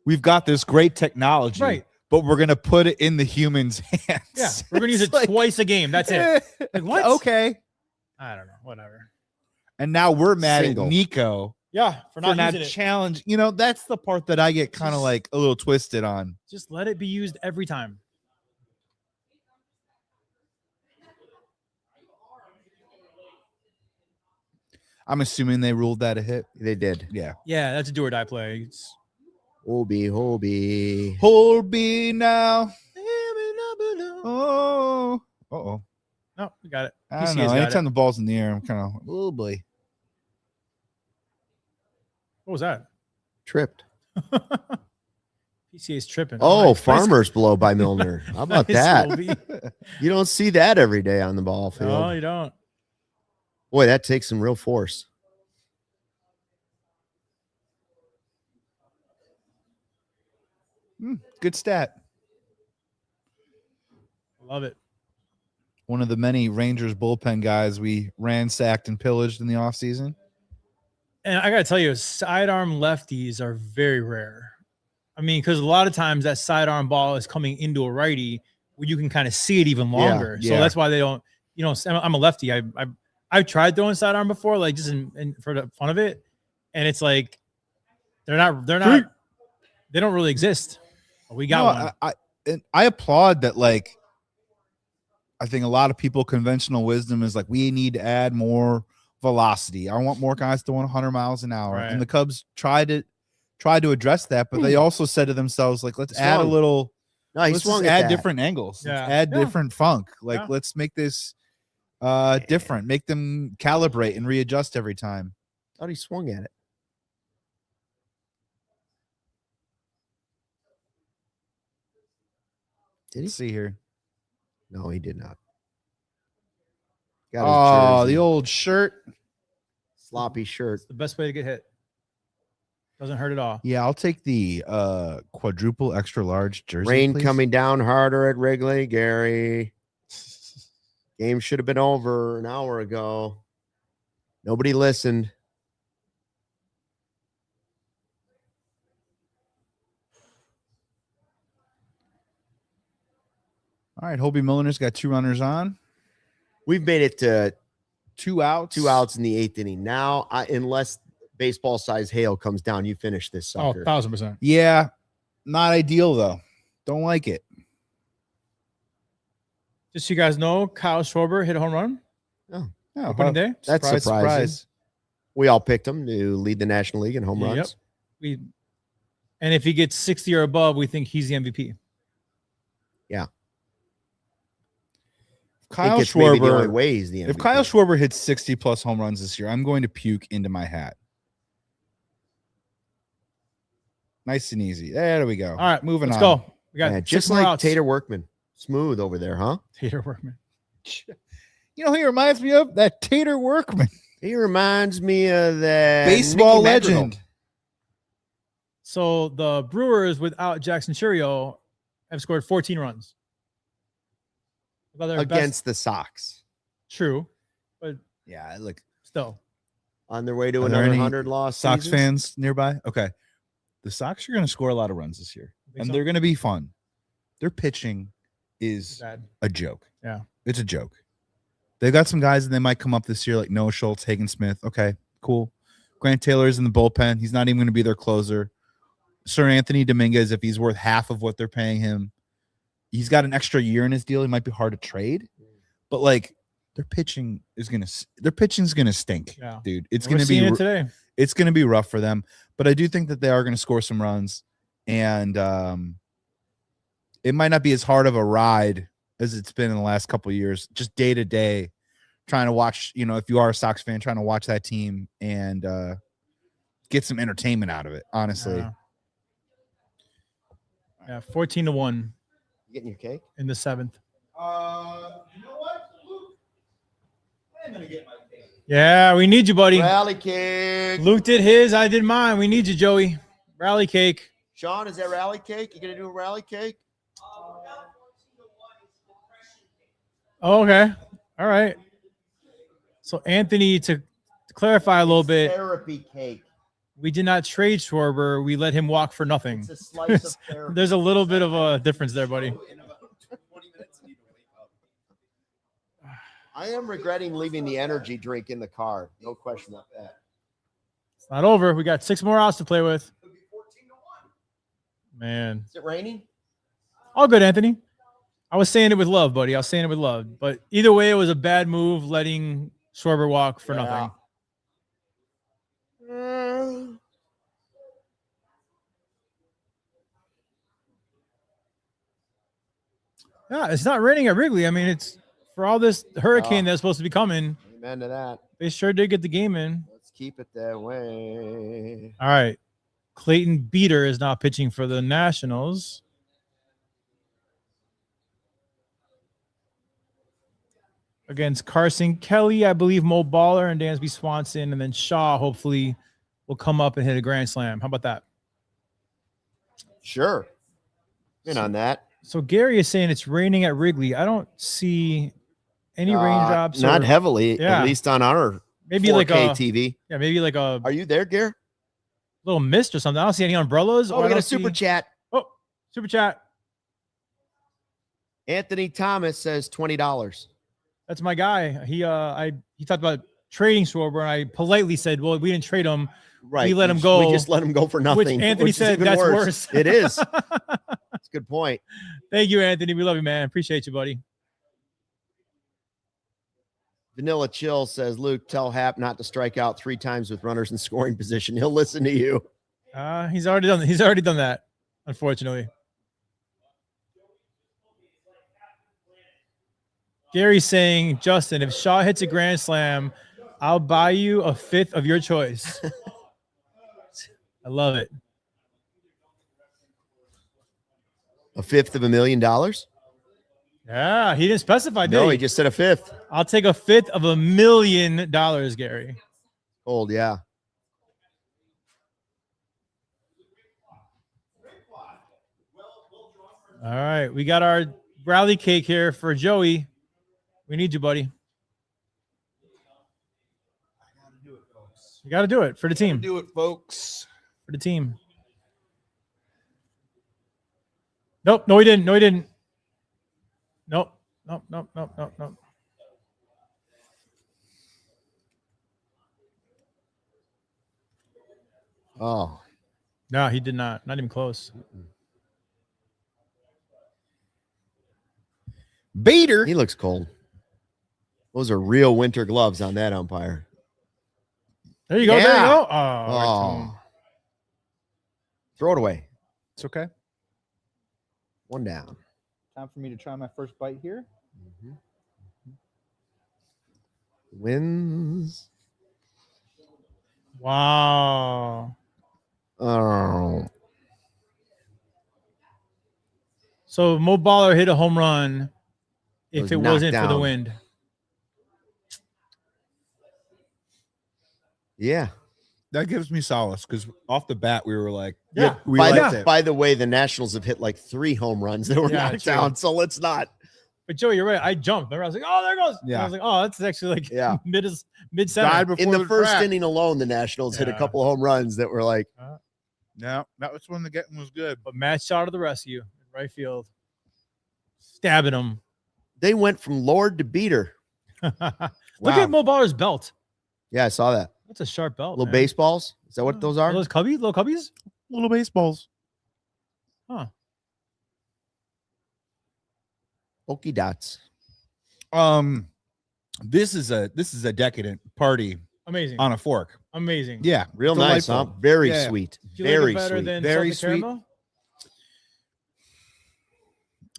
we've got this great technology, Right. but we're gonna put it in the human's hands. Yeah, we're gonna use It's it like, twice a game. That's it. Like, what? Okay. I don't know. Whatever. And now we're mad Single. at Nico Yeah, for for not not using it. challenge. That's the part that I get kind of Just- like a little twisted on. Just let it be used every time. I'm assuming they ruled that a hit. They did. Yeah. Yeah, that's a do or die play. It's, Hobie. Hold me now. Oh. Uh-oh. no, we got it. I don't PCA's know. got Anytime it. the ball's in the air, I'm kind of, oh boy. What was that? Tripped. PCA's tripping. Oh, Nice- farmer's blow by Milner. How about nice that? Hobie. You don't see that every day on the ball field. No, you don't. Boy, that takes some real force. Good stat. Love it. One of the many Rangers bullpen guys we ransacked and pillaged in the offseason. And I got to tell you, sidearm lefties are very rare. I mean, because a lot of times that sidearm ball is coming into a righty where you can kind of see it even longer. So that's why they don't, I'm a lefty. I've tried throwing sidearm before, like just for the fun of it. And it's like, they don't really exist. We got one. I applaud that. Like, I think a lot of people, conventional wisdom is like, we need to add more velocity. I want more guys throwing 100 miles an hour. Right. And the Cubs tried to address that, but they also said to themselves, like, let's add a little. No, he let's swung just at add that. different angles. Yeah. Let's add different funk. Like, Yeah. let's make this different. Make them calibrate and readjust every time. Thought he swung at it. Did he? Let's see here. No, he did not. Oh, jersey. the old shirt. Sloppy shirt. It's the best way to get hit. Doesn't hurt at all. Yeah, I'll take the quadruple extra large jersey. Rain please. coming down harder at Wrigley, Gary. Game should have been over an hour ago. Nobody listened. All right, Hobie Milner's got 2 runners on. We've made it to 2 outs. 2 outs in the 8th inning. Now, unless baseball size hail comes down, you finish this Oh, sucker. 1,000%. Yeah, not ideal though. Don't like it. Just so you guys know, Kyle Schwarber hit a home run. Yeah, Opening day. That's surprising. We all picked him to lead the National League in home runs. Yep. And if he gets 60 or above, we think he's the MVP. I think it's maybe the only way he's the MVP. If Kyle Schwarber hits 60 plus home runs this year, I'm going to puke into my hat. Nice and easy. There we go. All right, moving let's on. go. We got just 6 more like outs. Tater Workman. Smooth over there, huh? Tater Workman. You know who he reminds me of? That Tater Workman. He reminds me of that Baseball Mickey Madrigal. legend. So the Brewers without Jackson Churio have scored 14 runs. Against the Sox. True, but Yeah, look. still. On their way to Are there another any 100-loss Sox seasons. fans nearby? Okay. The Sox are going to score a lot of runs this year, Think and so? they're going to be fun. Their pitching is Bad. a joke. Yeah. It's a joke. They've got some guys and they might come up this year like Noah Schultz, Hagen Smith. Okay, cool. Grant Taylor's in the bullpen. He's not even going to be their closer. Sir Anthony Dominguez, if he's worth half of what they're paying him, he's got an extra year in his deal. He might be hard to trade, but like their pitching's gonna stink, Yeah. dude. It's We're gonna seeing be it today. it's gonna be rough for them. But I do think that they are gonna score some runs, and it might not be as hard of a ride as it's been in the last couple of years, just day to day, trying to watch, if you are a Sox fan, trying to watch that team and get some entertainment out of it, honestly. Yeah, 14-1 You getting your cake? in the 7th. You know what, Luke? I'm gonna get my cake. Yeah, we need you, buddy. Rally cake. Luke did his, I did mine. We need you, Joey. Rally cake. Sean, is that rally cake? You gonna do a rally cake? Oh, okay. All right. So Anthony, to clarify a little bit, Therapy cake. we did not trade Schwarber. We let him walk for nothing. It's a slice of therapy. There's a little bit of a difference there, buddy. I am regretting leaving the energy drink in the car. No question about that. It's not over. We got 6 more outs to play with. Man. Is it raining? All good, Anthony. I was saying it with love, buddy. I was saying it with love. But either way, it was a bad move letting Schwarber walk for nothing. Yeah, it's not raining at Wrigley. I mean, it's for all this hurricane that's supposed to be coming. Amen to that. They sure did get the game in. Let's keep it that way. All right. Clayton Beater is now pitching for the Nationals. Against Carson Kelly, I believe Mo Baller and Dansby Swanson, and then Shaw hopefully will come up and hit a grand slam. How about that? Sure. In on that. So Gary is saying it's raining at Wrigley. I don't see any raindrops. Not or, heavily, yeah. at least on our maybe 4K like a TV. Yeah, maybe like a Are you there, Gare? little mist or something. I don't see any umbrellas. Oh, we got a super chat. Oh, super chat. Anthony Thomas says $20. That's my guy. He talked about trading Schwarber, and I politely said, "Well, we didn't trade him. Right. We let him go." We just let him go for nothing. Which Anthony is said even that's worse. It is. That's a good point. Thank you, Anthony. We love you, man. Appreciate you, buddy. Vanilla Chill says, Luke, tell Hap not to strike out 3 times with runners in scoring position. He'll listen to you. He's already done that, unfortunately. Gary's saying, Justin, if Shaw hits a grand slam, I'll buy you a 5th of your choice. I love it. A $500,000? Yeah, he didn't specify, did No, he? he just said a 5th. I'll take a 5th of $1 million, Gary. Old, yeah. All right, we got our rally cake here for Joey. We need you, buddy. You got to do it for the team. Do it, folks. For the team. Nope. No, he didn't. No, he didn't. Nope. Nope. Nope. Nope. Nope. Nope. Oh. No, he did not. Not even close. Bader. He looks cold. Those are real winter gloves on that umpire. There you go. There you Yeah. go. Oh. Throw it away. It's okay. 1 down. Time for me to try my first bite here. Wins. Wow. Oh. So Mo Baller hit a home run if Was it knocked wasn't for the down. wind. Yeah. That gives me solace because off the bat we were like, Yeah. we by, liked the, it. by the way, the Nationals have hit like 3 home runs that were Yeah, knocked true. down, so let's not. But Joey, you're right. I jumped. Remember, I was like, "Oh, there it goes." Yeah. I was like, "Oh, that's actually like Yeah. mid Died center." before In the first track. inning alone, the Nationals hit a Yeah. couple of home runs that were like, Yeah, that was when the getting was good. But Matt shot to the rescue, right field, stabbing him. they went from Lord to beater. Look Wow. at Mo Baller's belt. Yeah, I saw that. That's a sharp belt. Little man. baseballs. Is that what those are? Are those cubbies? Little cubbies? Little baseballs. Huh. Okie dots. This is a decadent party Amazing. on a fork. Amazing. Yeah, Real nice, huh? delightful. Very Yeah. sweet. Do you Very like it better sweet. than Very salted sweet. caramel?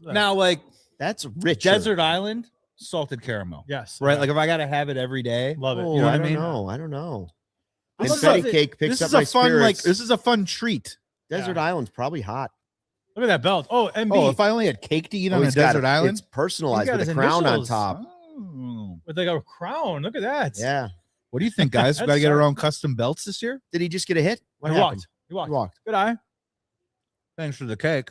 Now, like That's rich. Desert Island salted caramel, Yes. right? Yeah. Like if I gotta have it every day, Love it. Oh, You know what I I don't mean? know. I don't know. I'm And gonna Fetty say- Cake picks this up is my a fun spirits. this is a fun treat. Desert Yeah. Island's probably hot. Look at that belt. Oh, MB Oh, if I only had cake to eat on a he's got desert island, It's personalized He's got with a his crown on initials. top. Oh. with like a crown. Look at that. Yeah. What do you think, guys? We That's got to get our sharp. own custom belts this year. Did he just get a hit? What He happened? walked. He walked. He walked. Good eye. Thanks for the cake.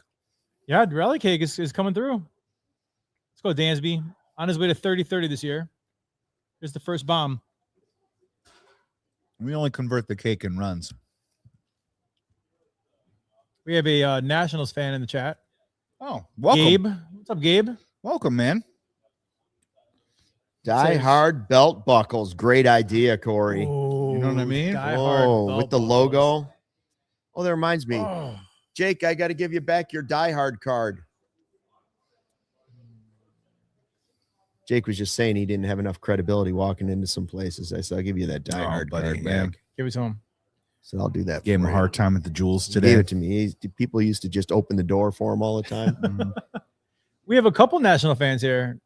Yeah, the rally cake is coming through. Let's go, Dansby. On his way to 30-30 this year. Here's the first bomb. We only convert the cake in runs. We have a Nationals fan in the chat. Oh, welcome, Gabe. What's up, Gabe? welcome, man. Die Says- Hard belt buckles. Great idea, Corey. You know what I mean? Die Whoa, Hard with the belt logo. Oh, that reminds me. buckles. Oh. Jake, I got to give you back your Die Hard card. Jake was just saying he didn't have enough credibility walking into some places. I said, I'll give you that Die Oh, Hard buddy, card yeah. back. Give it to him. So I'll do that. Gave him for a you. hard time at the Jewels He today. Gave it to me. People used to just open the door for him all the time. Mhm. We have a couple National fans here.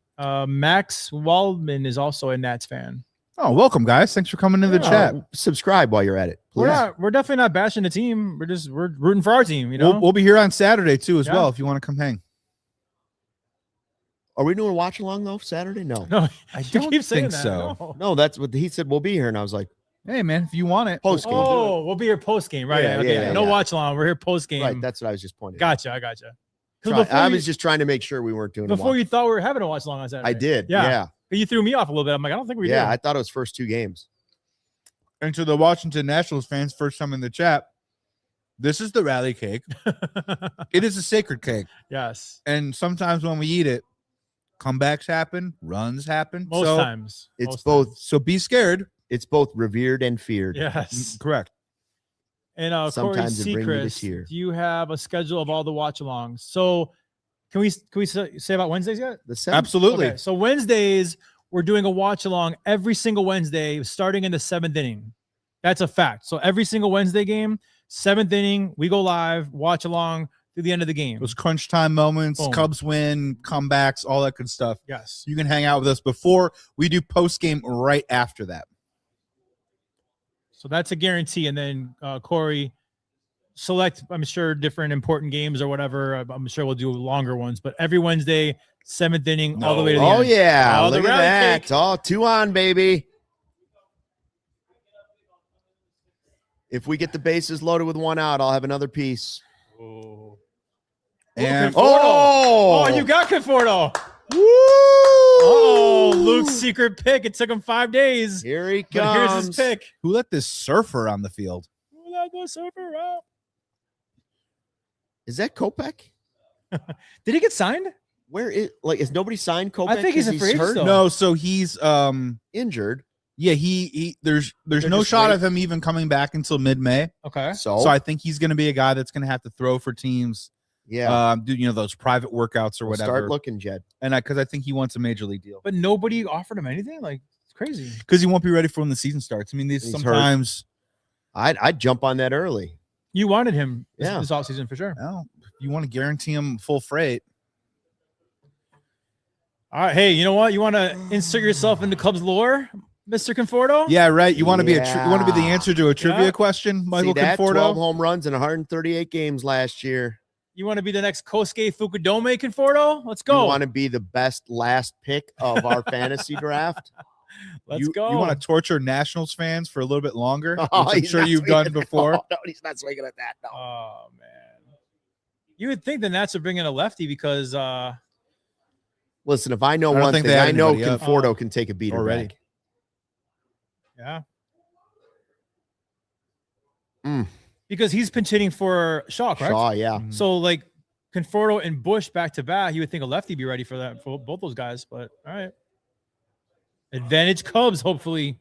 Max Waldman is also a Nats fan. Oh, welcome, guys. Thanks for coming into the chat. Subscribe while you're at it. Please. We're definitely not bashing the team. We're rooting for our team, you know? We'll be here on Saturday too, as Yeah. well. If you want to come hang. Are we doing a watch along though Saturday? No. No, I you don't keep saying think that. so. No. No, that's what he said. We'll be here. And I was like, Hey, man, if you want it. post game. Oh, we'll be here post game, right? Yeah, okay. yeah, no yeah. watch along. We're here post game. Right. That's what I was just pointing out. Gotcha. I gotcha. I was just trying to make sure we weren't doing it. Before you thought we were having a watch along on Saturday. I did. Yeah. Yeah. But you threw me off a little bit. I'm like, I don't think we did. Yeah. I thought it was first 2 games. And to the Washington Nationals fans, first time in the chat, this is the rally cake. It is a sacred cake. Yes. And sometimes when we eat it, comebacks happen, runs happen. Most times. It's Most both. So be scared. It's both revered and feared. Yes. Correct. And Corey Sometimes it brings me to Seacrest, tears. do you have a schedule of all the watch-alongs? So can we say about Wednesdays yet? The 7th? Absolutely. Okay, so Wednesdays, we're doing a watch-along every single Wednesday, starting in the 7th inning. That's a fact. So every single Wednesday game, 7th inning, we go live, watch along through the end of the game. Those crunch time moments, Boom. Cubs win, comebacks, all that good stuff. Yes. You can hang out with us before we do post game right after that. So that's a guarantee. And then Corey, select, I'm sure, different important games or whatever. I'm sure we'll do longer ones, but every Wednesday, 7th inning, all the way to the end. Oh, yeah. Oh, Look the at rally that. cake. It's all 2 on, baby. If we get the bases loaded with 1 out, I'll have another piece. Oh. And Oh, You got Conforto. Woo! Oh, Luke's secret pick. It took him 5 days. Here he But comes. here's his pick. who let this surfer on the field? Let the surfer out. Is that Kopech? Did he get signed? Where is is nobody signed Kopech? I think he's a 'cause free agent hurt? still. No, so he's Injured. yeah, he there's They're no just shot wait- of him even coming back until mid-May. Okay. So, So I think he's going to be a guy that's going to have to throw for teams, yeah. do those private workouts or We'll whatever. start looking, Jed. And because I think he wants a major league deal But nobody offered him anything? Like, it's crazy. because he won't be ready for when the season starts. I mean, these He's hurt. sometimes I'd jump on that early. You wanted him Yeah. this offseason for sure. well, you want to guarantee him full freight. All right. Hey, you know what? You want to insert yourself into Cubs lore, Mr. Conforto? Yeah, right. You want to be you want to be the Yeah. answer to a trivia Yeah. question, Michael See that? 12 Conforto. home runs in 138 games last year. You want to be the next Kosuke Fukudome, Conforto? Let's You go. want to be the best last pick of our fantasy draft? Let's go. You want to torture Nationals fans for a little bit longer, which Oh, I'm he's sure not you've done swinging at- before. Oh, no, he's not swinging at that. No. Oh, man. You would think the Nats would bring in a lefty because Listen, if I know I don't one think thing, they have I know anybody up. Conforto can take a beater Already. back. yeah. Mm. Because he's pinch hitting for Shaw, correct? Shaw, yeah. So like Conforto and Busch back to back, you would think a lefty be ready for that for both those guys. But all right. Advantage Cubs, hopefully.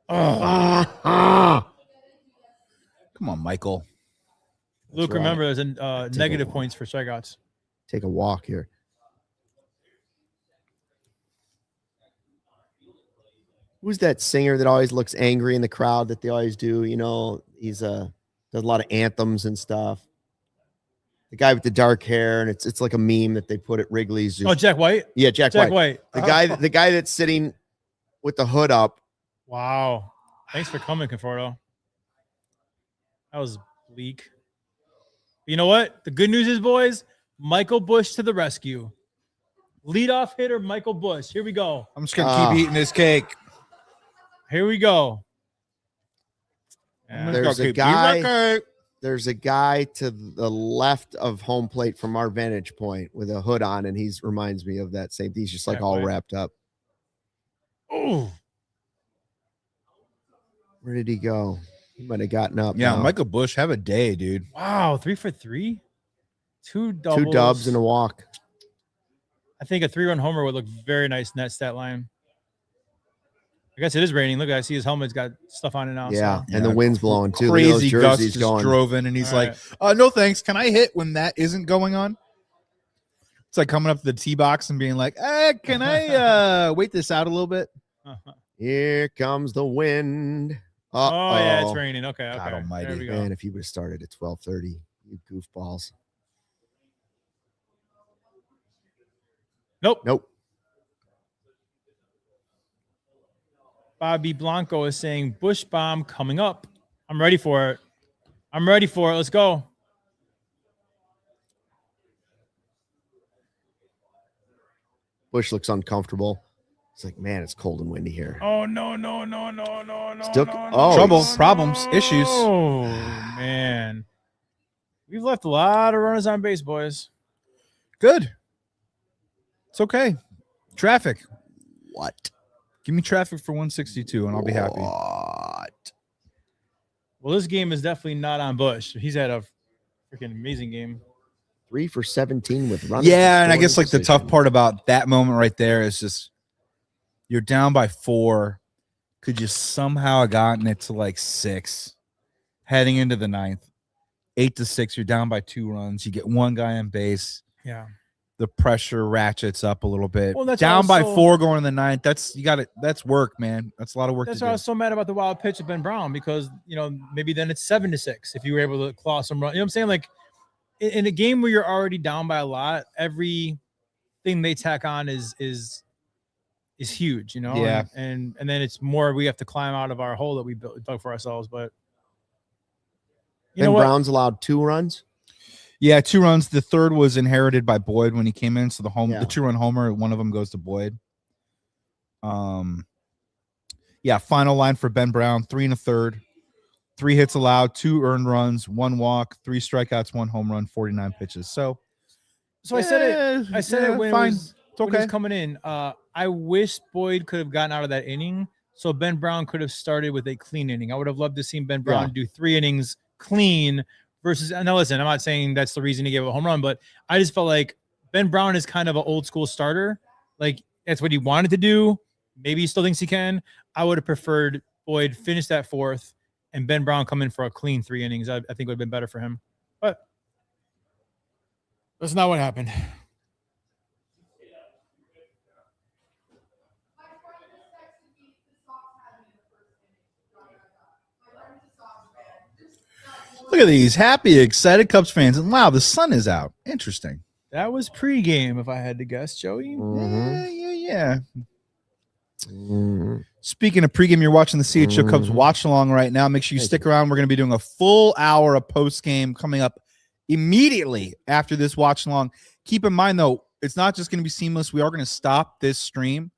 Oh, Come on, Michael. Luke, right. remember there's a Take negative a- points for strikeouts. Take a walk here. Who's that singer that always looks angry in the crowd that they always do? You know, he's does a lot of anthems and stuff. The guy with the dark hair, and it's like a meme that they put at Wrigley's. Oh, Jack White. Yeah, Jack Jack White. White. The guy that's sitting with the hood up. Wow. Thanks for coming, Conforto. That was bleak. You know what? The good news is, boys, Michael Busch to the rescue. Leadoff hitter Michael Busch. Here we go. I'm just gonna keep eating this cake. Here we go. Yeah. There's Okay, a guy. okay. There's a guy to the left of home plate from our vantage point with a hood on, and he's reminds me of that same. He's just like Jack all White. wrapped up. Oh, Where did he go? He might have gotten up. Yeah, now. Michael Busch, have a day, dude. wow. 3 for 3. Two doubles. 2 dubs and a walk. I think a 3-run homer would look very nice in that stat line. I guess it is raining. Look, I see his helmet's got stuff on it now. Yeah, So. and the wind's blowing too. Look at those Crazy gusts jerseys just going. drove in, and he's All like, "No thanks. Can I hit when that isn't going on?" It's like coming up to the tee box and being like, "Can I wait this out a little bit?" Here comes the wind. Oh, yeah, it's raining. Okay, okay. God almighty. There we go. Man, if he would have started at 12:30, you goofballs. Nope. Nope. Bobby Blanco is saying Bush bomb coming up. I'm ready for it. Let's go. Bush looks uncomfortable. It's like, man, it's cold and windy here. Oh, no. Still- oh, Trouble, he's- problems, issues. Oh, man. We've left a lot of runners on base, boys. Good. It's okay. Traffic. What? Give me traffic for 162 and I'll be happy. What? Well, this game is definitely not on Busch. He's had a freaking amazing game. 3 for 17 with runners. Yeah, and I guess like the decision. tough part about that moment right there is just you're down by 4. Could you somehow have gotten it to like 6 heading into the 9th? 8-6, you're down by 2 runs. You get one guy on base. Yeah. The pressure ratchets up a little bit. Well, that's down by also- 4 going in the 9th. That's work, man. That's a lot of work That's to why I do. was so mad about the wild pitch of Ben Brown because, maybe then it's 7-6 if you were able to claw some run. You know what I'm saying? Like in a game where you're already down by a lot, everything they tack on is huge, Yeah. And then it's more we have to climb out of our hole that we dug for ourselves. But you know Ben what? Brown's allowed 2 runs. Yeah, 2 runs. The third was inherited by Boyd when he came in. So the 2-run homer, one of them goes to Boyd. Yeah, final line for Ben Brown, 3 1/3, 3 hits allowed, 2 earned runs, 1 walk, 3 strikeouts, 1 home run, 49 pitches. So I said it. I said it when fine. it was, It's when he okay. was coming in. I wish Boyd could have gotten out of that inning, so Ben Brown could have started with a clean inning. I would have loved to see Ben Brown do 3 innings clean versus. Now, listen, I'm not saying that's the reason he gave a home run, but I just felt like Ben Brown is kind of an old school starter. Like that's what he wanted to do. Maybe he still thinks he can. I would have preferred Boyd finish that 4th and Ben Brown come in for a clean 3 innings. I think would have been better for him, but that's not what happened. Look at these happy, excited Cubs fans. And wow, the sun is out. Interesting. That was pregame, if I had to guess, Joey. Yeah. Speaking of pregame, you're watching the CHGO Cubs watch along right now. Make sure you stick around. We're going to be doing a full hour of post game coming up immediately after this watch along. Keep in mind, though, it's not just going to be seamless. We are going to stop this stream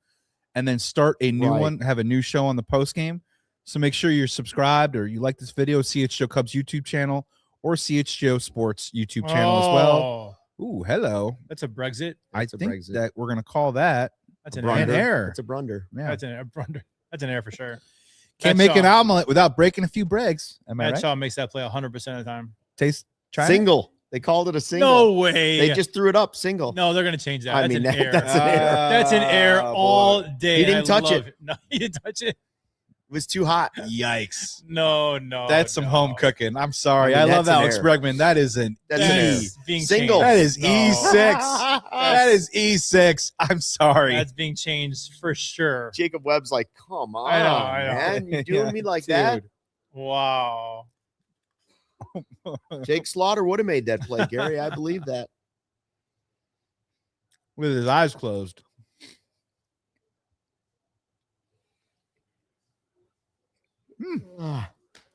and then start a new one, have a new show on the post game. So make sure you're subscribed or you like this video, CHGO Cubs YouTube channel or CHGO Sports YouTube channel as well. Ooh, hello. That's a Brexit. I That's a think Brexit. that we're going to call that That's A an an brunder. error. error. It's a blunder. Yeah. That's an error. That's an error for sure. Can't That make an Shaw- omelet without breaking a few bregs. Am I That right? Shaw makes that play 100% of the time. Try it? Single. They called it a single. No way. They just threw it up single. no, they're gonna change that. I That's mean, an error. that's an error. That's an error Ah, all boy. day. He didn't I touch love it. No, he didn't touch it. It was too hot. Yikes. No. That's some no. home cooking. I'm sorry. I I, mean, love that's an Alex error. Bregman. That is an That's That an error. is being Single. That changed. is E6. That is E6. I'm sorry. That's being changed for sure. Jacob Webb's like, come on, I know. man. You doing Yeah, me like dude. that? Wow. Jake Slaughter would have made that play, Gary. I believe that. With his eyes closed.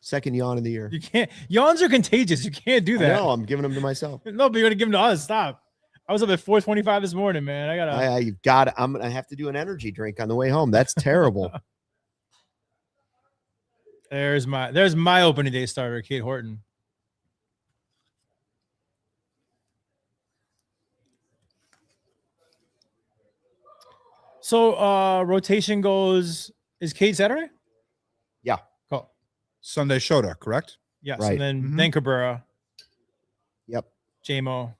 Second yawn of the year. You can't. Yawns are contagious. You can't do that. No, I'm giving them to myself. No, but you're gonna give them to us. Stop. I was up at 4:25 this morning, man. I gotta. You've got. I'm gonna have to do an energy drink on the way home. That's terrible. There's my opening day starter, Kate Horton. So rotation goes. Is Kate Saturday? Yeah. Cool. Sunday Shota, correct? Yes. Right. And then Mhm. then Cabrera, Yep. JMO.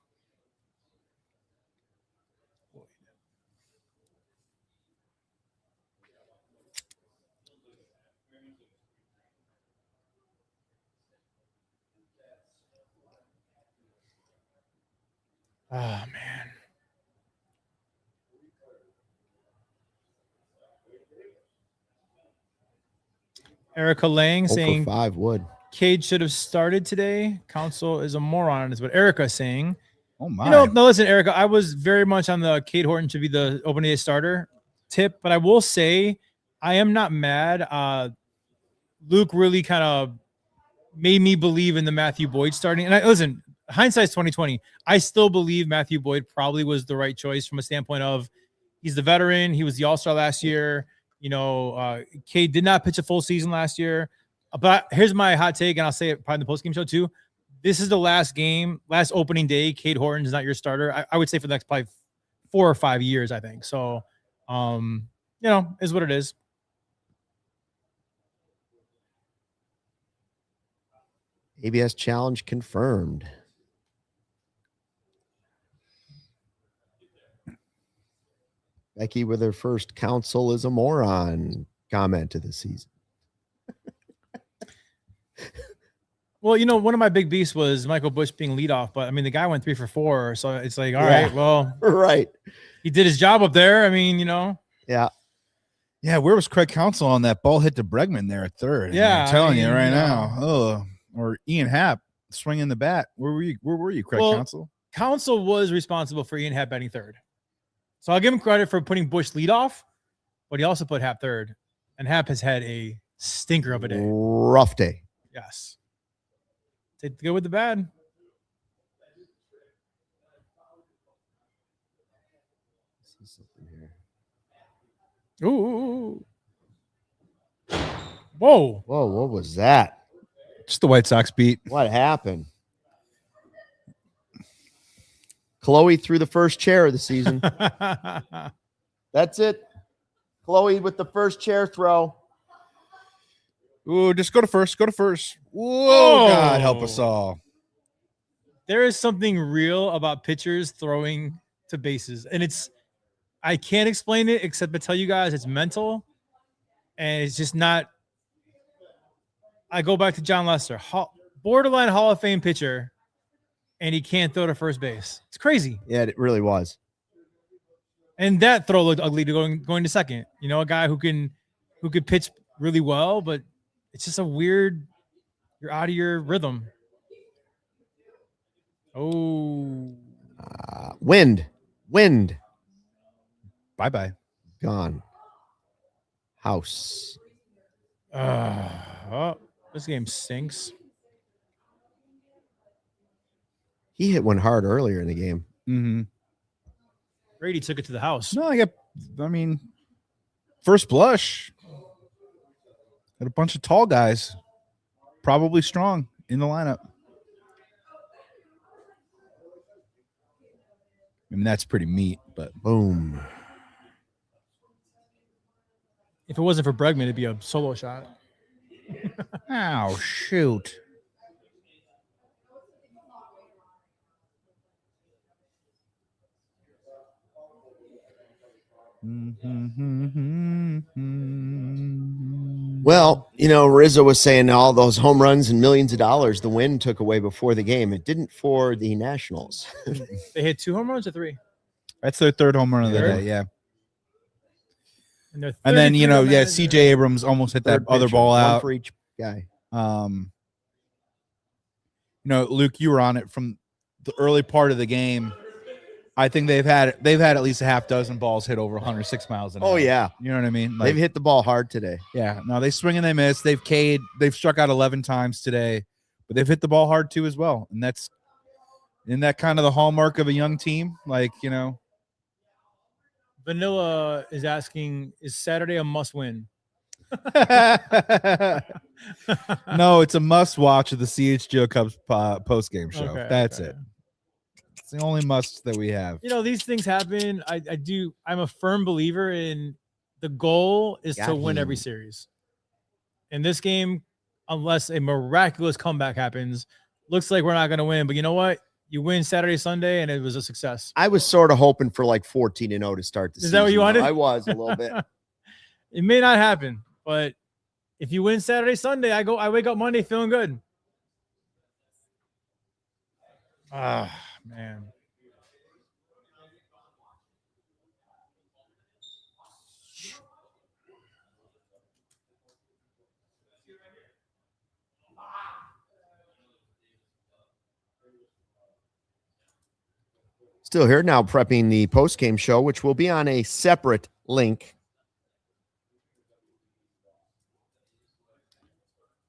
Oh man. Erica Lang 0 saying for 5 would. Cade should have started today. Council is a moron, is what Erica saying. Oh my. No, listen, Erica, I was very much on the Cade Horton should be the opening day starter tip, but I will say I am not mad. Luke really kind of made me believe in the Matthew Boyd starting. And listen, hindsight's 2020. I still believe Matthew Boyd probably was the right choice from a standpoint of he's the veteran. He was the All-Star last year. Cade did not pitch a full season last year. But here's my hot take, and I'll say it probably in the post-game show too. This is the last opening day. Cade Horton is not your starter. I would say for the next probably 4 or 5 years, I think. So, is what it is. ABS challenge confirmed. Becky with her first counsel is a moron comment of the season. Well, one of my big beasts was Michael Busch being leadoff, but I mean, the guy went 3 for 4. So it's like, all right, well, right. He did his job up there. I mean, Yeah. Yeah, where was Craig Counsell on that ball hit to Bregman there at third? Yeah, I'm telling you right now. Oh, or Ian Happ swinging the bat. Where were you, Craig Counsell? Counsell was responsible for Ian Happ batting third. So I'll give him credit for putting Busch leadoff, but he also put Happ third. And Happ has had a stinker of a day. Rough day. Yes. Take the good with the bad. See something here. Ooh. Whoa. Whoa, what was that? Just the White Sox beat. What happened? Chloe threw the first chair of the season. That's it. Chloe with the first chair throw. Ooh, just go to first. Go to first. Whoa, God help us all. There is something real about pitchers throwing to bases. And I can't explain it except to tell you guys it's mental. And it's just not. I go back to John Lester, borderline Hall of Fame pitcher, and he can't throw to first base. It's crazy. Yeah, it really was. And that throw looked ugly to going to second. A guy who could pitch really well, but it's just a weird. You're out of your rhythm. Oh, Wind. Bye-bye. Gone. House. This game stinks. He hit one hard earlier in the game. Mm-hmm. Brady took it to the house. No, first blush. Got a bunch of tall guys, probably strong in the lineup. I mean, that's pretty meat, but Boom. If it wasn't for Bregman, it'd be a solo shot. oh shoot. Well, Rizzo was saying all those home runs and millions of dollars the Wind took away before the game. It didn't for the Nationals. They hit 2 home runs or 3? That's their third home run of the day, yeah. And then, CJ Abrams almost hit that other ball one out. for each guy. Luke, you were on it from the early part of the game. I think they've had at least a half dozen balls hit over 106 miles an hour. Oh, yeah. You know what I mean? They've hit the ball hard today. Yeah. No, they swing and they miss. They've struck out 11 times today, but they've hit the ball hard too as well. And that's that kind of the hallmark of a young team. Vanilla is asking, is Saturday a must win? No, it's a must watch of the CHGO Cubs post game show. Okay, That's okay. it. It's the only must that we have. These things happen. I'm a firm believer in the goal is to win every series. In this game, unless a miraculous comeback happens, looks like we're not going to win. But you know what? You win Saturday, Sunday, and it was a success. I was sort of hoping for 14-0 to start the season. Is that what you wanted? I was a little bit. It may not happen, but if you win Saturday, Sunday, I wake up Monday feeling good. Man. Still here now, prepping the post-game show, which will be on a separate link.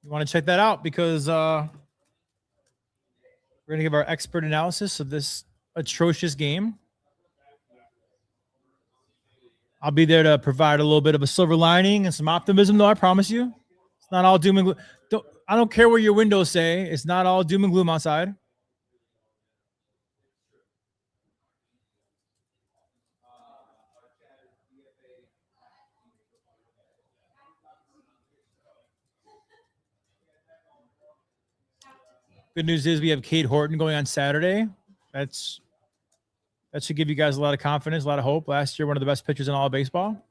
You want to check that out because we're going to give our expert analysis of this atrocious game. I'll be there to provide a little bit of a silver lining and some optimism, though, I promise you. It's not all doom and gloom. I don't care what your windows say. It's not all doom and gloom outside. Good news is we have Cade Horton going on Saturday. That should give you guys a lot of confidence, a lot of hope. Last year, one of the best pitchers in all of baseball.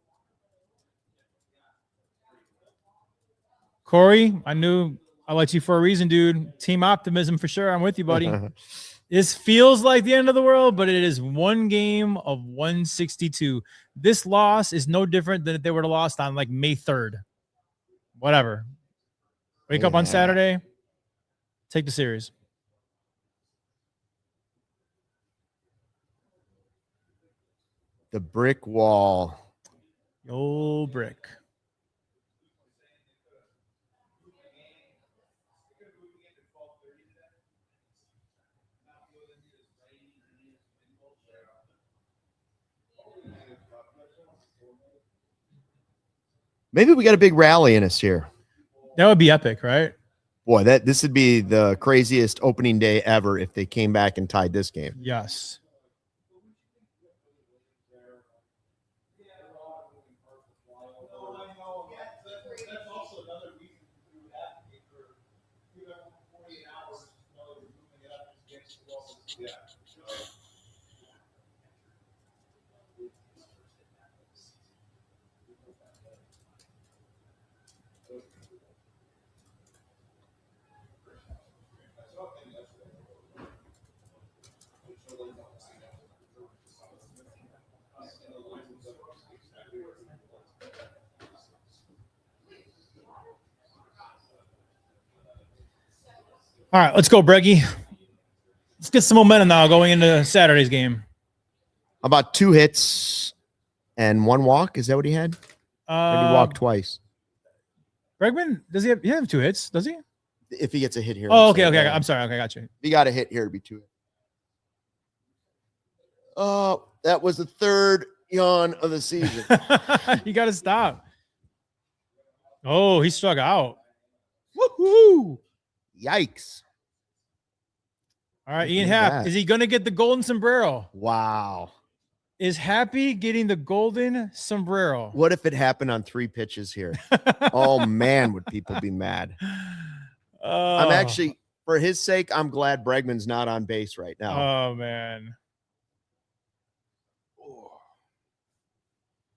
Corey, I knew I liked you for a reason, dude. Team optimism for sure. I'm with you, buddy. This feels like the end of the world, but it is one game of 162. This loss is no different than if they would have lost on like May 3rd. Whatever. Wake up on Saturday, take the series. The brick wall. The old brick. Maybe we got a big rally in us here. That would be epic, right? Boy, this would be the craziest opening day ever if they came back and tied this game. Yes. All right, let's go, Breggy. Let's get some momentum now going into Saturday's game. About 2 hits and 1 walk. Is that what he had? Or did he walk twice? Bregman, does he have 2 hits? Does he? If he gets a hit here. Oh, okay. I'm sorry. Okay, got you. If he got a hit here, it'd be 2 hits. Oh, that was the 3rd yawn of the season. You got to stop. Oh, he struck out. Woohoo! Yikes. All right, Ian Happ, is he going to get the golden sombrero? Wow. Is Happy getting the golden sombrero? What if it happened on 3 pitches here? Oh, man, would people be mad? I'm actually, for his sake, I'm glad Bregman's not on base right now. Oh, man.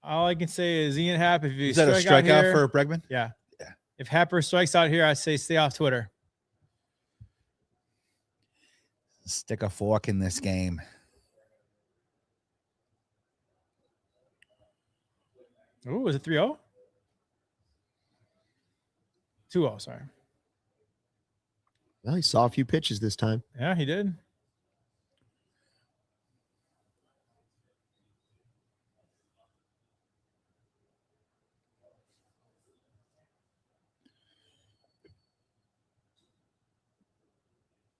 All I can say is Ian Happ, if you Is that a strikeout for Bregman? Yeah. If Happer strikes out here, I say stay off Twitter. Stick a fork in this game. Oh, is it 3-0? 2-0, sorry. Well, he saw a few pitches this time. Yeah, he did.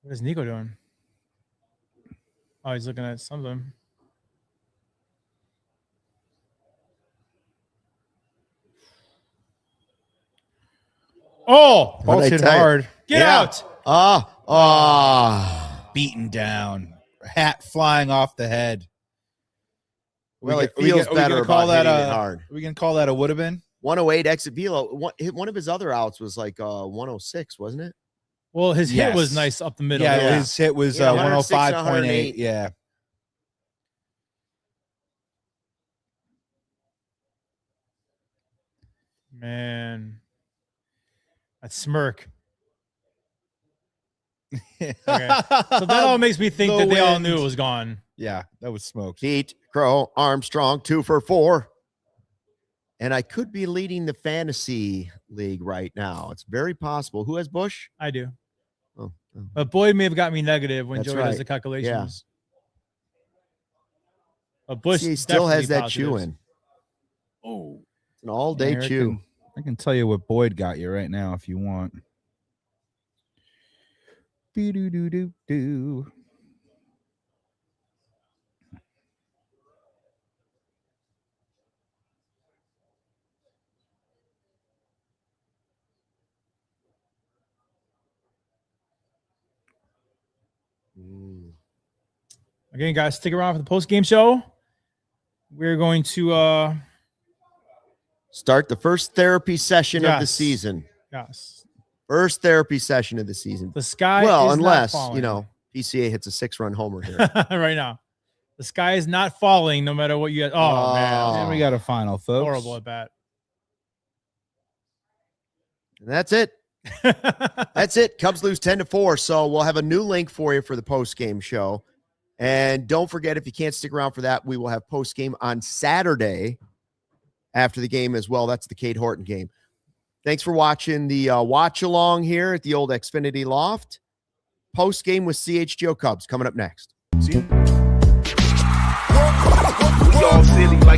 What is Nico doing? Oh, he's looking at something. Oh, What'd I hit tell you? hard. get out. Beaten down. Hat flying off the head. Well, it feels better about hitting it hard. Are we going to call that a would have been? 108 exit velo. One of his other outs was like 106, wasn't it? Well, his hit was Yes. nice up the middle. Yeah, his hit was Yeah, 106 and 105.8. 108. Yeah. Man. That smirk. Okay. So that all makes me think The that they all wind. knew it was gone. Yeah, that was smoked. Pete Crow-Armstrong, 2 for 4. And I could be leading the fantasy league right now. It's very possible. Who has Busch? I do. Oh. But Boyd may have got me negative when That's Joey does right. the calculations. But Busch See, he still has definitely that chew positives. in. Oh, It's an all-day Yeah, chew. I can tell you what Boyd got you right now if you want. Doo-doo-doo-doo-doo. Again, guys, stick around for the post-game show. We're going to start the first therapy session of the Yes. season. yes. First therapy session of the season. The sky Well, is unless, not falling. PCA hits a 6-run homer here. right now. The sky is not falling no matter what you get. Oh, man. And we got a final, folks. Horrible at bat. And that's it. That's it. Cubs lose 10-4. So we'll have a new link for you for the post-game show. And don't forget, if you can't stick around for that, we will have post-game on Saturday after the game as well. That's the Cade Horton game. Thanks for watching the watch-along here at the old Xfinity Loft. Post-game with CHGO Cubs coming up next. We all silly like